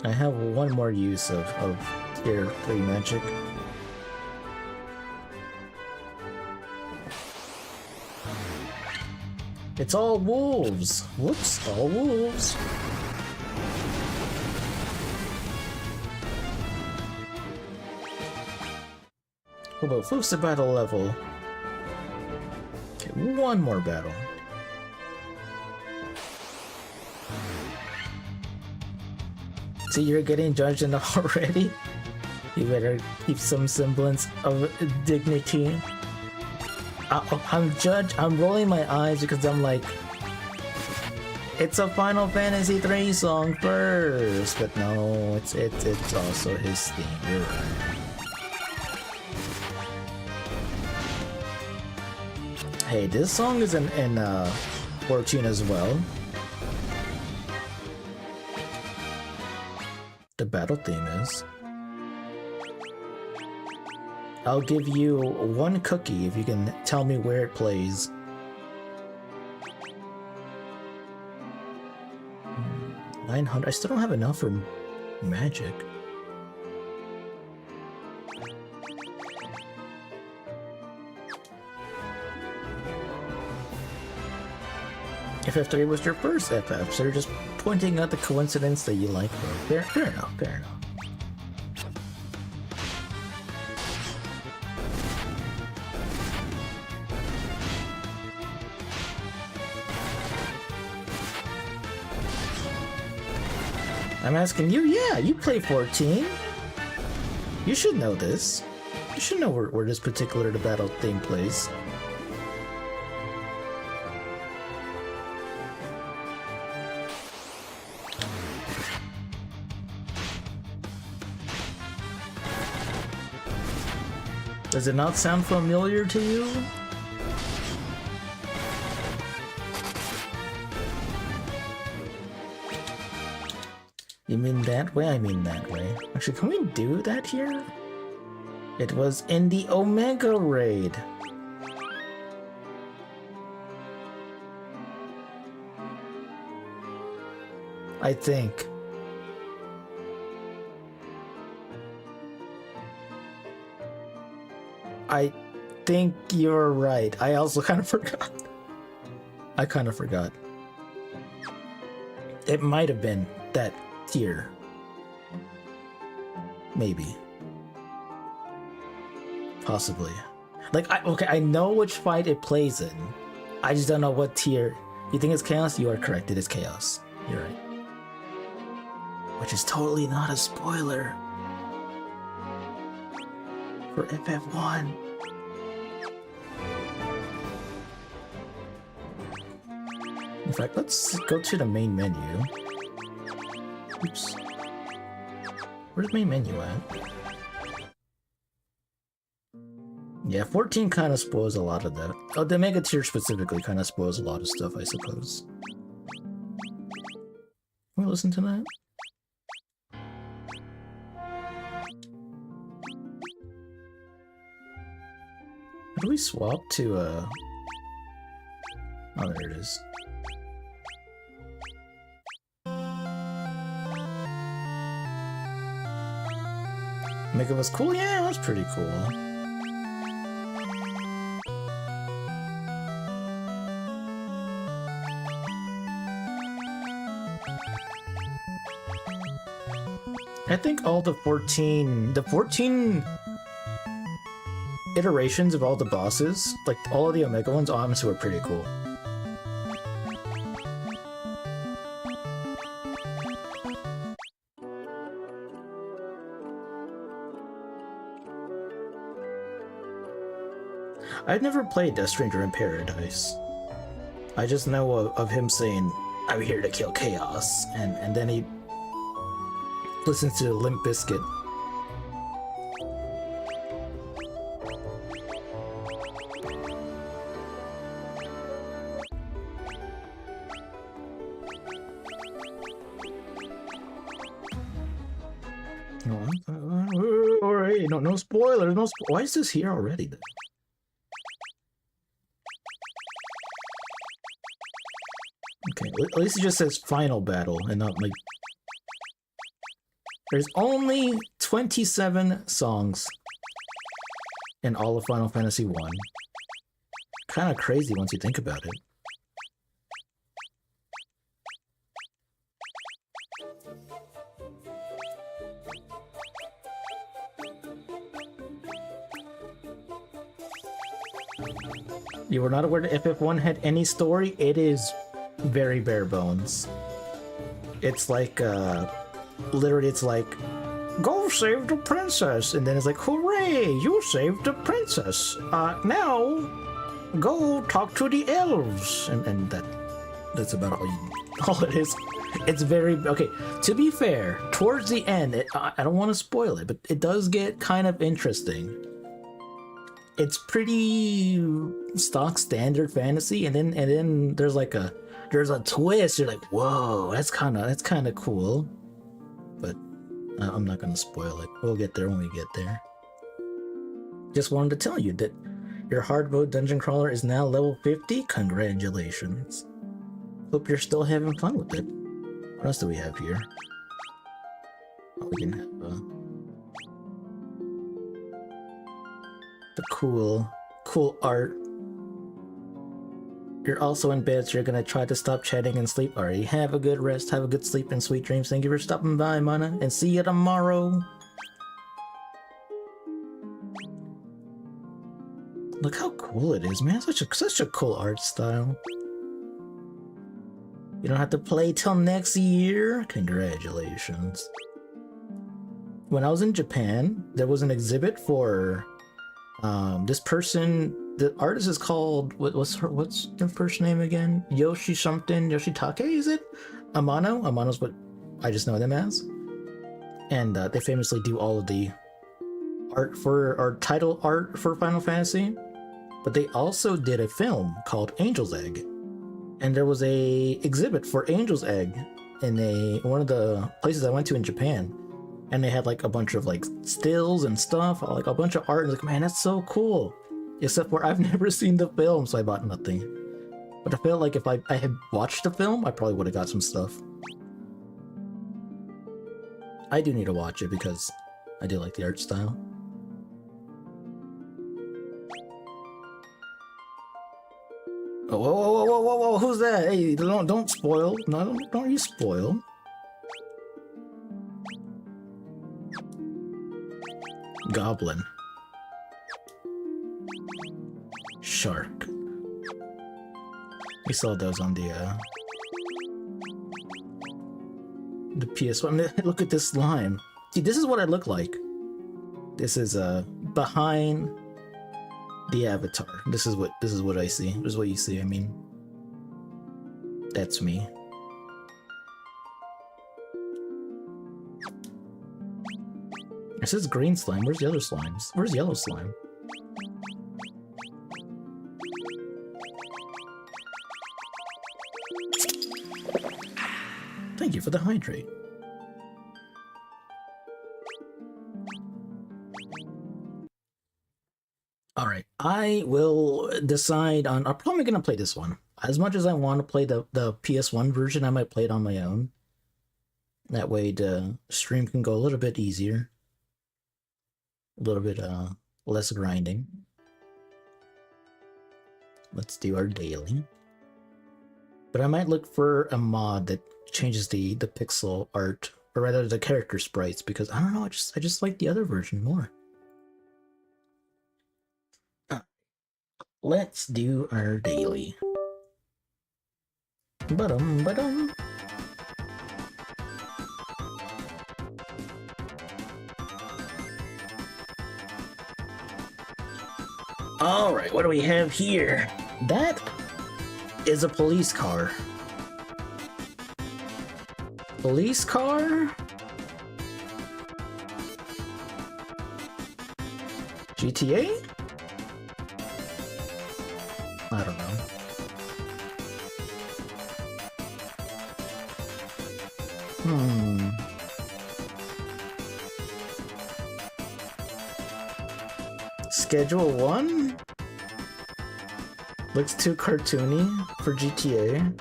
I have one more use of tier 3 magic. It's all wolves! Whoops, all wolves. Oh, but what's the battle level? Okay, one more battle. See, you're getting judged enough already? You better keep some semblance of dignity. I'm rolling my eyes because I'm like, it's a Final Fantasy 3 song first, but no, it's also his theme. You're right. Hey, this song is in 14 as well. The battle theme is. I'll give you 1 cookie if you can tell me where it plays. 900. I still don't have enough for magic. FF3 was your first FF, so you're just pointing out the coincidence that you like both. Fair enough, fair enough. I'm asking you, yeah, you play 14. You should know this. You should know where this particular battle thing plays. Does it not sound familiar to you? You mean that way? I mean that way. Actually, can we do that here? It was in the Omega raid. I think. I think you're right. I also kind of forgot. I kind of forgot. It might have been that tier. Maybe. Possibly. Like, okay, I know which fight it plays in. I just don't know what tier. You think it's Chaos? You are correct. It is Chaos. You're right. Which is totally not a spoiler. For FF1. In fact, let's go to the main menu. Oops. Where's main menu at? Yeah, 14 kind of spoils a lot of that. Oh, the Mega Tier specifically kind of spoils a lot of stuff, I suppose. Can we listen to that? How do we swap to, Oh, there it is. Mega was cool? Yeah, that was pretty cool. I think all the 14 iterations of all the bosses, like all of the Omega ones, honestly were pretty cool. I've never played Death Stranger in Paradise. I just know of him saying, "I'm here to kill chaos," and then he listens to Limp Bizkit. Alright, no spoilers, why is this here already then? Okay, at least it just says final battle and not like... There's only 27 songs in all of Final Fantasy 1. Kind of crazy once you think about it. You were not aware that FF1 had any story? It is very bare bones. It's like, literally it's like, go save the princess, and then it's like, hooray, you saved the princess. Now, go talk to the elves. And that's about all it is. It's very, okay, to be fair, towards the end, I don't want to spoil it, but it does get kind of interesting. It's pretty stock standard fantasy, and then there's like there's a twist. You're like, whoa, that's kind of cool. But I'm not gonna spoil it. We'll get there when we get there. Just wanted to tell you that your hard mode dungeon crawler is now level 50. Congratulations. Hope you're still having fun with it. What else do we have here? Oh, we can have the cool art. You're also in bed, so you're gonna try to stop chatting and sleep. Alright, have a good rest, have a good sleep and sweet dreams. Thank you for stopping by, Mana, and see you tomorrow. Look how cool it is, man. Such a cool art style. You don't have to play till next year. Congratulations. When I was in Japan, there was an exhibit for this person. The artist is called, what's their first name again? Yoshi something, Yoshitake, is it? Amano? Amano's what I just know them as. And they famously do all of the art or title art for Final Fantasy. But they also did a film called Angel's Egg. And there was a exhibit for Angel's Egg in one of the places I went to in Japan. And they had like a bunch of like stills and stuff, like a bunch of art, and like, man, that's so cool. Except for I've never seen the film, so I bought nothing. But I felt like if I had watched the film, I probably would have got some stuff. I do need to watch it because I do like the art style. Oh, whoa, who's that? Hey, don't spoil. No, don't you spoil. Goblin. Shark. We saw those on the PS1. Look at this slime. See, this is what I look like. This is behind the avatar. This is what I see. This is what you see, I mean. That's me. It says green slime. Where's the other slimes? Where's yellow slime? Thank you for the hydrate. Alright, I will decide on... I'm probably going to play this one. As much as I want to play the PS1 version, I might play it on my own. That way the stream can go a little bit easier. A little bit less grinding. Let's do our daily. But I might look for a mod that changes the pixel art, or rather the character sprites, because I don't know, I just like the other version more. Let's do our daily. Ba-dum, ba-dum. Alright, what do we have here? That is a police car. Police car? GTA? I don't know. Schedule 1? Looks too cartoony for GTA.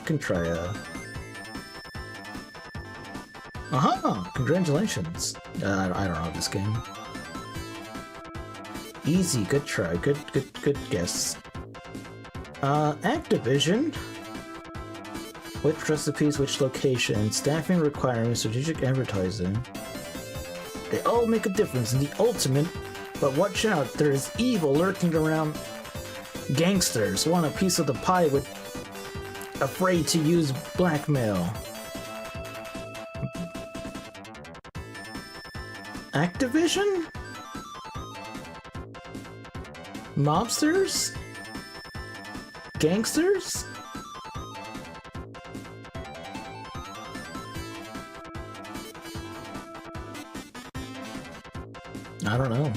Can try a... Aha! Congratulations. I don't know this game. Easy, good try, good guess. Activision. Which recipes, which location, staffing requirements, strategic advertising. They all make a difference in the ultimate, but watch out, there is evil lurking around. Gangsters want a piece of the pie with afraid to use blackmail. Activision? Mobsters? Gangsters? I don't know.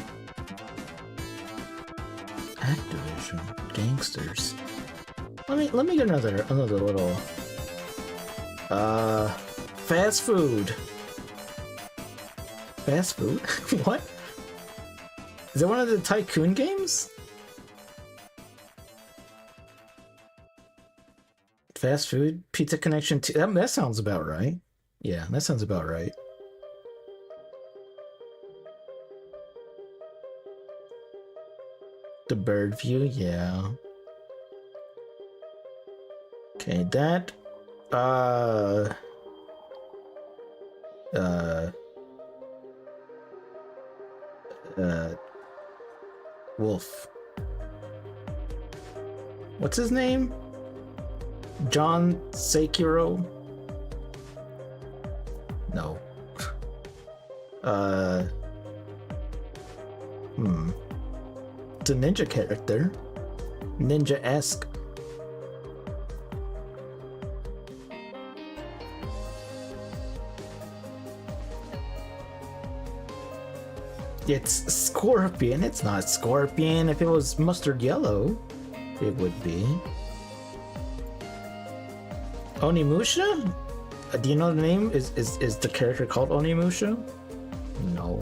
Activision, gangsters. Let me get another little fast food. Fast food? What? Is that one of the tycoon games? Fast food? Pizza Connection 2? That sounds about right. Yeah, that sounds about right. The bird view, yeah. Okay, that... Wolf. What's his name? John Sekiro? No. It's a ninja character. Ninja-esque. It's Scorpion. It's not Scorpion. If it was mustard yellow, it would be. Onimusha? Do you know the name? Is the character called Onimusha? No.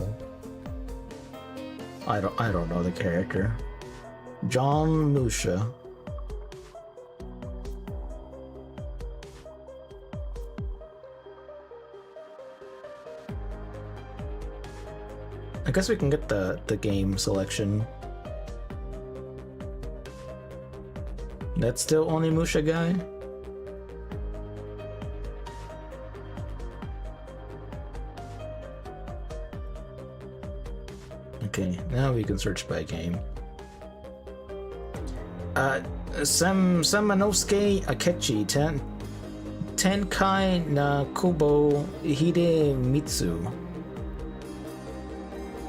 I don't know the character. John Musha. I guess we can get the game selection. That's still Onimusha guy? Okay, now we can search by game. Samanosuke Akechi, Tenkai na Kubo Hidemitsu.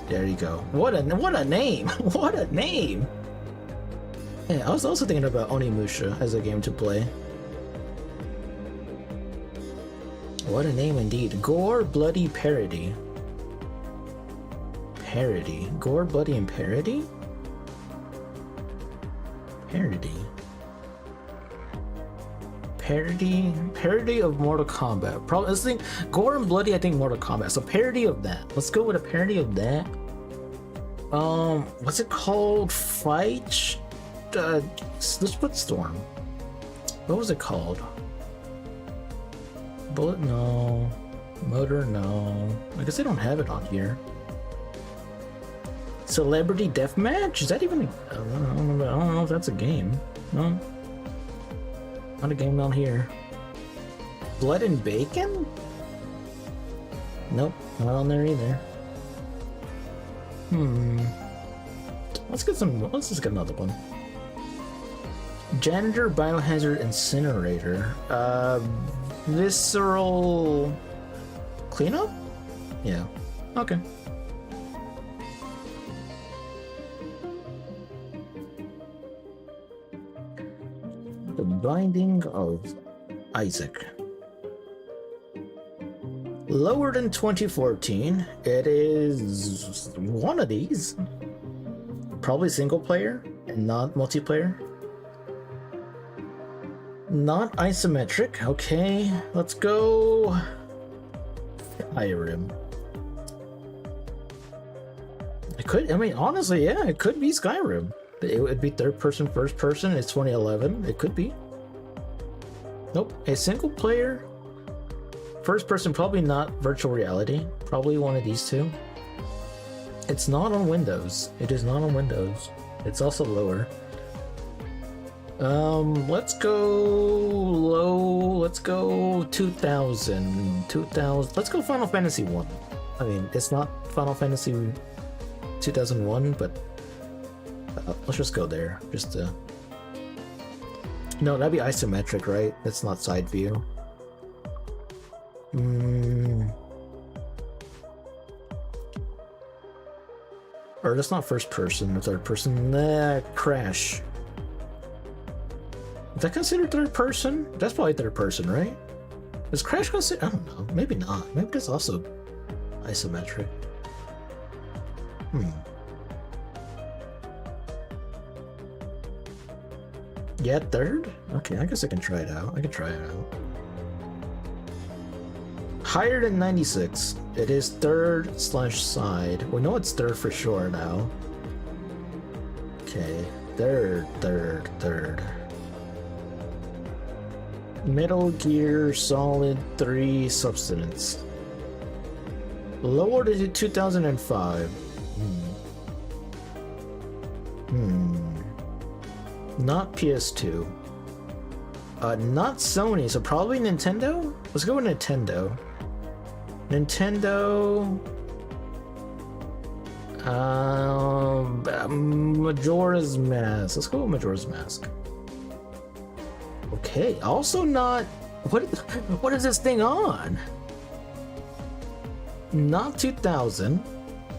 There you go. What a name! What a name! Yeah, I was also thinking about Onimusha as a game to play. What a name indeed. Gore, bloody, parody. Parody. Gore, bloody, and parody? Parody. Parody of Mortal Kombat. Probably this thing. Gore and bloody, I think Mortal Kombat. So parody of that. Let's go with a parody of that. What's it called? Fight? Let's put Storm. What was it called? Bullet? No. Motor? No. I guess they don't have it on here. Celebrity Deathmatch? Is that even I don't know if that's a game. No. Not a game down here. Blood and Bacon? Nope, not on there either. Let's just get another one. Janitor, Biohazard, Incinerator. Visceral Cleanup? Yeah. Okay. The Binding of Isaac. Lower than 2014. It is one of these. Probably single player and not multiplayer. Not isometric. Okay, let's go. Skyrim. It could, I mean, honestly, yeah, it could be Skyrim. It would be third person, first person. It's 2011. It could be. Nope. A single player. First person, probably not virtual reality. Probably one of these two. It's not on Windows. It is not on Windows. It's also lower. Let's go low. Let's go 2000. 2000. Let's go Final Fantasy 1. I mean, it's not Final Fantasy 2001, but let's just go there. Just to... No, that'd be isometric, right? That's not side view. Or that's not first person or third person. Nah, Crash. Is that considered third person? That's probably third person, right? Is Crash considered? I don't know. Maybe not. Maybe that's also isometric. Yeah, third? Okay, I guess I can try it out. Higher than 96. It is third / side. We know it's third for sure now. Okay, third. Metal Gear Solid 3 Substance. Lower to 2005. Not PS2. Not Sony, so probably Nintendo? Let's go with Nintendo. Majora's Mask. Let's go with Majora's Mask. Okay, also not... What is this thing on? Not 2000,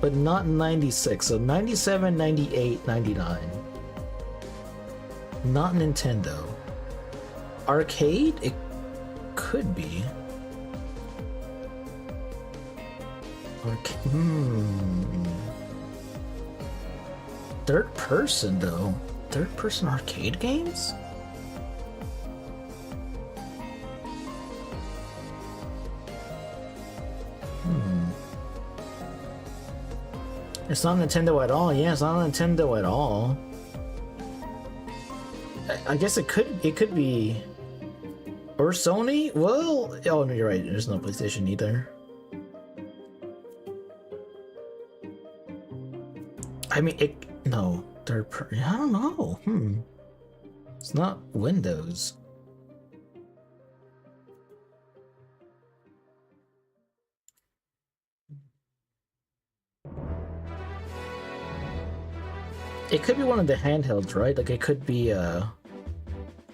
but not 96, so 97, 98, 99. Not Nintendo. Arcade? It could be. Third person, though. Third person arcade games? It's not Nintendo at all. Yeah, it's not Nintendo at all. I guess it could be, or Sony. Well, oh no, you're right. There's no PlayStation either. I mean, no third person. I don't know. It's not Windows. It could be one of the handhelds, right? Like it could be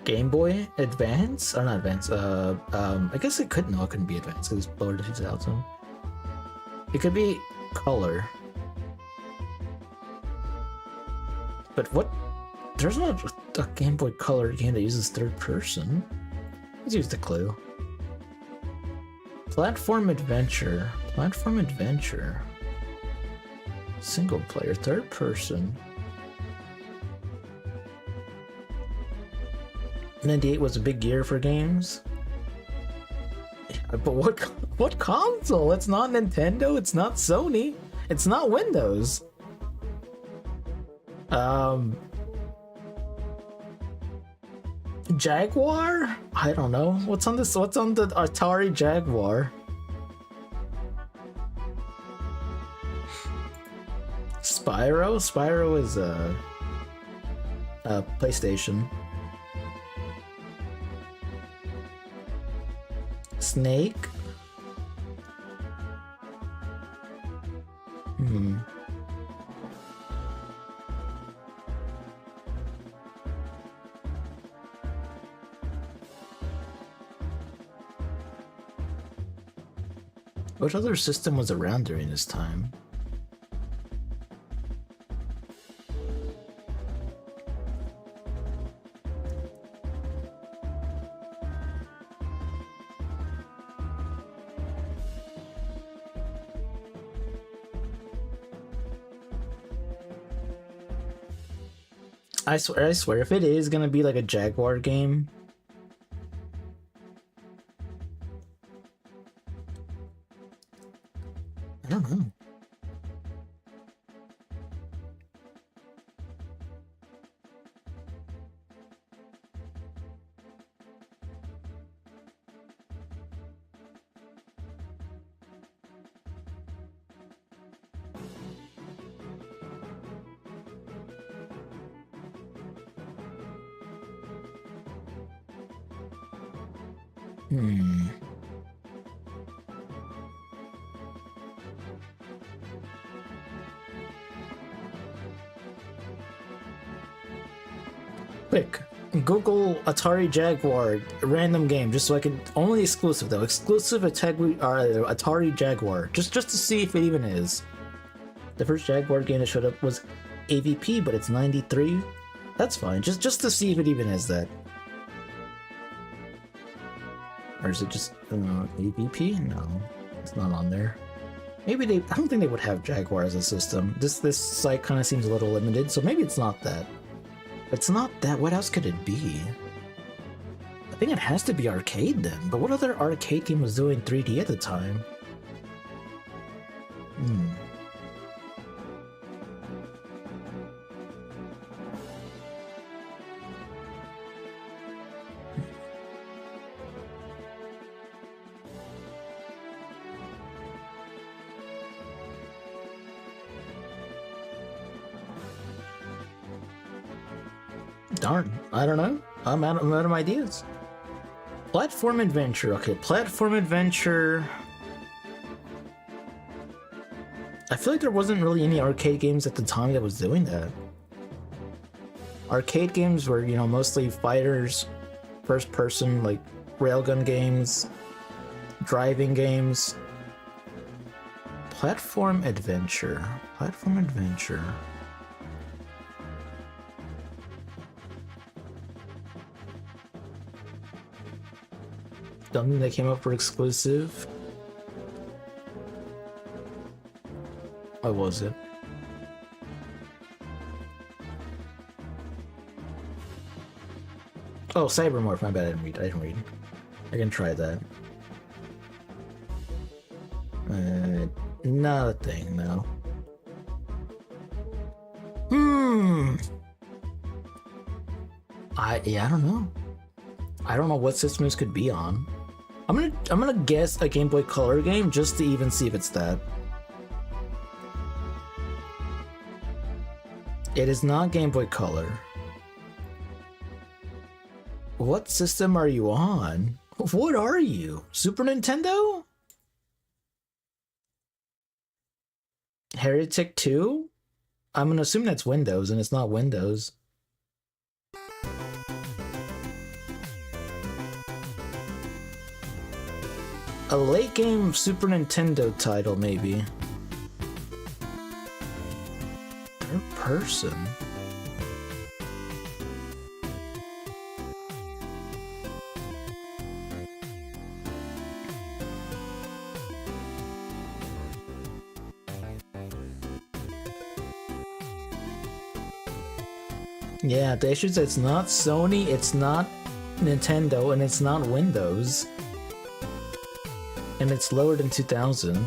Game Boy Advance, or not Advance. I guess it could. No, it couldn't be Advance because it's lower to 2000. It could be Color. But what? There's not a Game Boy Color game that uses third person. Let's use the clue. Platform adventure. Platform adventure. Single player, third person. 98 was a big year for games. But what console? It's not Nintendo, it's not Sony, it's not Windows. Jaguar? I don't know. What's on this? What's on the Atari Jaguar? Spyro? Spyro is a PlayStation. Snake? What other system was around during this time? I swear, if it is gonna be like a Jaguar game, I don't know. Quick, Google Atari Jaguar random game, just so I can. Only exclusive though, exclusive Atari Jaguar, just to see if it even is. The first Jaguar game that showed up was AVP, but it's 93. That's fine, just to see if it even is that. Or is it just AVP? No, it's not on there. Maybe they. I don't think they would have Jaguar as a system. This site kind of seems a little limited, so maybe it's not that. If it's not that, what else could it be? I think it has to be arcade then. But what other arcade game was doing 3D at the time? Darn, I don't know. I'm out of ideas. Platform adventure. Okay, platform adventure. I feel like there wasn't really any arcade games at the time that was doing that. Arcade games were, you know, mostly fighters, first person, like railgun games, driving games. Platform adventure. Platform adventure. Something that came up for exclusive. What was it? Oh, Cybermorph. My bad. I didn't read. I can try that. Nothing. No. I don't know. I don't know what system this could be on. I'm gonna guess a Game Boy Color game just to even see if it's that. It is not Game Boy Color. What system are you on? What are you? Super Nintendo? Heretic 2? I'm gonna assume that's Windows, and it's not Windows. A late game Super Nintendo title, maybe. Third person. Yeah, the issue is it's not Sony, it's not Nintendo, and it's not Windows. And it's lower than 2000.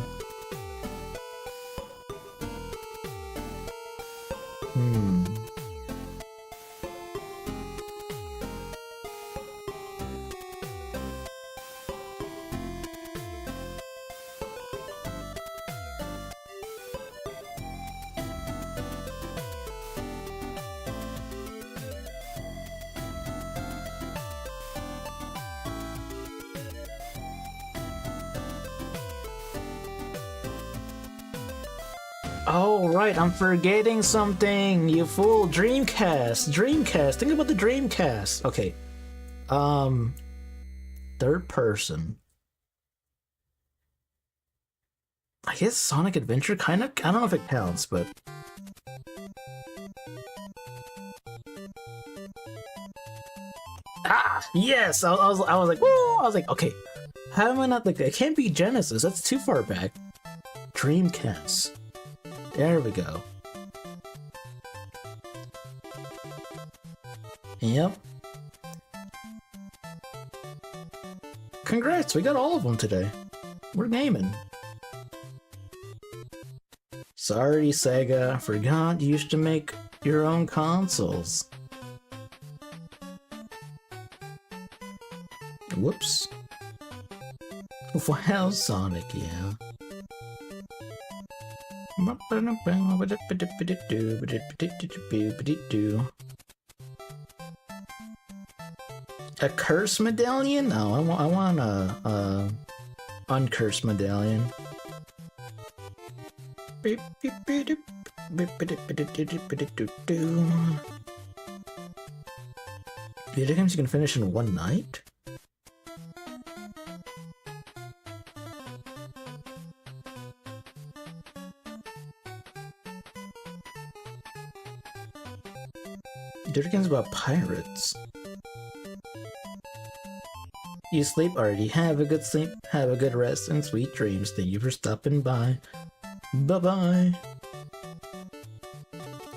Oh, right, I'm forgetting something, you fool. Dreamcast. Think about the Dreamcast. Okay. Third person. I guess Sonic Adventure kind of, I don't know if it counts, but yes, I was like, woo! I was like, okay, how am I not like, it can't be Genesis, that's too far back. Dreamcast. There we go. Yep. Congrats, we got all of them today. We're gaming. Sorry, Sega, forgot you used to make your own consoles. Whoops. Wow, Sonic, yeah. A curse medallion? No, I want a uncursed medallion. Video games you can finish in one night? Video games about pirates. You sleep already. Have a good sleep, have a good rest, and sweet dreams. Thank you for stopping by. Bye-bye.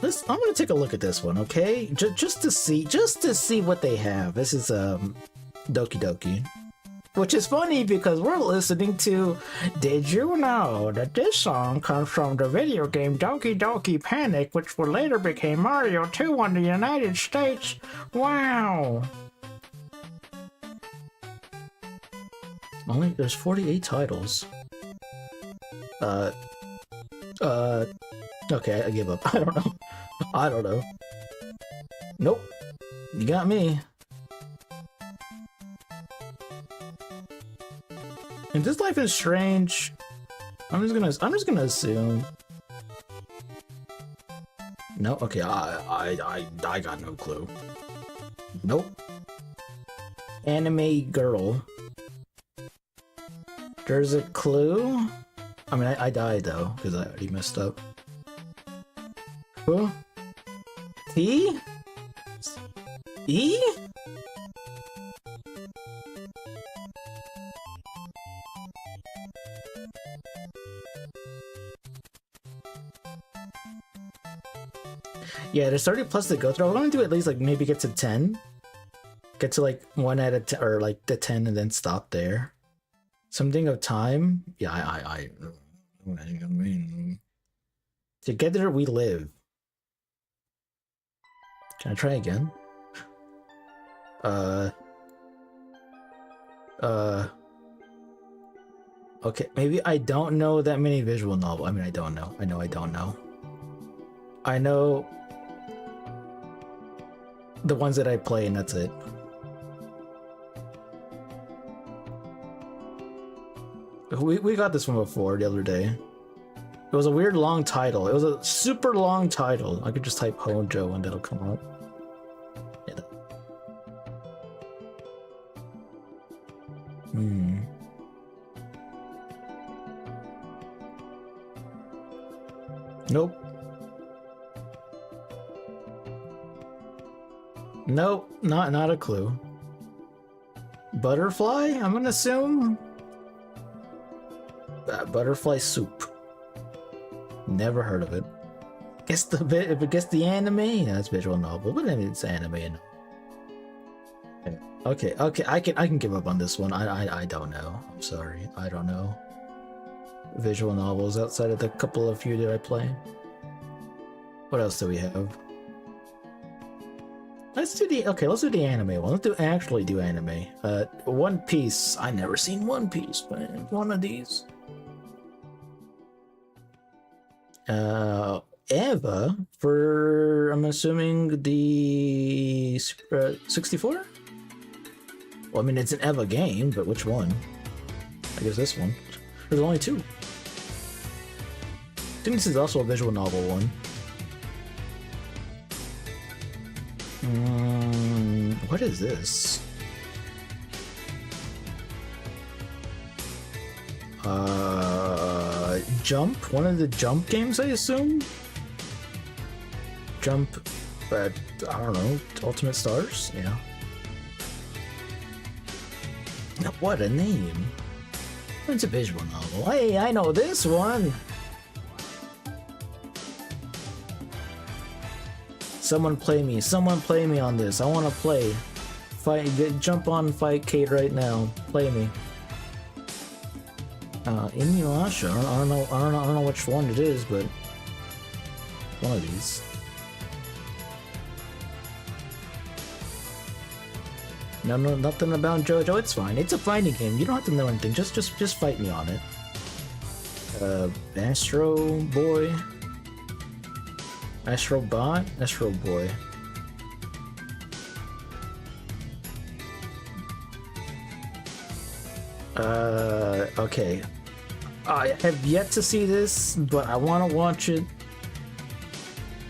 I'm gonna take a look at this one, okay? Just to see what they have. This is Doki Doki. Which is funny because we're listening to Did You Know That This Song comes from the video game Doki Doki Panic, which would later became Mario 2 in the United States? Wow! There's 48 titles. Okay, I give up. I don't know. Nope. You got me. And this life is strange. I'm just gonna assume. No, okay, I got no clue. Nope. Anime girl. There's a clue? I mean, I died though, because I already messed up. Who? T? E? Yeah, there's 30 plus to go through. I want to do at least like maybe get to 10. Get to like 1 out of 10, or like the 10 and then stop there. Something of time? Yeah, I mean, together we live. Can I try again? Okay, maybe I don't know that many visual novels. I mean, I don't know. I don't know. I know the ones that I play, and that's it. We got this one before the other day. It was a weird long title. It was a super long title. I could just type Hojo and it'll come up. Yeah. Nope. Nope, not a clue. Butterfly? I'm gonna assume. Butterfly soup. Never heard of it. gets the bit, if it gets the anime, that's visual novel, but then it's anime. And... Okay, I can give up on this one. I don't know. I'm sorry, I don't know. Visual novels outside of the couple of few that I play. What else do we have? Let's do the anime one. Let's actually do anime. One Piece. I never seen One Piece, but one of these. Eva for, I'm assuming, the 64? Well, I mean, it's an Eva game, but which one? I guess this one. There's only two. I think this is also a visual novel one. What is this? Jump? One of the Jump games, I assume? Jump, I don't know, Ultimate Stars? Yeah. What a name. It's a visual novel. Hey, I know this one! Someone play me on this. I want to play. Jump on, fight Kate right now. Play me. Inuyasha. I don't know which one it is, but one of these. No, nothing about JoJo. It's fine. It's a fighting game. You don't have to know anything. Just fight me on it. Astro Boy. Astro Bot? Astro Boy. Okay. I have yet to see this, but I want to watch it.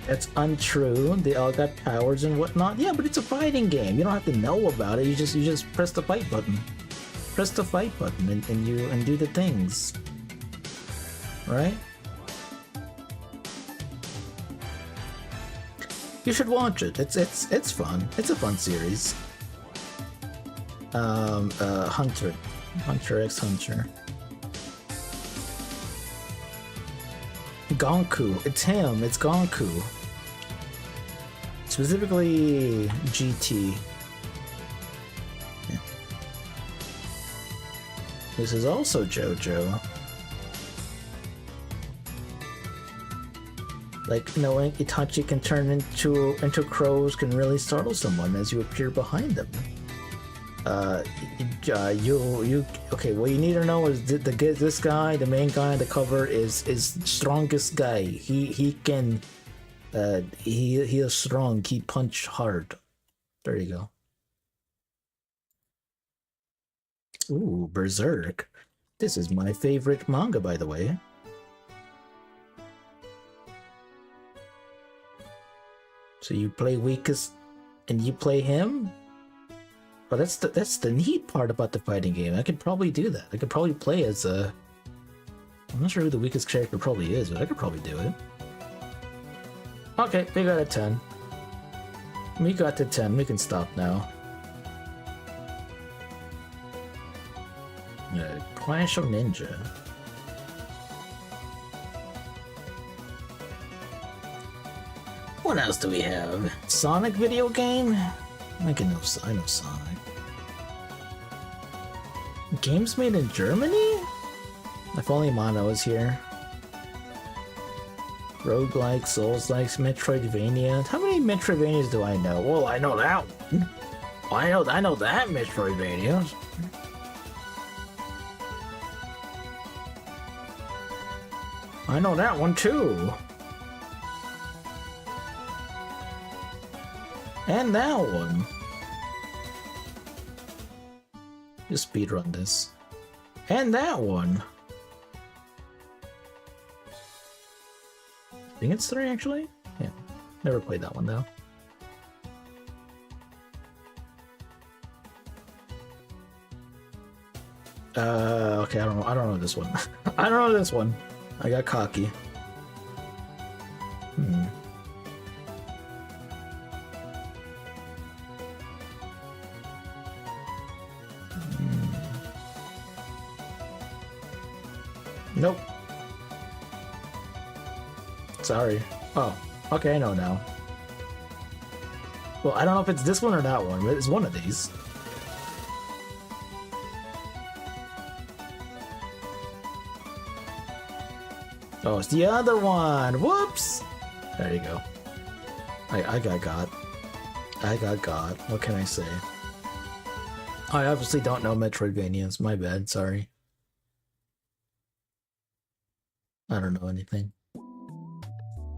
That's untrue. They all got powers and whatnot. Yeah, but it's a fighting game. You don't have to know about it. You just press the fight button. Press the fight button and do the things. Right? You should watch it. It's fun. It's a fun series. Hunter x Hunter. Gonku. It's him. It's Gonku. Specifically GT. Yeah. This is also JoJo. Like, knowing Itachi can turn into crows can really startle someone as you appear behind them. Okay, what you need to know is this guy, the main guy on the cover, is strongest guy. He can, he is strong. He punch hard. There you go. Ooh, Berserk. This is my favorite manga, by the way. So you play weakest, and you play him? But that's the neat part about the fighting game. I could probably do that. I could probably play as a... I'm not sure who the weakest character probably is, but I could probably do it. Okay, we got a 10. We got to 10. We can stop now. Clash of Ninja. What else do we have? Sonic video game? I know Sonic. Games made in Germany? If only Mono was here. Roguelike, Souls-likes, Metroidvania. How many Metroidvanias do I know? Well, I know that one. I know that Metroidvania. I know that one too. And that one. Just speedrun this. And that one. I think it's 3 actually? Yeah. Never played that one though. Okay, I don't know this one. I don't know this one. I got cocky. Nope. Sorry. Oh, Okay, I know now. Well, I don't know if it's this one or that one, but it's one of these. Oh, it's the other one! Whoops! There you go. I got. I got. What can I say? I obviously don't know Metroidvanias. My bad, sorry. I don't know anything.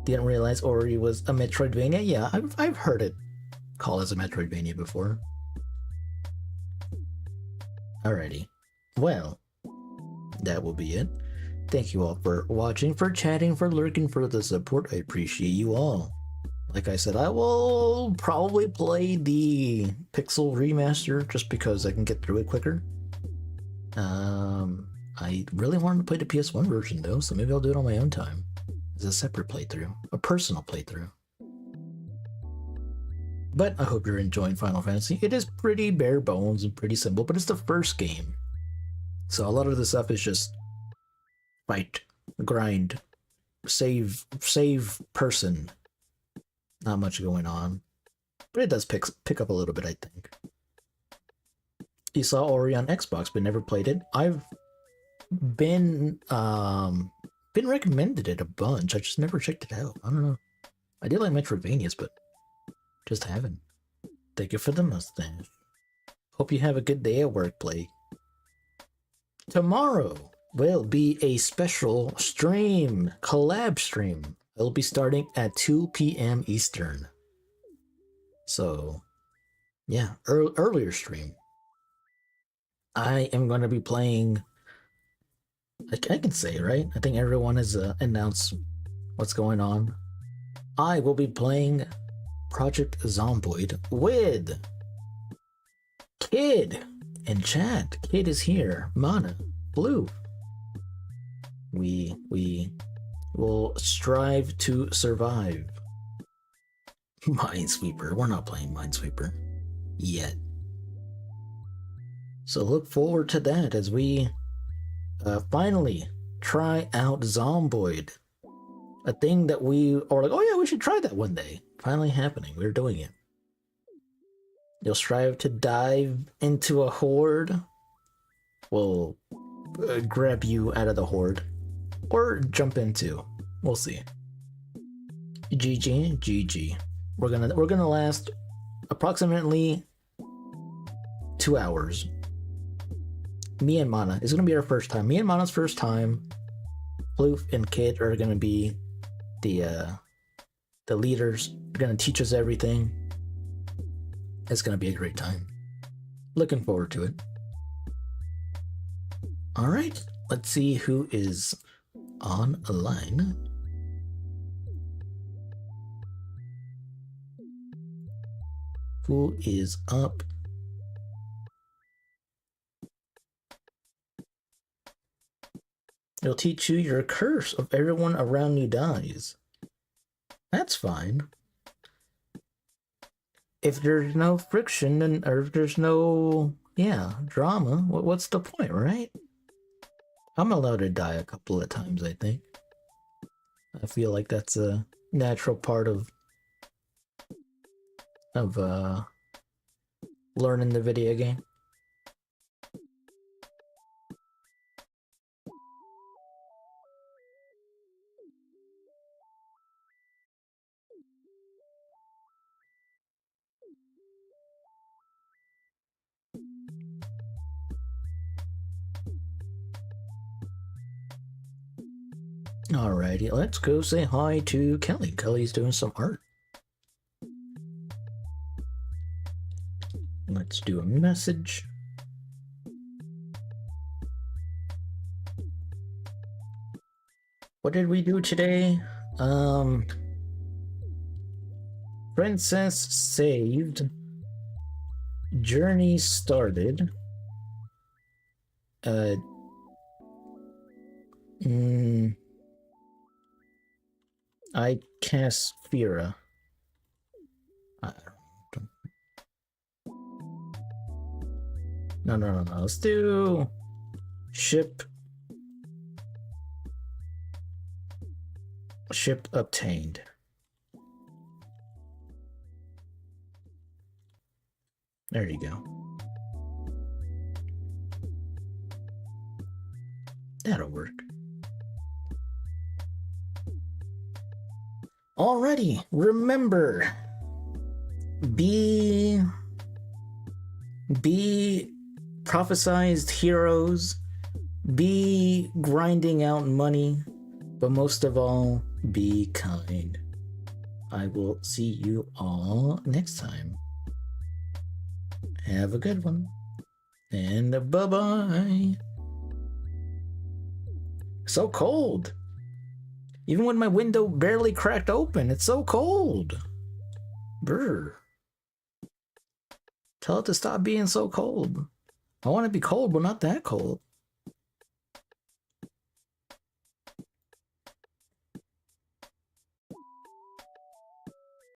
Didn't realize Ori was a Metroidvania? Yeah, I've heard it called as a Metroidvania before. Alrighty. Well, that will be it. Thank you all for watching, for chatting, for lurking, for the support. I appreciate you all. Like I said, I will probably play the Pixel remaster just because I can get through it quicker. I really wanted to play the PS1 version though, so maybe I'll do it on my own time. As a separate playthrough, a personal playthrough. But I hope you're enjoying Final Fantasy. It is pretty bare bones and pretty simple, but it's the first game. So a lot of the stuff is just fight, grind, save person. Not much going on. But it does pick up a little bit, I think. You saw Ori on Xbox, but never played it. I've been recommended it a bunch. I just never checked it out. I don't know. I did like Metroidvanias, but just haven't. Thank you for the mustache. Hope you have a good day at work, Blake. Tomorrow will be a special stream, collab stream. It'll be starting at 2 PM Eastern. So, yeah, earlier stream. I am going to be playing, I can say, right? I think everyone has announced what's going on. I will be playing Project Zomboid with Kid in chat. Kid is here. Mana, Blue. We will strive to survive. Minesweeper. We're not playing Minesweeper yet. So look forward to that as we finally try out Zomboid. A thing that we are like, oh yeah, we should try that one day. Finally happening. We're doing it. You'll strive to dive into a horde. We'll grab you out of the horde. Or jump into. We'll see. GG. We're gonna last approximately 2 hours. Me and Mana. It's gonna be our first time. Me and Mana's first time. Floof and Kid are gonna be the leaders. They're gonna teach us everything. It's gonna be a great time. Looking forward to it. Alright, let's see who is on a line. Who is up? It'll teach you your curse of everyone around you dies. That's fine. If there's no friction, then, or if there's no, drama, what's the point, right? I'm allowed to die a couple of times, I think. I feel like that's a natural part of learning the video game. Alrighty, let's go say hi to Kelly. Kelly's doing some art. Let's do a message. What did we do today? Princess saved. Journey started. I cast Fira. No. Let's do ship obtained. There you go. That'll work. Alrighty, remember, be prophesized heroes, be grinding out money, but most of all, be kind. I will see you all next time. Have a good one, and bye-bye. So cold. Even when my window barely cracked open, it's so cold. Brr. Tell it to stop being so cold. I want to be cold, but not that cold.